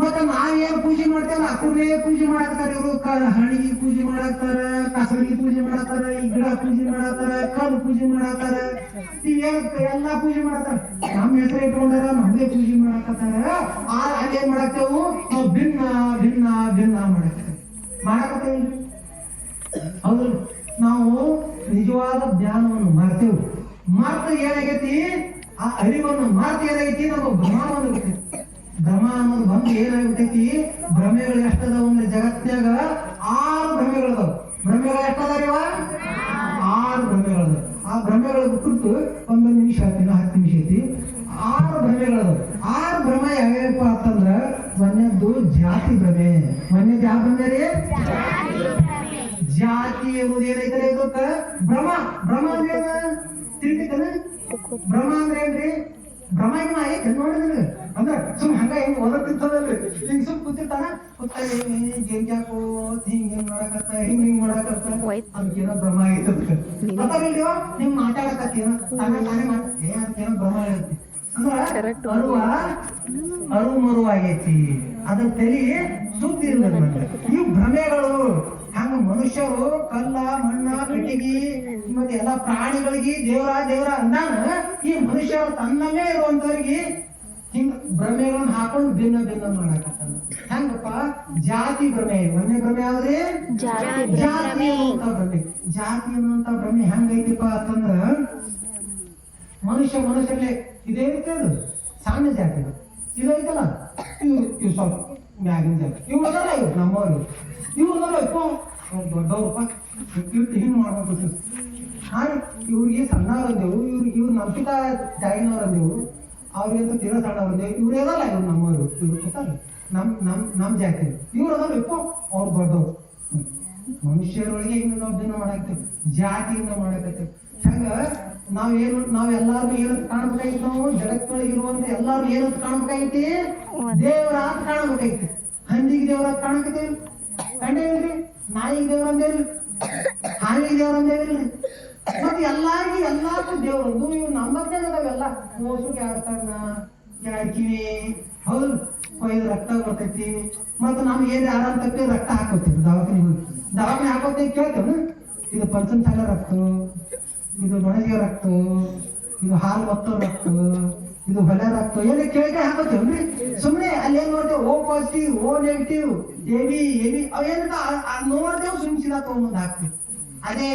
ಮತ್ತೆ ನಾವೇನು ಪೂಜೆ ಮಾಡ್ತೇವೆ ಅಕ್ಕನೇ ಪೂಜೆ ಮಾಡಾಕ್ತಾರ. ಇವರು ಹಣಿಗೆ ಪೂಜೆ ಮಾಡಾಕ್ತಾರ, ಕಸಡಿಗೆ ಪೂಜೆ ಮಾಡಾಕ್ತಾರ, ಈ ಗಿಡ ಪೂಜೆ ಮಾಡಾಕ್ತಾರ, ಕಲ್ಲು ಪೂಜೆ ಮಾಡಾಕ್ತಾರ, ಎಲ್ಲಾ ಪೂಜೆ ಮಾಡಾಕ್ತಾರ. ನಮ್ಮ ಹೆಸರು ಇಟ್ಕೊಂಡಾರ, ನಮ್ದೇ ಪೂಜೆ ಮಾಡಾಕತ್ತಾರ. ಅಲ್ಲೇನ್ ಮಾಡಾಕ್ತೇವು ನಾವು ಭಿನ್ನ ಭಿನ್ನ ಭಿನ್ನ ಮಾಡಾಕತ್ತೇವೆ. ಹೌದು, ನಾವು ನಿಜವಾದ ಜ್ಞಾನವನ್ನು ಮರ್ತೇವೆ. ಮರ್ತ ಏನಾಗೈತಿ, ಆ ಅರಿವನ್ನು ಮರ್ತ ಏನಾಗೈತಿ, ನಾವು ಭ್ರಮ ಅನ್ನೋದೈತಿ. ಭ್ರಮ ಅನ್ನೋದು ಬಂದು ಏನಾಗ್ಬಿಟ್ಟೈತಿ, ಭ್ರಮೆಗಳು ಎಷ್ಟದಾವ ಅಂದ್ರೆ ಜಗತ್ನಾಗ 6 ಭ್ರಮೆಗಳದಾವ. ಭ್ರಮೆಗಳು ಎಷ್ಟದಾರಿವ? 6 ಭ್ರಮೆಗಳದ. ಆ ಭ್ರಮೆಗಳ ಕುರಿತು 1 ನಿಮಿಷ ಹೇಳ್ತೀನಿ, 10 ನಿಮಿಷ ಐತಿ. 6 ಭ್ರಮೆಗಳದಾವ. 6 ಭ್ರಮ ಯಾವ್ಯಾವಪ್ಪ ಅಂತಂದ್ರ, ಒಂದನೇದ್ದು ಜಾತಿ ಭ್ರಮೆ. ಒಂದನೇದು ಯಾವ ಭ್ರಮೆ ರೀ? ಜಾತಿ ಎಂಬುದು ಏನೈತೆ ಇದಕ್ಕ ಭ್ರಮ. ಭ್ರಮ ಅಂದ್ರೆ ತಿಳ್ತಿದ್ದಾನ? ಭ್ರಮ ಅಂದ್ರೆ ಏನ್ರಿ? ಭ್ರಮ ಏನ ಐತೆ ನೋಡಿದ್ರೆ ಅಂದ್ರೆ ಸುಮ್ ಹಂಗ ಹೆಂಗ್ ಓದಕ್ಕಿರ್ತದಲ್ರಿ. ಹಿಂಗ್ ಸುಮ್ ಕೂತಿರ್ತಾನ, ಹಿಂಗ್ಯಾಕೋ ಹಿಂಗ್ ಮಾಡಕತ್ತ, ಹಿಂಗ್ ಮಾಡಕತ್ತ, ಅದಕ್ಕೇನೋ ಭ್ರಮ ಐತದ. ಗೊತ್ತಾಗಿಲ್ವ? ಹಿಂಗ್ ಮಾತಾಡಕತ್ತೀನ ತಾನೇ ಅದಕ್ಕೇನೋ ಭ್ರಮ ಐತಿ ಅಂದ್ರ ಅರು ಮರುವಾಗೈತಿ. ಅದ್ರ ತಲೆ ಸುದ್ದಿ ಇರ್ತದ. ಇವು ಭ್ರಮೆಗಳು. ಹಂಗ ಮನುಷ್ಯರು ಕಲ್ಲ ಮಣ್ಣ ಕಟ್ಟಿಗೆ ಮತ್ತೆ ಎಲ್ಲಾ ಪ್ರಾಣಿಗಳಿಗೆ ದೇವರ ಅಂದಾನ ಈ ಮನುಷ್ಯರು ತನ್ನಲ್ಲೇ ಇರುವಂತವ್ರಿಗೆ ಹಿಂಗ ಭ್ರಮೆಗಳನ್ನ ಹಾಕೊಂಡು ಭಿನ್ನ ಭಿನ್ನ ಮಾಡಾಕತ್ತಾನ. ಹೆಂಗಪ್ಪ? ಜಾತಿ ಭ್ರಮೆ. ಒಂದೇ ಭ್ರಮೆ ಯಾವ್ದ್ರಿ? ಜಾತಿ ಅನ್ನುವಂತ ಭ್ರಮೆ. ಜಾತಿ ಅನ್ನುವಂತ ಭ್ರಮೆ ಹೆಂಗೈತಿಪ್ಪ ಅಂತಂದ್ರ, ಮನುಷ್ಯರಲ್ಲೇ ಇದೇ ರೀತಿ ಅದು ಸಣ್ಣ ಜಾತಿ ಇದು ಐತಲ್ಲ, ಇವ್ ಸ್ವಲ್ಪ ಮ್ಯಾಗಿನ ಜಾತಿ. ಇವ್ ಅದಲ್ಲ, ಇವ್ ನಮ್ಮವ್ರು, ಇವ್ರದಲ್ಲ ದೊಡ್ಡವ್ರಪ್ಪ ಇಟ್ಟು ಹಿಂಗ್ ಮಾಡ್ಬೇಕು. ಇವ್ರಿಗೆ ಸಣ್ಣವ್ರಂದೇವು, ಇವ್ರು ನಮ್ಕಿಂತ ಜಾಯಿನವ್ರು ಅಂದೇವು, ಅವ್ರಿಗಂತ ತೀರ ಸಣ್ಣವ್ರಂದೇವು. ಇವ್ರು ಅದಲ್ಲ, ಇವ್ರು ನಮ್ಮವ್ರು, ಇವ್ರು ಗೊತ್ತಲ್ಲ ನಮ್ ಜಾತಿ. ಇವ್ರು ಅದಲ್ಲ ಇಪ್ಪ ಅವ್ರು ದೊಡ್ಡವ್ರು. ಮನುಷ್ಯರೊಳಗೆ ಹಿಂಗ ನಾವು ಭಿನ್ನ ಮಾಡಾಕ್ತೇವೆ, ಜಾತಿಯಿಂದ ಮಾಡಾಕತ್ತೇವೆ. ಹಂಗ ನಾವೆಲ್ಲಾರು ಏನಂತ ಕಾಣ್ಬೇಕಾಗಿತ್ತು? ನಾವು ಜಗತ್ತೊಳಗೆ ಇರುವಂತ ಎಲ್ಲಾರು ಏನಂತ ಕಾಣ್ಬೇಕಾಗೈತಿ? ದೇವರ ಅಂತ ಕಾಣ್ಬೇಕಾಗಿತ್ತು. ಹಂದಿಗೆ ದೇವರ ಕಾಣಕತ್ತೇವಿ ಕಂಡೇವ್ರಿ, ನಾಯಿಗೆ ದೇವ್ರ ಅಂದೇವ್ರಿ, ಹಾವಿಗೆ ದೇವ್ರ ಅಂದೇವ್ರಿ. ಮತ್ತೆ ಎಲ್ಲಾರ್ಗೂ ದೇವ್ರದ್ದು. ಇವ್ ನಮ್ಮದೇ ಅದಾವೆಲ್ಲ. ಮೋಸಕ್ಕೆ 2 ಕಣ್ಣ 2 ಕಿವಿ. ಹೌದು, ಕೊಯ್ದು ರಕ್ತ ಬರ್ತೈತಿ. ಮತ್ತೆ ನಾವು ಏನ್ ಆರಾಮ್ ತಪ್ಪಿ ರಕ್ತ ಹಾಕೋತೀವಿ ದವಾಖಾನೆ ಹೋಗಿ. ದವಾಖಾನೆ ಹಾಕೋತೀವಿ ಕೇಳ್ತೇವೆ, ಇದು ಪಂಚಮಸಾಲ ರಕ್ತ, ಇದು ಮಣಜಿಗೆ ರಕ್ತ, ಇದು ಹಾಲು ಒತ್ತೋ ರಕ್ತ, ಇದು ಹೊಲ ರಕ್ತ, ಏನೇ ಕೇಳಿದ್ರೆ ಹಾಕೋತೀವ್ರಿ. ಸುಮ್ಮನೆ ಅಲ್ಲಿ ಏನ್ ನೋಡ್ತೇವೆ, O positive, O negative, AB ಅವೇನ ನೋಡ್ತೇವೆ, ಸುಮ್ಸಿದ ತಗೊಂಡ್ ಹಾಕ್ತಿವಿ. ಅದೇ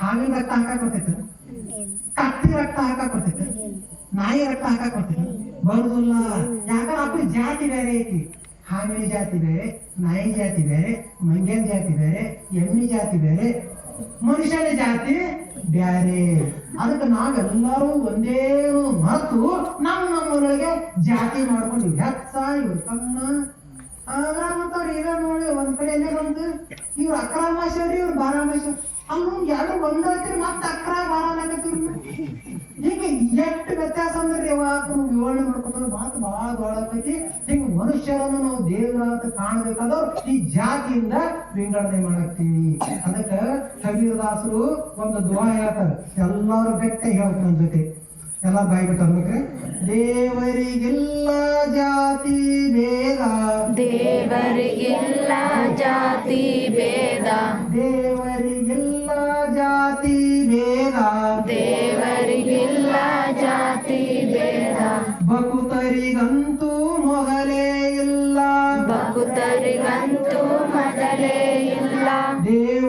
ಹಾವಿನ ರಕ್ತ ಹಾಕಕ್ ಬರ್ತೈತೆ, ಕತ್ತಿ ರಕ್ತ ಹಾಕಕ್ ಬರ್ತೈತೆ, ನಾಯಿ ರಕ್ತ ಹಾಕಕ್ ಬರ್ತೈತೆ? ಬರುದಿಲ್ಲ. ಯಾಕಂದ್ರೆ ಅಪ್ಪ ಜಾತಿ ಬೇರೆ ಐತಿ. ಹಾವಿನ ಜಾತಿ ಬೇರೆ, ನಾಯಿ ಜಾತಿ ಬೇರೆ, ಮಂಗ್ಯನ ಜಾತಿ ಬೇರೆ, ಎಮ್ಮಿ ಜಾತಿ ಬೇರೆ, ಮನುಷ್ಯನ ಜಾತಿ ಬ್ಯಾರೆ. ಅದಕ್ಕೆ ನಾವೆಲ್ಲರೂ ಒಂದೇ ಮರೆತು ನಮ್ಮೊಳಗೆ ಜಾತಿ ಮಾಡ್ಕೊಂಡಿವಿ. ಹೆಚ್ಚ ಇವ್ರು ಕಮ್ಮ ಮತ್ತವ್ರು ಏನೋ ನೋಡಿ ಒಂದ್ ಕಡೆ ಎಲ್ಲೇ ಬಂತು, ಇವ್ರು ಅಕ್ರಮಾಶ್ವರಿ, ಇವ್ರು ಬಾರಾಮಾಶ್ವರಿ. ಅಲ್ಲೂ ಎರಡು ಒಂದಾಗ್ತಿರಿ, ಮತ್ತೆ ಅಕ್ರ ಬಾರಾಮಾಗತ್ತೀವಿ. ಹೀಗೆ ಎಷ್ಟು ವ್ಯತ್ಯಾಸ ಅಂದ್ರೆ ವಿವರಣೆ ಮಾಡ್ಕೊತಾರೆ. ಮಾತು ಬಹಳ ದೊಡ್ಡ ಆಗ್ತೈತಿ. ಹಿಂಗ ಮನುಷ್ಯರನ್ನು ನಾವು ದೇವರ ಅಂತ ಕಾಣಬೇಕಾದ್ರು ಈ ಜಾತಿಯಿಂದ ವಿಂಗಡಣೆ ಮಾಡಾಕ್ತೀವಿ. ಅದಕ್ಕೆ ಕಬೀರದಾಸರು ಒಂದು ದುವಾ ಹೇಳ್ತಾರೆ, ಎಲ್ಲರೂ ಬೆಟ್ಟ ಹೇಳ್ತಾರ ಜೊತೆ ಎಲ್ಲ ಬಾಯಿ ಬಿಟ್ಟು ಅನ್ಬೇಕ್ರಿ. ದೇವರಿಗೆಲ್ಲ ಜಾತಿ ಭೇದ, ದೇವರಿಗೆಲ್ಲ ಜಾತಿ ಭೇದ, ದೇವರಿಗೆಲ್ಲ ಜಾತಿ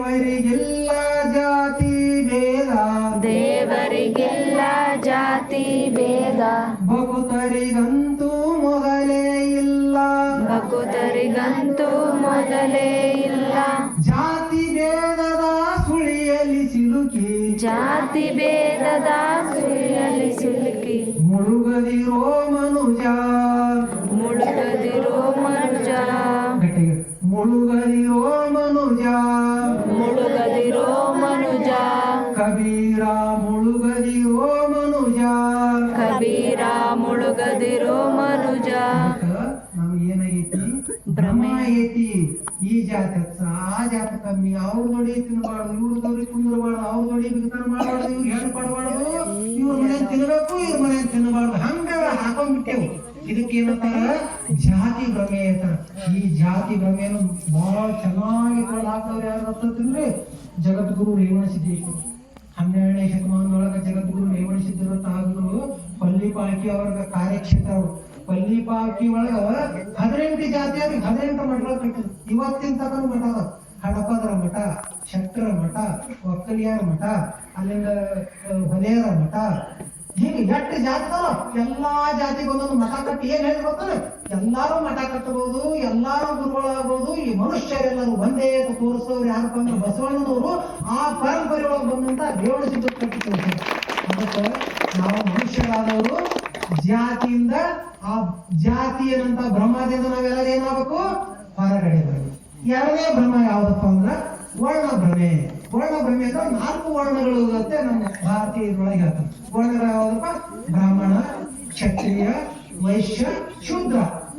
ದೇವರಿಗೆಲ್ಲ ಜಾತಿ ಭೇದ, ದೇವರಿಗೆಲ್ಲ ಜಾತಿ ಭೇದ, ಭಕ್ತರಿಗಂತೂ ಮೊದಲೇ ಇಲ್ಲ, ಭಕ್ತರಿಗಂತೂ ಮೊದಲೇ ಇಲ್ಲ. ಜಾತಿ ಭೇದದ ಸುಳಿಯಲ್ಲಿ ಸಿಲುಕಿ, ಜಾತಿ ಭೇದದ ಸುಳಿಯಲ್ಲಿ ಸಿಲುಕಿ, ಮುಳುಗದಿರೋ ಮನುಜ, ಮುಳುಗದಿರೋ ಮನುಜ, ಗಟ್ಟಿಗೆ, ಮುಳುಗದಿರೋ ಮನುಜ, ಮುಳುಗದಿರೋ ಮನುಜ, ಕಬೀರ ಮುಳುಗದಿರೋ ಮನುಜ. ಕಬೀರ ಮುಳುಗದಿರೋ ಮನುಜ. ನಮ್ಗೇನಾಗೈತಿ? ಭ್ರಮ ಐತಿ. ಈ ಜಾತಿ ಆ ಜಾತಿ ಕಮ್ಮಿ, ಅವ್ರ ನೋಡಿ ತಿನ್ಬಾರ್ದು, ಇವ್ರ ನೋಡಿ ಕುಂದ್ರಬಾರ್ದು, ಅವ್ರ ನೋಡಿ ಬಿಗ್ತಾನ ಮಾಡಬಾರ್ದು, ಇವ್ರು ಹೇಳಿ ಪಡಬಾರ್ದು, ಇವ್ರ ಮನೆ ತಿನ್ಬೇಕು, ಇವ್ರ ಮನೆ ತಿನ್ನಬಾರ್ದು, ಹಂಗ ಹಾಕೊಂಡ್ಬಿಟ್ಟೆವು. ಇದಕ್ಕೆ ಏನಂತಾರ? ಜಾತಿ ಭ್ರಮೆ ಅಂತಾರ. ಈ ಜಾತಿ ಭ್ರಮೆಯನ್ನು ಬಹಳ ಚೆನ್ನಾಗಿ ಹಾಕ್ತವ್ರು ಯಾರು ಗೊತ್ತಿದ್ರೆ ಜಗದ್ಗುರು ರೇವಣ ಸಿದ್ದೇಶ್ವರ. 12ನೇ ಶತಮಾನದೊಳಗ ಜಗದ್ಗುರು ರೇವಣ ಸಿದ್ಧರಂತ ಆಗಿದ್ರು ಪಲ್ಲಿಪಾಲ್ಕಿ ಅವ್ರ ಕಾರ್ಯಕ್ಷೇತ್ರ. ಪಲ್ಲಿಪಾಲ್ಕಿ ಒಳಗ 18 ಜಾತಿ ಅವ್ರಿಗೆ 18 ಮಠಗಳು ಕಟ್ಟಿದ್ರು. ಇವತ್ತಿನ ತನಕ ಮಠ ಅದ. ಹಡಪದರ ಮಠ, ಶಕ್ತರ ಮಠ, ಒಕ್ಕಲಿಯರ ಮಠ, ಅಲ್ಲಿಂದ ಹೊಲೆಯರ ಮಠ, ಹೀಗೆ 8 ಜಾತಿ ಅದಾವ. ಎಲ್ಲಾ ಜಾತಿಗೆ ಒಂದೊಂದು ಮಠ ಕಟ್ಟಿ ಏನ್ ಹೇಳಿ ಗೊತ್ತಾನೆ? ಎಲ್ಲಾರು ಮಠ ಕಟ್ಟಬಹುದು, ಎಲ್ಲಾರು ಗುರುಗಳಾಗಬಹುದು, ಈ ಮನುಷ್ಯರೆಲ್ಲರೂ ಒಂದೇ ಅಂತ ತೋರಿಸೋರು ಯಾರಪ್ಪ ಅಂದ್ರೆ ಬಸವಣ್ಣನವರು ಆ ಪರಂಪರೆ ಒಳಗೆ ಬಂದಂತ ರೇವಣ ಸಿದ್ಧ ಕಟ್ಟಿ ತೋರಿಸ್ತಾರೆ. ಅದಕ್ಕೆ ನಾವು ಮನುಷ್ಯರಾದವರು ಜಾತಿಯಿಂದ, ಆ ಜಾತಿ ಏನಂತ ಭ್ರಮದಿಂದ ನಾವೆಲ್ಲರೂ ಏನಾಗಬೇಕು? ಹೊರಗಡೆ ಬರಬೇಕು. ಎರಡನೇ ಭ್ರಮ ಯಾವ್ದಪ್ಪ ಅಂದ್ರೆ ವರ್ಣ ಭ್ರಮೆ. ವರ್ಣ ಭ್ರಮೆ ಅಂದ್ರೆ 4 ವರ್ಣಗಳು ಇರುತ್ತೆ ನಮ್ಮ ಭಾರತೀಯ ಇದ್ರೊಳಗೆ ಹೇಳ್ತಾರೆ. ವರ್ಣಗಳು ಯಾವ್ದಪ್ಪ? ಬ್ರಾಹ್ಮಣ, ಕ್ಷತ್ರಿಯ, ವೈಶ್ಯ, ಶೂದ್ರ.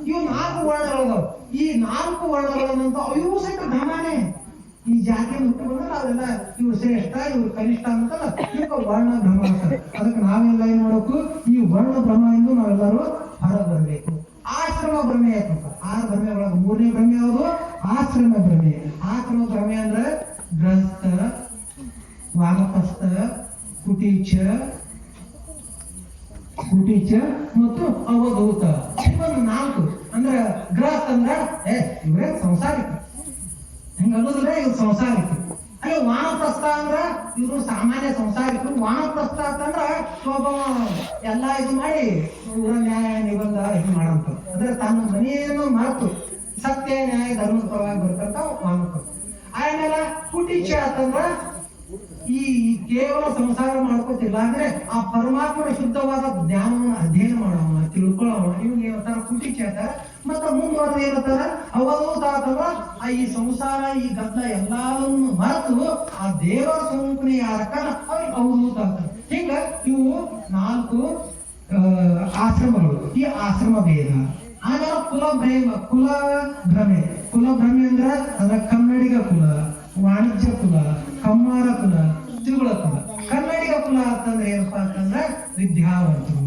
ಇವು 4 ವರ್ಣಗಳು. ಈ 4 ವರ್ಣಗಳನ್ನಂತ ಇವು ಸಹಿತ ಭ್ರಮನೇ. ಈ ಜಾತಿ ಮುಟ್ಟಿ ಬಂದ್ರೆ ಅವೆಲ್ಲ ಇವ್ರು ಶ್ರೇಷ್ಠ, ಇವ್ರು ಕನಿಷ್ಠ ಅಂತಲ್ಲ, ಇವಕ್ಕೆ ವರ್ಣ ಭ್ರಮ ಅಂತಾರೆ. ಅದಕ್ಕೆ ನಾವೆಲ್ಲ ಏನ್ ಮಾಡಬೇಕು? ಈ ವರ್ಣ ಭ್ರಮ ಎಂದು ನಾವೆಲ್ಲರೂ ಹೊರ ಬರಬೇಕು. ಆಶ್ರಮ ಭ್ರಮೆ ಯಾಕಂತ? 6 ಭ್ರಮೆ ಒಳಗೆ 3ನೇ ಭ್ರಮೆ ಯಾವುದು? ಆಶ್ರಮ ಭ್ರಮೆ. ಆಶ್ರಮ ಭ್ರಮೆ ಅಂದ್ರೆ ಗೃಹಸ್ಥ, ವಾನಪ್ರಸ್ಥ, ಕುಟೀಚ ಮತ್ತು ಅವಧೂತ. ಇವನ್ 4. ಅಂದ್ರೆ ಗೃಹಸ್ಥ ಅಂದ್ರೆ ಇವ್ರೇ ಸಂಸಾರಿಕ, ಹಿಂಗ ಅನ್ನೋದಿಲ್ಲ, ಇವ್ರು ಸಂಸಾರಿಕ. ಅಯ್ಯೋ ವಾನಪ್ರಸ್ಥ ಅಂದ್ರ ಇವ್ರು ಸಾಮಾನ್ಯ ಸಂಸಾರಿಕರು. ವಾನಪ್ರಸ್ಥ ಅಂತಂದ್ರ ಒಬ್ಬ ಎಲ್ಲಾ ಇದು ಮಾಡಿ ಊರ ನ್ಯಾಯ ನಿಬಂಧ ಇದು ಮಾಡಂತ, ಅಂದ್ರೆ ತನ್ನ ಮನೆಯನ್ನು ಮರೆತು ಸತ್ಯ ನ್ಯಾಯ ಧರ್ಮದ ಪರವಾಗಿ ಬರ್ತಂತ ವಾನಪ್ರಸ್ಥ. ಆಮೇಲೆ ಕುಟೀಚ ಅಂತಂದ್ರ ಈ ಕೇವಲ ಸಂಸಾರ ಮಾಡ್ಕೋತಿಲ್ಲ, ಅಂದ್ರೆ ಆ ಪರಮಾತ್ಮನ ಶುದ್ಧವಾದ ಜ್ಞಾನವನ್ನು ಅಧ್ಯಯನ ಮಾಡೋಣ, ತಿಳ್ಕೊಳ್ಳೋಣ, ಇವ್ಗೆ ಏನಂತಾರ? ಕುಟೀಚ ಅಂತಾರ. ಮತ್ತ ಮುಂದುವರೆದ ಏನಂತಾರ? ಅವಧೂತ ಅಂತಂದ್ರ ಈ ಸಂಸಾರ, ಈ ಗದ್ದಲ ಎಲ್ಲಾರನ್ನು ಮರೆತು ಆ ದೇವರ ಸ್ವರೂಪನೇ ಯಾರಕ್ಕ ಅವ್ರಿಗೆ ಅವಧೂತ ಅಂತಾರೆ. ಹಿಂಗ ಇವು 4 ಆಶ್ರಮಗಳು. ಈ ಆಶ್ರಮ ಭೇದ. ಆಮೇಲೆ ಕುಲ ಭ್ರಮೆ. ಕುಲ ಭ್ರಮೆ ಅಂದ್ರೆ ಕನ್ನಡಿಗ ಕುಲ, ವಾಣಿಜ್ಯ ಕುಲ, ಕಮ್ಮಾರ ಕುಲ, ತಿರುಳ ಕುಲ. ಕನ್ನಡಿಗ ಕುಲ ಅಂತಂದ್ರೆ ಏನಪ್ಪಾ ಅಂತಂದ್ರೆ ವಿದ್ಯಾವಂತರು,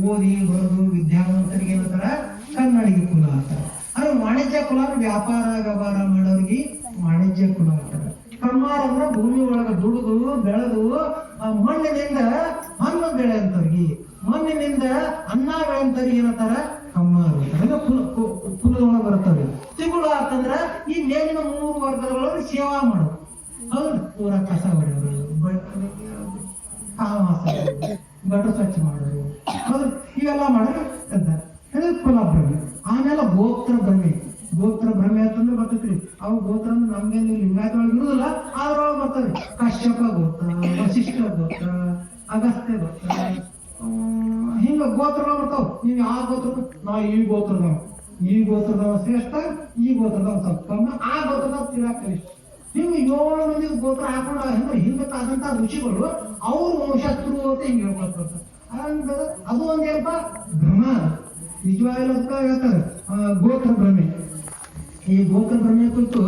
ಓದಿ ಬರೆದು ವಿದ್ಯಾವಂತರಿಗೆ ಏನಂತಾರ? ಕನ್ನಡಿಗ ಕುಲ ಅಂತಾರೆ. ಅಂದ್ರೆ ವಾಣಿಜ್ಯ ಕುಲ ವ್ಯಾಪಾರ ವ್ಯವಹಾರ ಮಾಡೋರಿಗೆ ವಾಣಿಜ್ಯ ಕುಲ ಅಂತಾರೆ. ಕಮ್ಮಾರ ಅಂದ್ರೆ ಭೂಮಿ ಒಳಗೆ ದುಡಿದು ಬೆಳೆದು ಮಣ್ಣಿನಿಂದ ಹಣ್ಣು ಬೆಳೆಯಂತವ್ರಿಗೆ, ಮಣ್ಣಿನಿಂದ ಅನ್ನ ಬೆಳೆಯಂತವ್ರಿಗೆ ಏನಂತಾರ? ಕಮ್ಮಾರ. ಕುಲದೊಳಗೆ ಬರ್ತಾರೆ. ತಿಂಗಳು ಅಂತಂದ್ರ ಈ ಮೇಲಿನ 3 ವರ್ಗಗಳಲ್ಲಿ ಸೇವಾ ಮಾಡೋದು. ಹೌದು, ಊರ ಕಸ ಹೊಡೆಯೋರು, ಗಟ್ಟ ಸ್ವಚ್ಛ ಮಾಡೋರು, ಹೌದು, ಇವೆಲ್ಲ ಮಾಡೋದು ಕುಲ ಭ್ರಮೆ. ಆಮೇಲೆ ಗೋತ್ರ ಭ್ರಮೆ. ಗೋತ್ರ ಭ್ರಮೆ ಅಂತಂದ್ರೆ ಬರ್ತೈತ್ರಿ. ಅವು ಗೋತ್ರ ಅಂದ್ರೆ ನಮ್ಗೇನು ಲಿಂಗಾಯತೊಳಗೆ ಇರುದಿಲ್ಲ, ಅದ್ರೊಳಗೆ ಬರ್ತದೆ. ಕಶ್ಯಪ ಗೋತ್ರ, ವಶಿಷ್ಠ ಗೋತ್ರ, ಅಗಸ್ತ್ಯ ಗೋತ್ರ, ಹಿಂಗ ಗೋತ್ರಗಳು ಬರ್ತಾವ. ನೀವು ಯಾವ ಗೋತ್ರ? ನಾ ಈ ಗೋತ್ರದವ, ಈ ಗೋತ್ರದವ ಶ್ರೇಷ್ಠ, ಈ ಗೋತ್ರದವ ಸ್ವಲ್ಪ ಕಮ್ಮಿ, ಆ ಗೋತ್ರದವ ತೀರಾ ಕನಿಷ್ಠ. ನೀವು 7 ಮಂದಿ ಗೋತ್ರ ಹಾಕೊಂಡು ಅಂದ್ರೆ ಹಿಂದಕ್ಕಾದಂತ ಋಷಿಗಳು ಅವ್ರ ವಂಶಸ್ಥರು ಅಂತ ಹಿಂಗೆ ಹೇಳ್ಕೊಳ್ತಾರೆ. ಅದು ಒಂದೇನಪ್ಪ? ಭ್ರಮ. ನಿಜವಾಗ್ಲೂ ಹೇಳ್ತಾರೆ ಗೋತ್ರ ಭ್ರಮೆ. ಈ ಗೋತ್ರ ಭ್ರಮೆ ಕುರಿತು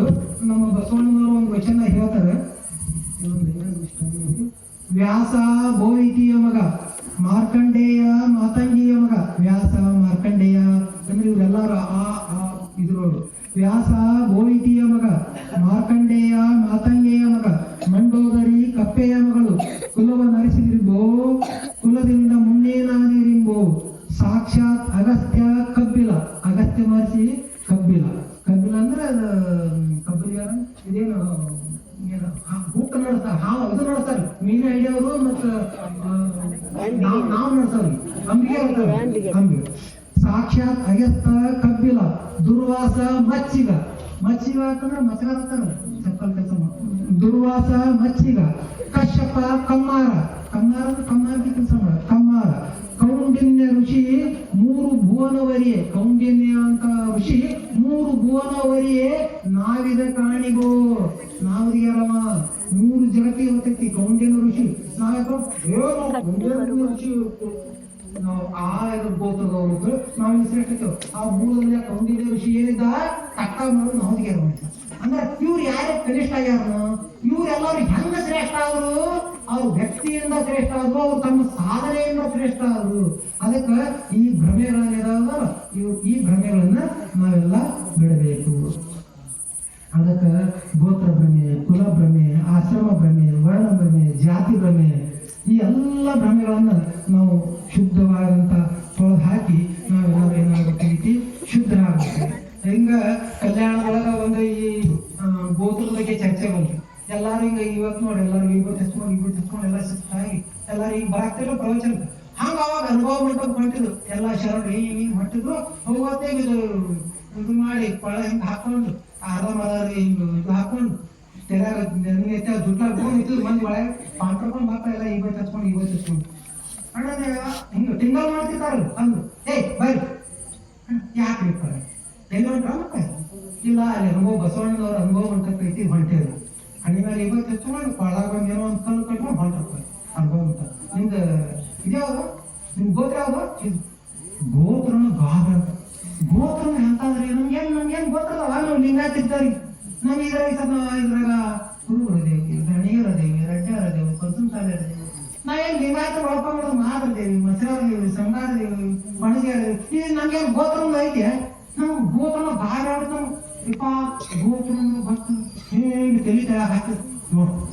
ನಮ್ಮ ಬಸವಣ್ಣನವರು ಒಂದು ವಚನ ಹೇಳ್ತಾರೆ. ವ್ಯಾಸ ಬೋಯಿತಿಯ ಮಗ, ಮಾರ್ಕಂಡೇಯ ಮಾತಂಗಿಯ ಮಗ. ವ್ಯಾಸ ಮಾರ್ಕಂಡೇಯ ಅಂದ್ರೆ ಇವರೆಲ್ಲರೂ ಇದ್ರವರು. ವ್ಯಾಸ ಬೋಯಿತಿಯ ಮಗ, ಮಾರ್ಕಂಡೇಯ ಮಾತಂಗೇಯ ಮಗ, ಮಂಡೋದರಿ ಕಪ್ಪೆಯ ಮಗಳು, ಕುಲವ ನರಿಸಿದಿರಿಬೋ, ಕುಲದಿಂದ ಮುನ್ನೇನಾದಿರಿಂಬೋ, ಸಾಕ್ಷಾತ್ ಅಗಸ್ತ್ಯ ಕಬ್ಬಿಲ. ಅಗಸ್ತ್ಯ ಮಹರ್ಷಿ ಕಬ್ಬಿಲ. ಕಬ್ಬಿಲ ಅಂದ್ರೆ ಕಬ್ಬಿಲ ಇದೇನು ಮೀನ ಹಿಡಿಯೋರು ಮತ್ತು ನಾವು ನೋಡ್ತಾವ್ರಿ ಅಂಬಿಗೆ ಅಂಬಿಗೆ ಸಾಕ್ಷಾತ್ ಅಗಸ್ತ ಕಬ್ಬಿಲ ದುರ್ವಾಸ ಮಚ್ಚಿಗ ಅಂತಂದ್ರೆ ಮಚ್ಚಗಾರ ಅಂತಾರ ಚಪ್ಪಲ್ ಕೆಲಸ ದುರ್ವಾಸ ಮಚ್ಚಿಗ ಕಶ್ಯಪ ಕಮ್ಮಾರ ಕಮ್ಮಾರಕ್ಕೆ ಕೆಲಸ ಮಾಡ ಕಮ್ಮಾರ ಕೌಂಡಿನ್ಯ ಋಷಿ 3 ಭುವನವರಿಯೇ ಕೌಂಡಿನ್ಯ ಅಂತ ಋಷಿ 3 ಭುವನವರಿಯೇ ನಾವಿದ ಕಾಣಿಗೋ ನಾವಿದೆಯಲ್ಲಮ್ಮ 3 ಜಗತ್ತಿಗೆ ಗೊತ್ತೈತಿ ಕೌಂಡಿನ್ಯ ಋಷಿ ಋಷಿ ನಾವು ಆ ಗೋತ್ರದವ್ರು ನಾವು ಶ್ರೇಷ್ಠ ಆ ಮೂಲದಲ್ಲಿ ಕೌಂಡಿನ್ಯ ಋಷಿ ಏನಿದ್ದ ತಕ್ಕ ಮಾಡೋದು ನಾವಿಗೆ ಅಂದ್ರೆ ಇವ್ರು ಯಾರು ಕನಿಷ್ಠ ಆಗ್ಯಾರ ಇವ್ರೆಲ್ಲರೂ ಹೆಂಗ ಶ್ರೇಷ್ಠ ಆದ್ರು ಅವ್ರ ವ್ಯಕ್ತಿಯಿಂದ ಶ್ರೇಷ್ಠ ಆದ್ರು ಅವ್ರು ತಮ್ಮ ಸಾಧನೆಯಿಂದ ಶ್ರೇಷ್ಠ ಆದ್ರು ಅದಕ್ಕೆ ಈ ಭ್ರಮೆಗಳೇನಾದ ಈ ಭ್ರಮೆಗಳನ್ನ ನಾವೆಲ್ಲ ಬಿಡಬೇಕು ಅದಕ್ಕೆ ಗೋತ್ರ ಭ್ರಮೆ ಕುಲ ಭ್ರಮೆ ಆಶ್ರಮ ಭ್ರಮೆ ವರ್ಣ ಭ್ರಮೆ ಜಾತಿ ಭ್ರಮೆ ಈ ಎಲ್ಲ ಭ್ರಮೆಗಳನ್ನ ನಾವು ಶುದ್ಧವಾದಂತ ತೊಳೆದು ಹಾಕಿ ನಾವೆಲ್ಲರೂ ಏನಾಗಬೇಕು ಶುದ್ಧರಾಗಬೇಕು ಹಿಂಗ ಕಲ್ಯಾಣದೊಳಗ ಒಂದು ಈ ಗೋತ್ರದ ಬಗ್ಗೆ ಚರ್ಚೆ ಬಂತು ಎಲ್ಲಾರು ಹಿಂಗ ಇವತ್ತು ನೋಡಿ ಎಲ್ಲಾರು ಇವತ್ತು ಹಚ್ಕೊಂಡು ಎಲ್ಲ ಸುತ್ತಾಗಿ ಎಲ್ಲಾರು ಈಗ ಬರಾಕ್ತಿಲ್ಲ ಪ್ರವಚನ ಹಂಗ ಅವಾಗ ಅನುಭವ ಮಾಡ್ಕೊಂಡು ಹೊಂಟಿದ್ರು ಎಲ್ಲ ಶರಣರು ಈಗ ಹೊಂಟಿದ್ರು ಹೋಗೋತ್ತೆ ಇದು ಮಾಡಿ ಪಳ ಹಿಂಗ ಹಾಕೊಂಡು ಅರ್ಧ ಮರ ಹಿಂಗ ಇದು ಹಾಕೊಂಡು ತೆರಾಗ ದುಡ್ಡು ಮಂದಿ ಒಳಗೆ ಪಾಂಡ್ರಕೊಂಡು ಮಕ್ಕಳ ಎಲ್ಲ ಇವತ್ತು ಹಚ್ಕೊಂಡು ಅಣ್ಣ ಹಿಂಗ ತಿಂಗಳು ಮಾಡ್ತಿರ್ತಾರಲ್ಲ ಅಂದ್ರು ಬರ್ರಿ ಯಾಕೆ ಬೇಕಾರೆ ಎಲ್ಲಿ ಹೊಂಟ್ರ ಮತ್ತೆ ಇಲ್ಲ ಅಲ್ಲಿ ಅನುಭವ ಬಸವಣ್ಣನವ್ರ ಅನುಭವ ಹೊಂಟೈತಿ ಹೊಂಟೇರು ಹಣ್ಣಿ ಮೇಲೆ ಇವತ್ತು ಹಚ್ಕೊಂಡು ಕೊಳಾಗ ಬಂದು ಏನೋ ಒಂದು ಕಲ್ಲು ಕಟ್ಕೊಂಡು ಹೊಂಟಪ್ಪ ಅನುಭವ ಉಂಟ ನಿಮ್ದು ಇದ್ಯಾವ್ದು ನಿಮ್ ಗೋತ್ರ ಯಾವ್ದು ಗೋತ್ರನ ಗಾಬ್ರ ಗೋತ್ರನ ಎಂತಾದ್ರೆ ನಮ್ಗೇನು ಗೊತ್ತಲ್ಲ ನಾವು ಲಿಂಗಾಯತಿರ್ತಾರಿ ನಮ್ಗೆ ಇದ್ರಾಗ ಕುರುಬರ ದೇವಿ ಧಣಿಯರ ದೇವಿ ರಡ್ಡರ ದೇವಿ ಪಂಚಮಸಾಲಿಯರ ದೇವಿ ನಾವೇನು ಲಿಂಗಾಯತ ಒಳಪಂಗಡ ಮಾದ್ರ ದೇವಿ ಮಸರಾರ ದೇವಿ ಸಂಗಾರ ದೇವಿ ಬಣಜಿಯರ ದೇವಿ ಇದು ನಮ್ಗೇನು ಗೋತ್ರ ಐತೆ ನಾವು ಗೋತ್ರನ ಬಾರಿ ಆಡ್ತಾನ ಇಪ್ಪ ಗೋತ್ರ ಭಕ್ತ ಹೇಗೆ ತಲೆ ತಳ ಹಾಕಿ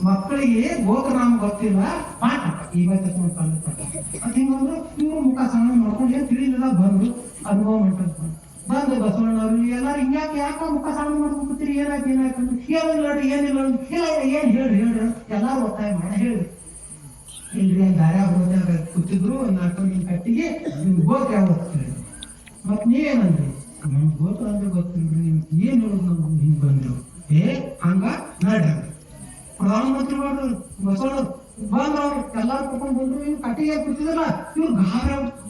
ಮಕ್ಕಳಿಗೆ ಗೋತ್ರ ನಾಮ ಗೊತ್ತಿಲ್ಲ ಪಾಠ ಇವತ್ತು ಅದು ಹಿಂಗಂದ್ರೆ ಇವ್ರು ಮುಖ ಸಣ್ಣ ಮಾಡ್ಕೊಂಡು ಏನು ತಿಳಿಲಿಲ್ಲ ಬಂದು ಅನುಭವ ಮಾಡ್ಕೊಂಡು ಬಂದು ಬಸವಣ್ಣವ್ರು ಎಲ್ಲರೂ ಹಿಂಗ್ಯಾಕೆ ಯಾಕೆ ಮುಖ ಸಣ್ಣ ಮಾಡ್ಕೊಂಡ್ಬಿಡ್ತೀರಿ ಏನಾಯ್ತು ಏನಿಲ್ಲ ಇಲ್ಲ ಏನು ಹೇಳ್ರಿ ಎಲ್ಲರೂ ಒತ್ತಾಯ ಮಾಡಿ ಹೇಳ್ರಿ ಇಲ್ರಿ ದಾರ್ಯಾಗ ಹೋದಾಗ ಕೂತಿದ್ರು 4 ಕಟ್ಟಿಗೆ ನಿಮ್ಗೆ ಗೋತ್ರ ಯಾವತ್ತು ಮತ್ ನೀವೇನಂದ್ರಿ ನಮ್ಗೆ ಗೋತ್ರ ಅಂದ್ರೆ ಗೊತ್ತಿಲ್ರಿ ನಿಮ್ಗೆ ಏನ್ ಹೇಳೋದು ನಮ್ಗೆ ಹಿಂಗ್ ಬಂದ್ರು ಹಂಗ ನಡ್ರಿ ಪ್ರಧಾನಮಂತ್ರಿ ಮಾಡ್ರು ಬಸವಣ್ಣ ಬಂದ್ರವ್ರು ಎಲ್ಲಾರು ಕರ್ಕೊಂಡು ಬಂದ್ರು ಇವ್ರು ಕಟ್ಟಿಗೆ ಕೂತಿದ್ರಲ್ಲ ಇವ್ರು ಗಾರ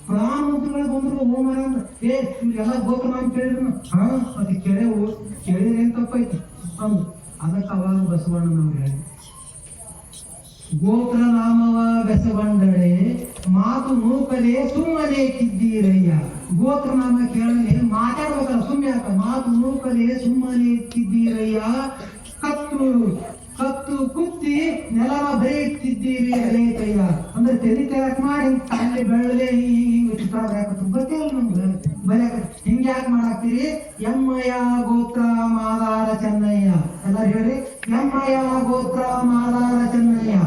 ಪ್ರಧಾನಮಂತ್ರಿಗಳು ಬಂದ್ರು ಹೋಮರ ಇವ್ರಿಗೆಲ್ಲ ಗೋತ್ರ ನಾಮ ಕೇಳಿದ್ರು ಹಾ ಅದು ಕೇಳಿದ್ರೆ ಏನ್ ತಪ್ಪೈತಿ ಅಂದ್ರು ಅದಕ್ಕೆ ಅವಾಗ ಬಸವಣ್ಣನವ್ರು ಹೇಳಿ ಗೋತ್ರ ನಾಮವ ಬೆಸಗೊಂಡಳೆ ಮಾತು ನೂಕಲೆ ಸುಮ್ಮನೆ ಕಿದ್ದೀರಯ್ಯ ಗೋತ್ರ ನಾಮ ಕೇಳಲೆ ಮಾತಾಡ್ಬೇಕಲ್ಲ ಸುಮ್ಮನೆ ಯಾಕ ಮಾತು ನೂಕಲೆ ಸುಮ್ಮನೆ ಕಿದ್ದೀರಯ್ಯ ಕತ್ತು ಕುತ್ತಿ ನೆಲವ ಬರೆಯುತ್ತಿದ್ದೀರಿ ಅಲೇತಯ್ಯ ಅಂದ್ರೆ ತೆಲಿ ತೆರಕ್ ಮಾಡಿ ಅಲ್ಲಿ ಬೆಳ್ಳಲೆ ಹಿಂಗ ಚಿತ್ರ ಗೊತ್ತಿಲ್ಲ ನಮ್ಗೆ ಬರೆಯಕ ಹಿಂಗ ಯಾಕೆ ಮಾಡಾಕ್ತೀರಿ ಎಮ್ಮಯ್ಯ ಗೋತ್ರ ಮಾದಾರ ಚೆನ್ನಯ್ಯ ಎಲ್ಲಾರು ಹೇಳಿ ಎಮ್ಮಯ್ಯ ಗೋತ್ರ ಮಾದಾರ ಚೆನ್ನಯ್ಯ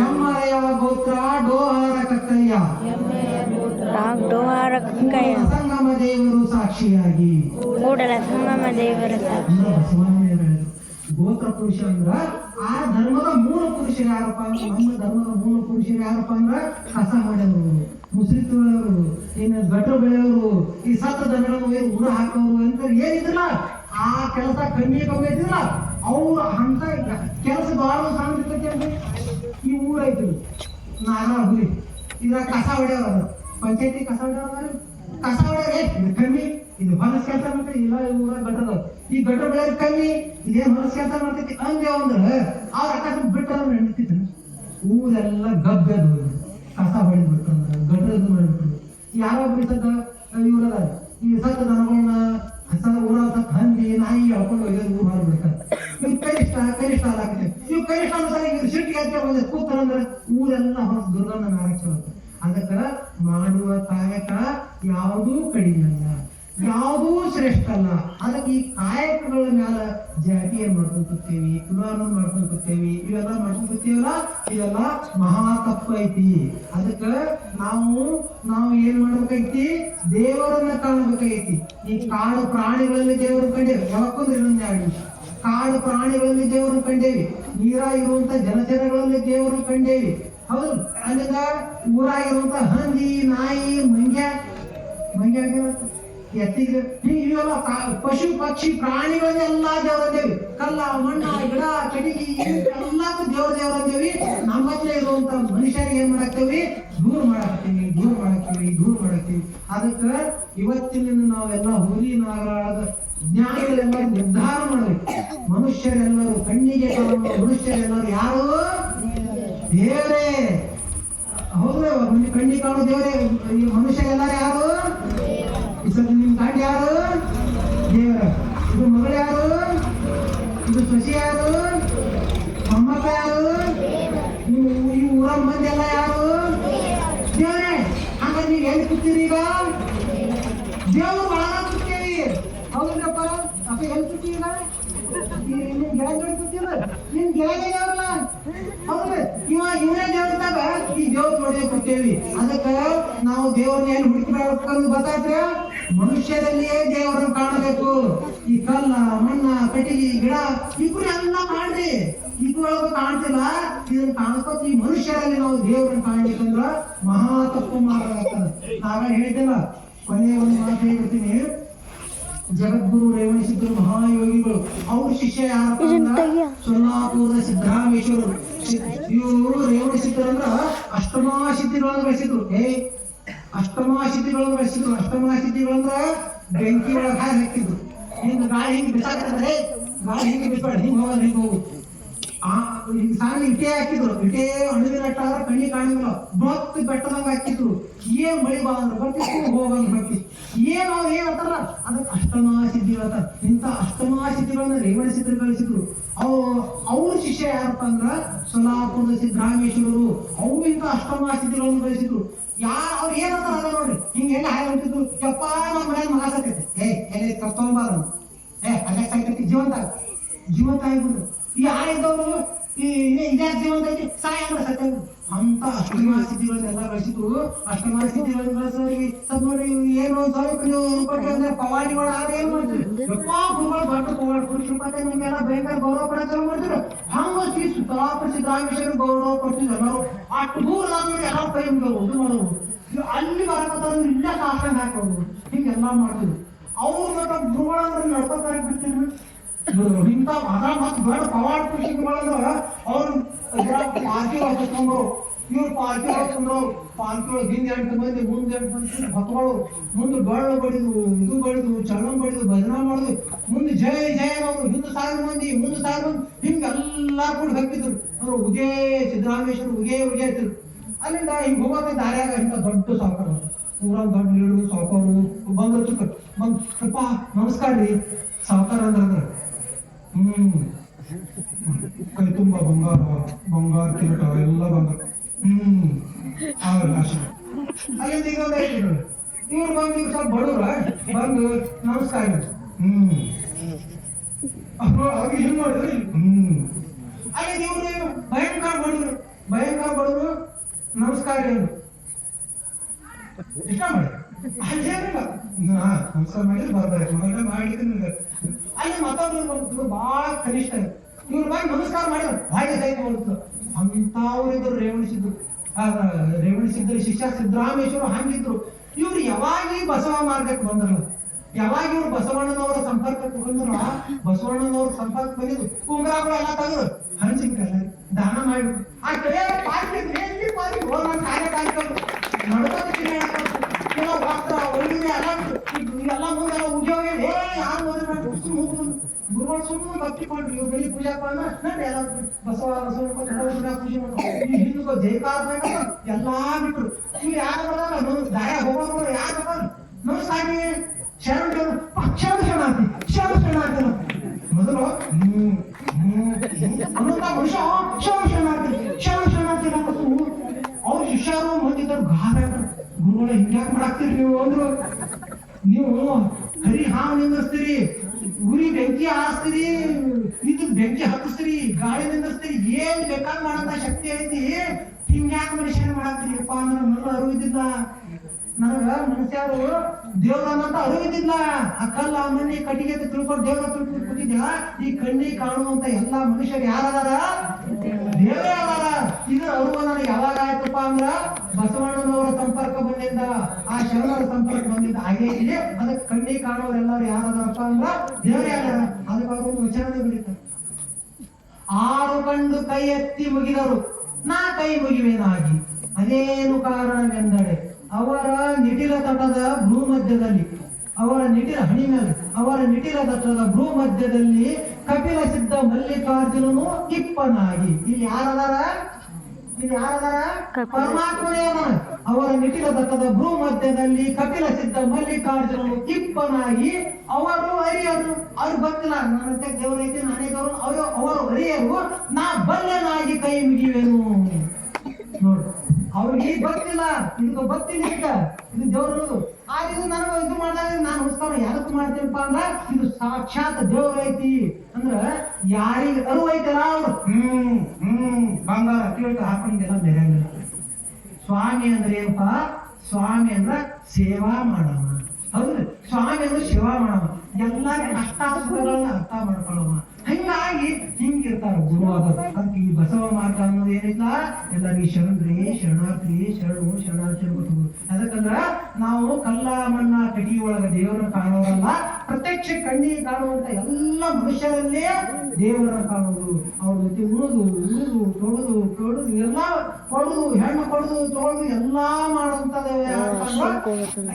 ಎಮ್ಮಯ್ಯ ಗೋತ್ರ ಡೋಹಾರ ಕಕ್ಕಯ್ಯ ಸಂಗಮ ದೇವರು ಸಾಕ್ಷಿಯಾಗಿ ಕೂಡಲ ಸಂಗಮ ದೇವರ ಗೋತ್ರ ಪುರುಷ ಅಂದ್ರ ಆ ಧರ್ಮದ ಮೂಲ ಪುರುಷರು ಯಾರಪ್ಪ ಅಂದ್ರೆ ನಮ್ಮ ಧರ್ಮದ ಮೂಲ ಪುರುಷರು ಯಾರಪ್ಪ ಅಂದ್ರ ಕಸ ಹೊಡೆಯವರು ಮುಸ್ರಿ ತುಳಿಯವರು ಇನ್ನು ಗಟ್ರು ಬೆಳೆಯವರು ಈ ಸತ್ತ ದನಗಳನ್ನು ಊರ ಹಾಕೋರು ಅಂತ ಏನಿದ್ರಲ್ಲ ಆ ಕೆಲಸ ಕಮ್ಮಿ ಇದ್ದಿಲ್ಲ ಅವ್ರು ಅಂತ ಕೆಲಸ ಬಹಳ ಸಣ್ಣ ಈ ಊರೈತು ನಾಗರ ಹುಲಿ ಇದ್ರಾಗ ಕಸ ಹೊಡೆಯವರು ಪಂಚಾಯತಿ ಕಸ ಹೊಡೆಯವರು ಕಸ ಹೊಡೆಯವ್ರೆ ಇದು ಕಮ್ಮಿ ಇದು ಹೊಲಸ್ ಕೆಲಸ ಮಾಡ್ತೈತಿ ಇಲ್ಲ ಊರಾಗ ಗಟ್ಟದ ಈ ಗಟ್ರ ಬೆಳೆಯೋದು ಕಮ್ಮಿ ಇದೇನು ಹೊಲಸ್ ಕೆಲಸ ಮಾಡ್ತೈತಿ ಅಂದೇವ್ ಅಂದ್ರೆ ಅವ್ರ ಅಕ್ಕ ಬಿಟ್ಟರ ನಡೀತಿತ್ತು ಊರೆಲ್ಲ ಗಬ್ಬೆದು ಕಸ ಹೊಡೆದು ಬಿಟ್ಟಂದ್ರ ಗಟ್ರದ್ದು ಮಾಡಿಬಿಟ್ರು ಯಾರೊಬ್ರು ಸದ್ದ ಇವ್ರದ ಈ ಸತ್ತ ದನಗಳನ್ನ ಊರ ಸತ್ ಹಂದಿ ನಾಯಿ ಹೇಳ್ಕೊಂಡು ಹೋಗೋದು ಊರು ಮಾಡ್ಬಿಡ್ತಾರೆ ಇವ್ ಕನಿಷ್ಠ ಹಾಕತ್ತೆ ಇವ್ ಕನಿಷ್ಠ ಅನ್ಸಾರ ಇವ್ರು ಸಿಟ್ಟಿಗೆ ಹಚ್ಚ ಕೂತಾರಂದ್ರೆ ಊರೆಲ್ಲ ಹೊಸ ದುರ್ಗಂಧ ನಾರಕ್ಷ ಅದಕ್ಕ ಮಾಡುವ ಕಾಯಕ ಯಾವುದೂ ಕಡಿಮೆ ಅಲ್ಲ ಯಾವುದೂ ಶ್ರೇಷ್ಠ ಅಲ್ಲ ಅದಕ್ಕೆ ಈ ಕಾಯಕಗಳ ಮೇಲೆ ಜಾತಿಯನ್ನು ಮಾಡ್ಕೊಂಡ್ತೇವಿ ಕುಲಾರನ್ನು ಮಾಡ್ಕೊಂಡ್ತೇವಿ ಇವೆಲ್ಲ ಮಾಡ್ಕೊಂಡ್ತೀವಲ್ಲ ಇದೆಲ್ಲ ಮಹಾ ತಪ್ಪು ಐತಿ ಅದಕ್ಕೆ ನಾವು ಏನ್ ಮಾಡ್ಬೇಕೈತಿ ದೇವರನ್ನ ಕಾಣಬೇಕಾಗೈತಿ ಈ ಕಾಡು ಪ್ರಾಣಿಗಳಲ್ಲಿ ದೇವರ ಕಂಡು ಯಾವಕ್ಕೊಂದ್ರೆ ಇನ್ನೊಂದು 2 ನಿಮಿಷ ಕಾಡು ಪ್ರಾಣಿಗಳಲ್ಲಿ ದೇವರನ್ನು ಕಂಡೇವಿ, ನೀರ ಇರುವಂತ ಜಲಚರಗಳಲ್ಲಿ ದೇವರನ್ನು ಕಂಡೇವಿ. ಹೌದು, ಅಲ್ಲಿಂದ ಊರಾಗಿರುವಂತ ಹಂದಿ, ನಾಯಿ, ಮಂಗ್ಯ ಎತ್ತಿಗೆ ಇವೆಲ್ಲ ಪಶು ಪಕ್ಷಿ ಪ್ರಾಣಿಗಳನ್ನೆಲ್ಲ ದೇವರಂದೇವಿ. ಕಲ್ಲ, ಮಣ್ಣ, ಗಿಡ, ಕಡಿಗಿ ಎಲ್ಲಕ್ಕೂ ದೇವರಂದೇವಿ. ನಮ್ಮಲ್ಲೇ ಇರುವಂತ ಮನುಷ್ಯರಿಗೆ ಏನ್ ಮಾಡಾಕ್ತೇವಿ? ದೂರ ಮಾಡಾಕ್ತೀವಿ. ಅದಕ್ಕೆ ಇವತ್ತಿನ ನಾವೆಲ್ಲ ಹುಲಿ ನಾಗರಾದ ಜ್ಞಾನಿಗಳೆಲ್ಲರೂ ನಿರ್ಧಾರ ಮಾಡಬೇಕು. ಮನುಷ್ಯರೆಲ್ಲರೂ ಕಣ್ಣಿಗೆ ಕಾಣುವ ಮನುಷ್ಯರೆಲ್ಲರೂ ಯಾರು? ದೇವರೇ. ಹೌದು, ಕಣ್ಣಿಗೆ ಕಾಣುವ ದೇವರೇ. ಮನುಷ್ಯರೆಲ್ಲರೂ ಯಾರು? ನಿಮ್ ಗಾಡಿ ಯಾರು? ದೇವರ. ಇದು ಮಗಳು ಯಾರು? ಇದು ಸಸಿ ಯಾರು? ಮೊಮ್ಮಕ್ಕ ಯಾರು? ಈ ಊರ ಮಂದಿ ಎಲ್ಲ ಯಾರು? ದೇವರೇ. ಹಾಗಾದ್ರೆ ನೀವು ಎಲ್ಲಿ ಕೂತೀರಿ ಈಗ? ದೇವ್ರು ಒಳಗ ಕೂತೀವಿ. ಹೌದಪ್ಪ. ಅಪ್ಪ ಎಲ್ಲಿ ಕೂತೀವಿ ಈಗ? ನಿನ್ ಗೆಳ ಜೋಡಿ ಕೂತಿಲ್ಲ, ನಿನ್ ಗೆಳಗೆ ದೇವ್ರಲ್ಲ. ಹೌದು, ಇವನೇ ದೇವ್ರದಾಗ ಈ ದೇವ್ರ ಜೋಡಿ ಕೂತೇವಿ. ಅದಕ್ಕೆ ನಾವು ದೇವ್ರನ್ನ ಎಲ್ಲಿ ಹುಡುಕಿ ಗೊತ್ತಾಯ್ತು? ಮನುಷ್ಯರಲ್ಲಿಯೇ ದೇವರನ್ನು ಕಾಣಬೇಕು. ಈ ಕಲ್ಲ, ಮಣ್ಣ, ಕಟ್ಟಿಗೆ, ಗಿಡ ಇಬ್ರು ಎಲ್ಲ ಮಾಡ್ರಿ, ಇದ್ರೊಳಗ ಕಾಣ್ತಿಲ್ಲ. ಇದನ್ನ ಕಾಣಿಸ್ಕೊತ ಈ ಮನುಷ್ಯರಲ್ಲಿ ನಾವು ದೇವರನ್ನು ಕಾಣ್ಬೇಕಂದ್ರ ಮಹಾ ತಪ್ಪು ಮಾಡಬೇಕಾಗ್ತದೆ. ನಾವ ಹೇಳ್ತಿಲ್ಲ, ಕೊನೆಯ ಒಂದು ಮಾತು ಹೇಳ್ತೀನಿ. ಜಗದ್ಗುರು ರೇವಣಸಿದ್ದರು ಮಹಾಯೋಗಿಗಳು, ಅವ್ರ ಶಿಷ್ಯ ಯಾರಪ್ಪ ಅಂದ್ರ ಸೊಲ್ಲಾಪುರದ ಸಿದ್ದರಾಮೇಶ್ವರರು. ಇವರು ರೇವಣಸಿದ್ಧರಂದ್ರ ಅಷ್ಟಮಾಸಿದ್ಧಿಗಳನ್ನು ಗಳಿಸಿದ್ರು. ಅಷ್ಟಮಾಸಿದ್ಧಿಗಳಂದ್ರ ಬೆಂಕಿ ಒಳಗೆ ಹಾಕಿದ್ರು. ಹಿಂಗ ಗಾಳಿ ಹಿಂಗೆ ಬಿಸಾಕಿದ್ರೆ ಗಾಳಿ ಹಿಂಗೆ ಬಿಸಾಡ ಹಿಂಗೆ ಹೋಗು. ಸಾಲ ಇಟೆ ಹಾಕಿದ್ರು. ಇಟೆ ಅಣುವಿನ ಅಟ್ಟಾದ್ರೆ ಕಣ್ಣಿ ಕಾಣಿಲ್ಲ, ಭಕ್ತಿ ಬೆಟ್ಟದಂಗ ಹಾಕಿದ್ರು. ಏನ್ ಮಳಿ ಬಂದ್ರು ಬರ್ತಿತ್ತು, ಹೋಗಂಗ್ ಬರ್ತಿತ್ತು. ಏನ್ ಅವ್ರು ಏನ್ ಅಂತಾರ ಅದಕ್ಕೆ ಅಷ್ಟಮಾಸಿದ್ಧಿಗಳು ಅಂತ. ಇಂಥ ಅಷ್ಟಮಾಸಿದ್ಧಿಗಳನ್ನ ರೇವಣಸಿದ್ಧರು ಗಳಿಸಿದ್ರು. ಅವ್ರ ಶಿಷ್ಯ ಯಾರಪ್ಪ ಅಂದ್ರ ಸೊಲ್ಲಾಪುರದ ಸಿದ್ದರಾಮೇಶ್ವರರು. ಅವ್ರು ಇಂಥ ಅಷ್ಟಮಾಸಿದ್ಧಿಗಳನ್ನು ಗಳಿಸಿದ್ರು. ಅವ್ರು ಏನಂತಾರ ನೋಡ್ರಿ, ಹಿಂಗೆ ಎಲ್ಲ ಹಾಯ್ ಹೊಂಟಿದ್ರು. ಯಪ್ಪ ನಮ್ಮ ಮನೇಲಿ ಮಗ ಸತ್ತೈತಿ, ಎಲ್ಲಿ ಕರ್ತೊಂಬಾರ ಅಲ್ಲೇ ಸಾಯ್ತೈತಿ, ಜೀವಂತ ಆಗಿಬಿಟ್ರು. ಈ ಆಳಿದ್ದವರು ಇದೇ ಜೀವಂತ ಐತಿ, ಸಾಯ ಅಂದ್ರೆ ಸತ್ಯ. ಅಂತ ಅಷ್ಟಮಾಸಿದ್ಧಿಗಳನ್ನೆಲ್ಲ ಗಳಿಸಿದ್ರು. ಅಷ್ಟಮಾಸಿದ್ಧಿಗಳನ್ನ ಗಳಿಸೋರಿಗೆ ಸದ್ ನೋಡಿ ಏನು ಸ್ವಲ್ಪ ನೀವು ಅನ್ಕೊಟ್ರಿ ಅಂದ್ರೆ ಪವಾಡಿಗಳು ಆದ್ರೆ ಏನ್ ಮಾಡ್ತೀರಿ? ಯಪ್ಪ ಗುರುಗಳು ದೊಡ್ಡ ಪವಾಡ ಪುರುಷ ಮತ್ತೆ ನಿಮ್ಗೆಲ್ಲ ಭಯಂಕರ ಗೌರವ ಪಡ ಚಾಲು ಮಾಡ್ತಿದ್ರು. ಹಂಗ ಶ್ರೀ ಸೊಲ್ಲಾಪುರ ಸಿದ್ದರಾಮೇಶ್ವರ ಗೌರವ ಕೊಡ್ತಿದ್ರು ಎಲ್ಲರೂ. ಅಷ್ಟು ದೂರ ನೋಡಿ ಎಲ್ಲ ಕೈ ಮುಗಿಯೋದು ಇದು ಮಾಡೋದು. ಅಲ್ಲಿ ಬರಕತ್ತವ್ರು ಇಲ್ಲೇ ಕಾಸ್ಟಂಗ್ ಹಾಕೋದು, ಹಿಂಗೆಲ್ಲ ಮಾಡಿದ್ರು. ಅವ್ರು ಮತ್ತೆ ಗುರುಗಳಂದ್ರೆ ನಡ್ಕೋತಾರೆ ಬಿಡ್ತಿದ್ರು. ಇಂಥ ಅದ ಮತ್ತೆ ದೊಡ್ಡ ಪವಾಡ ಪುರುಷಗಳಂದ್ರ ಅವ್ರು ಪಾರ್ಕಿ ಹೊತ್ಕೊಂಡ್ರು. ಇವ್ರು ಪಾರ್ಕಿ ಹೊತ್ಕೊಂಡ್ರು. ಪಾರ್ಕಿ ಒಳಗೆ ಹಿಂದೆ 8 ಮಂದಿ, ಮುಂದೆ 8 ಮಂದಿ ಹೊತ್ಗಳು. ಮುಂದೆ ಡೊಳ್ಳು ಬಡಿದು, ಇದು ಬಡಿದು, ಚಲಂ ಬಡಿದು, ಭಜನಾ ಮಾಡುದು. ಮುಂದೆ ಜಯ ಜಯ ಅವರು ಹಿಂದೆ 1000 ಮಂದಿ, ಮುಂದೆ 1000 ಮಂದಿ ಹಿಂಗೆಲ್ಲ ಕೂಡ ಹಾಕಿದ್ರು. ಅವ್ರು ಉಗೇ ಸಿದ್ದರಾಮೇಶ್ವರ ಉಗೇ ಅಂತಿದ್ರು. ಅಲ್ಲಿಂದ ಹಿಂಗೆ ಹೋಗೋದ ದಾರ್ಯಾಗ ಇಂಥ ದೊಡ್ಡ ಸಾವುಕಾರ, ಊರಾಗ ದೊಡ್ಡ ಲೀಡರು ಸಾವುಕಾರು ಬಂದ್ರು. ಅಪ್ಪ ನಮಸ್ಕಾರ ರೀ ಸಾವುಕಾರ ಅಂದ್ರ ಕೈ ತುಂಬ ಬಂಗಾರ ಕಿರೀಟ ಎಲ್ಲ ಬಂಗಾರ. ಅಲ್ಲಿಂದ ಈಗ ಇವ್ರು ಬಂದು ಸ್ವಲ್ಪ ಬಡವ್ರ ಬಂದು ನಮಸ್ಕಾರ ಅವ್ರಿಗೆ ಹಿಂಗ್ ಮಾಡಿದ್ರಿ. ಅಲ್ಲಿ ಇವ್ರು ಭಯಂಕರ ಬಡವರು ನಮಸ್ಕಾರ ಇಷ್ಟ ಮಾಡಿ ನಮಸ್ಕಾರ ಮಾಡಿದ್ರೆ ಬರ್ತಾರೆ ಮಾಡಿದ್ರೆ. ಅಲ್ಲಿ ಮತ್ತೊಬ್ರು ಬಹಳ ಕನಿಷ್ಠ ಇವ್ರು ಬಂದು ನಮಸ್ಕಾರ ಮಾಡಿದ್ರು, ಹಾಗೆ ಸೈತ ಹೋಗ್ತು. ಅಂತವ್ರಿದ್ರು ರೇವಣಸಿದ್ಧರ ಶಿಷ್ಯ ಸಿದ್ದರಾಮೇಶ್ವರ ಹಂಗಿದ್ರು. ಇವ್ರು ಯಾವಾಗ ಈ ಬಸವ ಮಾರ್ಗಕ್ಕೆ ಬಂದ್ರಲ್ಲ, ಯಾವಾಗ ಇವ್ರು ಬಸವಣ್ಣನವರ ಸಂಪರ್ಕಕ್ಕೆ ಬಂದ್ರ, ಬಸವಣ್ಣನವ್ರ ಸಂಪರ್ಕ ಬಂದಿದ್ದು ಉಂಗ್ರಾಗಳು ಎಲ್ಲ ತೆಗೆದು ಹಂಚಿಬಿಟ್ಟಲ್ಲ, ದಾನ ಮಾಡಿಬಿಟ್ಟು. ಆ ಕಡೆ ಪಾರ್ಟಿ ನಡ್ಕೋತೀನಿ ವಸ್ತ್ರ ಒಳ್ಳೆ ಎಲ್ಲ ಮುಂದೆ ಉದ್ಯೋಗ ಯಾರು ಗುರುಗಳು ಸುಮ್ಮನೆ ಭಕ್ತಿಕೊಂಡ್ರು. ಇವ್ರು ಬೆಳಿ ಪೂಜೆ ಮಾಡಿ ಎಲ್ಲ ಬಸವ ಖುಷಿ ಮಾಡ್ತಾರೆ. ಹಿಂದೂ ಜೈಕಾರ ಎಲ್ಲಾ ಬಿಟ್ರು. ಇವ್ರು ಯಾರು ಬರೋಲ್ಲ, ದಾಯ ಹೋಗೋರು ಯಾರು ಬರೋಲ್ಲ. ನಮಸ್ಕಾರ ಶರಣಾರ್ಥಿ ಮೊದಲು ಶರಣಾರ್ಥಿ ಅವ್ರ ಶಿಷ್ಯರು ಮಂದಿದ್ರು ಗಾರ ಗುರುಗಳ ಹಿಂಗ್ಯಾಕ್ ಮಾಡಾಕ್ತೀರಿ ನೀವು ಅಂದ್ರು. ನೀವು ಹರಿ ಹಾವು ನಿಂದಿಸ್ತೀರಿ, ಗುರಿ ಬೆಂಕಿ ಹಾರಿಸ್ತೀರಿ, ಇದು ಬೆಂಕಿ ಹತ್ತಿಸ್ತೀರಿ, ಗಾಳಿ ನಿಂದಿಸ್ತೀರಿ, ಏನ್ ಬೇಕಾದ್ ಮಾಡಂತ ಶಕ್ತಿ ಐತಿ. ಹಿಂಗ್ಯಾಕ್ ಮನುಷ್ಯನ ಮಾಡಾಕ್ತೀರಿ ಅಪ್ಪ ಅಂದ್ರೆ ಮೊದಲು ಅರಿವಿದ್ದಿಲ್ಲ. ನನಗ ಮನುಷ್ಯರು ದೇವ್ರನ್ನಂತ ಅರಿವಿದ್ದಿಲ್ಲ. ಆ ಕಲ್ಲ ಆ ಮಣ್ಣಿ ಕಟ್ಟಿಗೆ ಅಂತ ತಿಳ್ಕೊಂಡು ದೇವ್ರ ತಿಳ್ಕೊಂಡು ಕೂತಿದ್ದ. ಈ ಕಣ್ಣಿಗೆ ಕಾಣುವಂತ ಎಲ್ಲಾ ಮನುಷ್ಯರು ಯಾರದಾರ? ದೇವರೇ ಅದಾರ. ಇದ್ರ ಅರಿವು ನನಗೆ ಯಾವಾಗ ಆಯ್ತಪ್ಪ ಅಂದ್ರ ಬಸವಣ್ಣನವರ ಸಂಪರ್ಕ ಬಂದಿದ್ದ, ಆ ಶರಣರ ಸಂಪರ್ಕ ಬಂದಿದ್ದ. ಹಾಗೆ ಇಲ್ಲಿ ಅದಕ್ಕೆ ಕಣ್ಣಿಗೆ ಕಾಣೋರೆಲ್ಲರೂ ಯಾರದಾರಪ್ಪ ಅಂದ್ರ ದೇವರೇ ಅದಾರ. ಅದಕ್ಕೆ ಅವರು ವಚನದ ಬರೀತಾರೆ, 6 ಕಂಡು ಕೈ ಎತ್ತಿ ಮುಗಿದರು, ನಾ ಕೈ ಮುಗಿವೇನಾಗಿ. ಅದೇನು ಕಾರಣವೆಂದರೆ ಅವರ ನಿಟಿಲ ತಟದ ಭೂಮಧ್ಯದಲ್ಲಿ, ಅವರ ನಿಟಿಲ ಹಣಿ ಮೇಲೆ, ಅವರ ನಿಟಿಲ ತಟದ ಭೂಮಧ್ಯದಲ್ಲಿ ಕಪಿಲ ಸಿದ್ಧ ಮಲ್ಲಿಕಾರ್ಜುನನು ಇಪ್ಪನಾಗಿ. ಇಲ್ಲಿ ಯಾರದಾರ? ಇಲ್ಲಿ ಯಾರದಾರ? ಪರಮಾತ್ಮನೇ ಅದಾನ. ಅವರ ನಿಟಿಲ ತಟದ ಭೂಮಧ್ಯದಲ್ಲಿ ಕಪಿಲ ಸಿದ್ಧ ಮಲ್ಲಿಕಾರ್ಜುನನು ಇಪ್ಪನಾಗಿ ಅವರು ಅರಿಯರು. ಅವ್ರು ಗೊತ್ತಿಲ್ಲ ನನ್ನಂತೆ ದೇವರೈತಿ ನಾನೇ ದೇವರು, ಅವರು ಅರಿಯರು. ನಾ ಬಲ್ಲೆನಾಗಿ ಕೈ ಮುಗಿವೆನು. ನೋಡು, ಅವ್ರಿಗೆ ಗೊತ್ತಿಲ್ಲ, ಇದು ಗೊತ್ತಿಲ್ಲ, ಇದು ದೇವ್ರದು. ಆದ್ರೆ ಇದು ನನಗೆ ಇದು ಮಾಡಿದಾಗ ನಾನು ನಮಸ್ಕಾರ ಯಾರಕ್ಕೆ ಮಾಡ್ತೀನಪ್ಪ ಅಂದ್ರ ಇದು ಸಾಕ್ಷಾತ್ ದೇವ್ರ ಐತಿ ಅಂದ್ರ ಯಾರಿಗೆ ಅರಿವೈತಲ್ಲ ಅವ್ರು ಬಂಗಾರ ತಿಳ್ಕ ಹಾಕೊಂಡಿಲ್ಲ ಬೆರೆಯಂಗಿಲ್ಲ. ಸ್ವಾಮಿ ಅಂದ್ರೆ ಏನಪ್ಪ? ಸ್ವಾಮಿ ಅಂದ್ರ ಸೇವಾ ಮಾಡವ. ಹೌದ್ರಿ, ಸ್ವಾಮಿ ಅಂದ್ರೆ ಸೇವಾ ಮಾಡವ, ಎಲ್ಲಾರ ಕಷ್ಟಾಸುಖಗಳನ್ನ ಅರ್ಥ ಮಾಡ್ಕೊಳ್ಳವ. ಹಂಗಾಗಿ ಹಿಂಗಿರ್ತಾರ ಗುರುವಾದವ್ರು. ಅದಕ್ಕೆ ಈ ಬಸವ ಮಾರ್ಗ ಅನ್ನೋದು ಏನಿಲ್ಲ, ಎಲ್ಲರಿಗೆ ಶರಣ್ರಿ, ಶರಣಾರ್ಥಿ, ಶರಣು, ಶರಣಾರ್ಥಿ ಅನ್ಬೋದು. ಅದಕ್ಕಂದ್ರ ನಾವು ಕಲ್ಲ ಮಣ್ಣ ಕಟಿ ಒಳಗ ದೇವರನ್ನ ಕಾಣೋರಲ್ಲ, ಪ್ರತ್ಯಕ್ಷ ಕಣ್ಣಿಗೆ ಕಾಣುವಂತ ಎಲ್ಲ ಮನುಷ್ಯರಲ್ಲೇ ದೇವರನ್ನ ಕಾಣೋದು. ಅವ್ರ ಜೊತೆ ಉಳುದು ತೊಡುದು ತೊಡುದು ಎಲ್ಲಾ ಕೊಡುದು, ಹೆಣ್ಣು ಕೊಡುದು ತೊಳೆದು ಎಲ್ಲಾ ಮಾಡುವಂತದ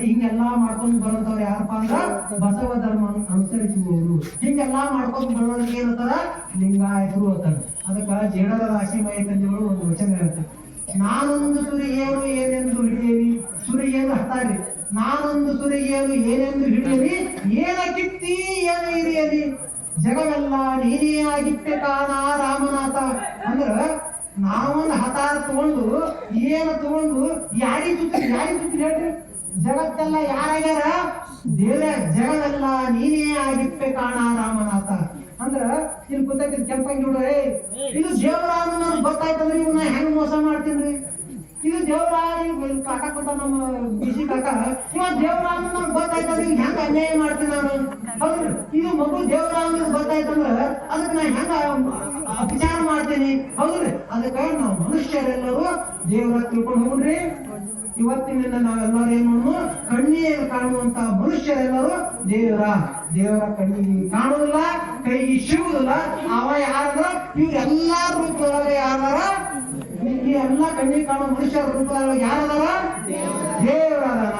ಹಿಂಗೆಲ್ಲಾ ಮಾಡ್ಕೊಂಡು ಬರೋದವ್ರು ಯಾರಪ್ಪ ಅಂದ್ರ ಬಸವ ಧರ್ಮ ಅನುಸರಿಸುವವರು. ಹಿಂಗೆಲ್ಲಾ ಮಾಡ್ಕೊಂಡು ಬರೋದಕ್ಕೆ ಏನಂತಾರ? ಲಿಂಗಾಯತರು ಅಂತಾರ. ಅದಕ್ಕ ಜೇಡರ ರಾಶಿ ಮೈತಂದಿಗಳು ಒಂದು ವಚನ ಹೇಳ್ತಾರೆ, ನಾನೊಂದು ಸುರಿ ಏನು ಏನೆಂದು ಹಿಡಿಯೇವಿ. ಸುರಿ ಏನು ಹತ್ತಾರಿ, ನಾನೊಂದು ಸುರಿ ಏನು ಏನೆಂದು ಹಿಡಿಯಲಿ, ಏನ ಕಿತ್ತಿ ಏನು ಹಿರಿಯಲಿ, ಜಗವೆಲ್ಲ ನೀನೇ ಆಗಿತ್ತೆ ಕಾಣ ರಾಮನಾಥ. ಅಂದ್ರ ನಾವೊಂದು ಹತಾರ ತಗೊಂಡು ಏನು ತಗೊಂಡು ಯಾರಿಗೆ ಸುತ್ತಿ ಹೇಳ್ರಿ, ಜಗತ್ತೆಲ್ಲ ಯಾರಾಗ್ಯಾರ? ದೇವರೇ. ಜಗವೆಲ್ಲ ನೀನೇ ಆಗಿತ್ತೆ ಕಾಣ ರಾಮನಾಥ. ಅಂದ್ರ ಇಲ್ಲಿ ಗೊತ್ತಾಯ್ತು ಕೆಂಪಂಗಿ ನೋಡ್ರಿ, ಇದು ದೇವರಾಮ ನನಗೆ ಗೊತ್ತಾಯ್ತಂದ್ರೆ ಇವ್ನ ಹೆಂಗ್ ಮೋಸ ಮಾಡ್ತೀನಿ. ಇದು ದೇವರಾಮ ಕಾಕ ಕೊಟ್ಟ ನಮ್ಮ ಬಿಸಿ ಕಾಕ, ಇವ ದೇವರಾಮ ನನಗೆ ಗೊತ್ತಾಯ್ತಂದ್ರೆ ಈಗ ಹೆಂಗ ಅನ್ಯಾಯ ಮಾಡ್ತೀನಿ ನಾನು. ಹೌದ್ರಿ, ಇದು ಮಗು ದೇವರಾಮ ಗೊತ್ತಾಯ್ತಂದ್ರ ಅದಕ್ಕೆ ನಾ ಹೆಂಗ ಅಪಚಾರ ಮಾಡ್ತೀನಿ. ಹೌದ್ರಿ, ಅದಕ್ಕೆ ನಾವು ಮನುಷ್ಯರೆಲ್ಲರೂ ದೇವರ ತಿಳ್ಕೊಂಡು ಹೋಗ್ರಿ. ಇವತ್ತಿನಿಂದ ನಾವೆಲ್ಲರೂ ಏನ್ ಮಾಡೋಣ, ಕಣ್ಣಿಗೆ ಕಾಣುವಂತ ಮನುಷ್ಯರೆಲ್ಲರೂ ದೇವರ ಕಣ್ಣಿಗೆ ಕಾಣುವುದಿಲ್ಲ, ಕೈಗೆ ಸಿಗುವುದಿಲ್ಲ. ಅವ ಯಾರಂದ್ರ ಇವ್ರೆಲ್ಲಾ ರೂಪದೊಳಗೆ ಯಾರದಾರ? ಈ ಎಲ್ಲಾ ಕಣ್ಣಿಗೆ ಕಾಣುವ ಮನುಷ್ಯರ ರೂಪದೊಳಗೆ ಯಾರದಾರ? ದೇವರದಾರ.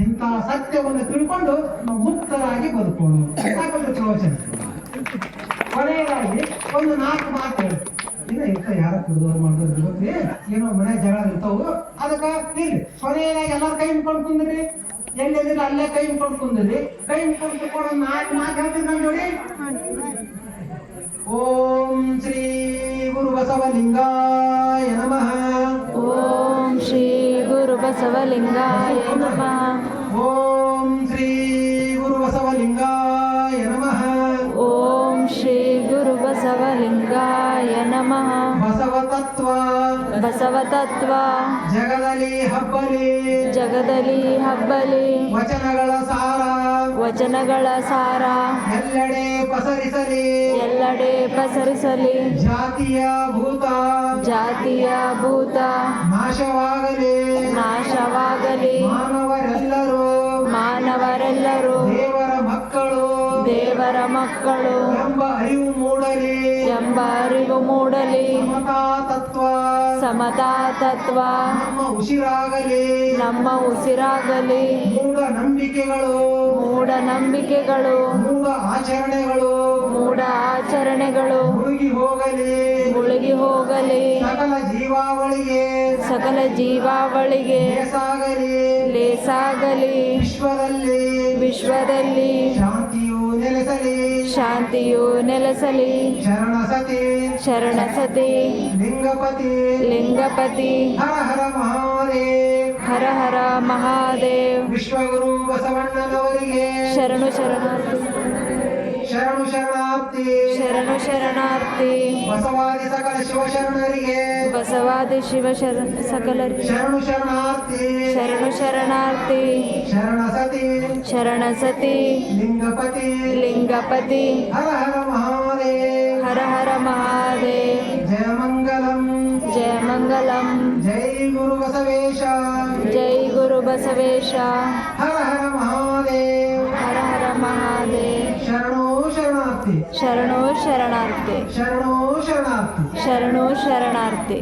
ಇಂಥ ಸತ್ಯವನ್ನು ತಿಳ್ಕೊಂಡು ನಾವು ಮುಕ್ತರಾಗಿ ಬದುಕೋಣ. ಪ್ರವಚನ ಕೊನೆಯದಾಗಿ ಒಂದು 4 ಮಾತು ಹೇಳಿ. ಇನ್ನ ಇರ್ತಾವ ಯಾರ ಕುಡಿದವ್ರು ಮಾಡಿದ್ರು ಗೊತ್ತ್ರಿ, ಏನೋ ಮನೆ ಜಗಳ ಇರ್ತಾವು. ಅದಕ್ಕ ಇರ್ಲಿ, ಕೊನೆಯದಾಗಿ ಎಲ್ಲಾರು ಕೈ ಮುಕ್ಕೊಂಡು ಕುಂದ್ರಿ, ಎಲ್ಲಿದ್ರೆ ಅಲ್ಲೇ ಕೈ ಮುಕ್ಕೊಂಡು ಕುಂದ್ರಿ. ಕೈ ಮುಕ್ಕೊಂಡು ಕುತ್ಕೊಂಡು 4 ಮಾತು ಹೇಳ್ತೀನಿ ನಾನು ನೋಡಿ. ಓಂ ಶ್ರೀ ಗುರು ಬಸವಲಿಂಗಾಯ ನಮಃ. ಓಂ ಶ್ರೀ ಗುರು ಬಸವಲಿಂಗಾಯ ನಮಃ. ಓಂ ಶ್ರೀ ಗುರು ಬಸವಲಿಂಗಾಯ ನಮಃ. ಓಂ ಶ್ರೀ ಗುರು ಬಸವಲಿಂಗಾಯ ನಮಃ. ಬಸವ ತತ್ವ ಜಗದಲ್ಲಿ ಹಬ್ಬಲಿ ವಚನಗಳ ಸಾರ ಎಲ್ಲೆಡೆ ಪಸರಿಸಲಿ. ಜಾತಿಯ ಭೂತ ನಾಶವಾಗಲಿ. ಮಾನವರೆಲ್ಲರೂ ದೇವರ ಮಕ್ಕಳು ಎಂಬ ಅರಿವು ಮೂಡಲಿ. ಸಮತಾ ತತ್ವ ನಮ್ಮ ಉಸಿರಾಗಲಿ. ಮೂಢನಂಬಿಕೆಗಳು ಆಚರಣೆಗಳು ಮುಳುಗಿ ಹೋಗಲಿ. ಸಕಲ ಜೀವಾವಳಿಗೆ ಲೇಸಾಗಲಿ. ವಿಶ್ವದಲ್ಲಿ ಶಾಂತಿಯು ನೆಲೆಸಲಿ. ಶರಣಸತಿ ಲಿಂಗಪತಿ ಹರ ಹರ ಮಹಾದೇವ್. ವಿಶ್ವಗುರು ಬಸವಣ್ಣನವರಿಗೆ ಶರಣಾರ್ಥಿ. ಶರಣು ಶರಣಾರ್ಥಿ ಶರಣು ಶರಣಾರ್ಥಿ ಬಸವಾದಿ ಸಕಲ ಶಿವಶರಣರಿಗೆ ಬಸವಾದಿ ಶಿವ ಸಕಲರಿಗೆ ಶರಣು ಶರಣಾರ್ಥಿ ಶರಣು ಶರಣಾರ್ಥಿ ಶರಣ ಸತಿ ಶರಣ ಸತಿ ಲಿಂಗಪತಿ ಲಿಂಗಪತಿ ಹರ ಹರ ಮಹಾದೇವ್ ಹರ ಹರ ಮಹಾದೇವ್ ಜಯ ಮಂಗಲಂ ಜಯ ಮಂಗಲಂ ಜೈ ಗುರು ಬಸವೇಶ ಜೈ ಗುರು ಬಸವೇಶ ಹರ ಹರ ಮಹಾದೇವ್ ಹರ ಹರ ಮಹಾದೇವ್ ಶರಣೋ ಶರಣಾರ್ಥಿ ಶರಣೋ ಶರಣಾರ್ಥಿ ಶರಣೋ ಶರಣಾರ್ಥಿ ಶರಣೋ ಶರಣಾರ್ಥಿ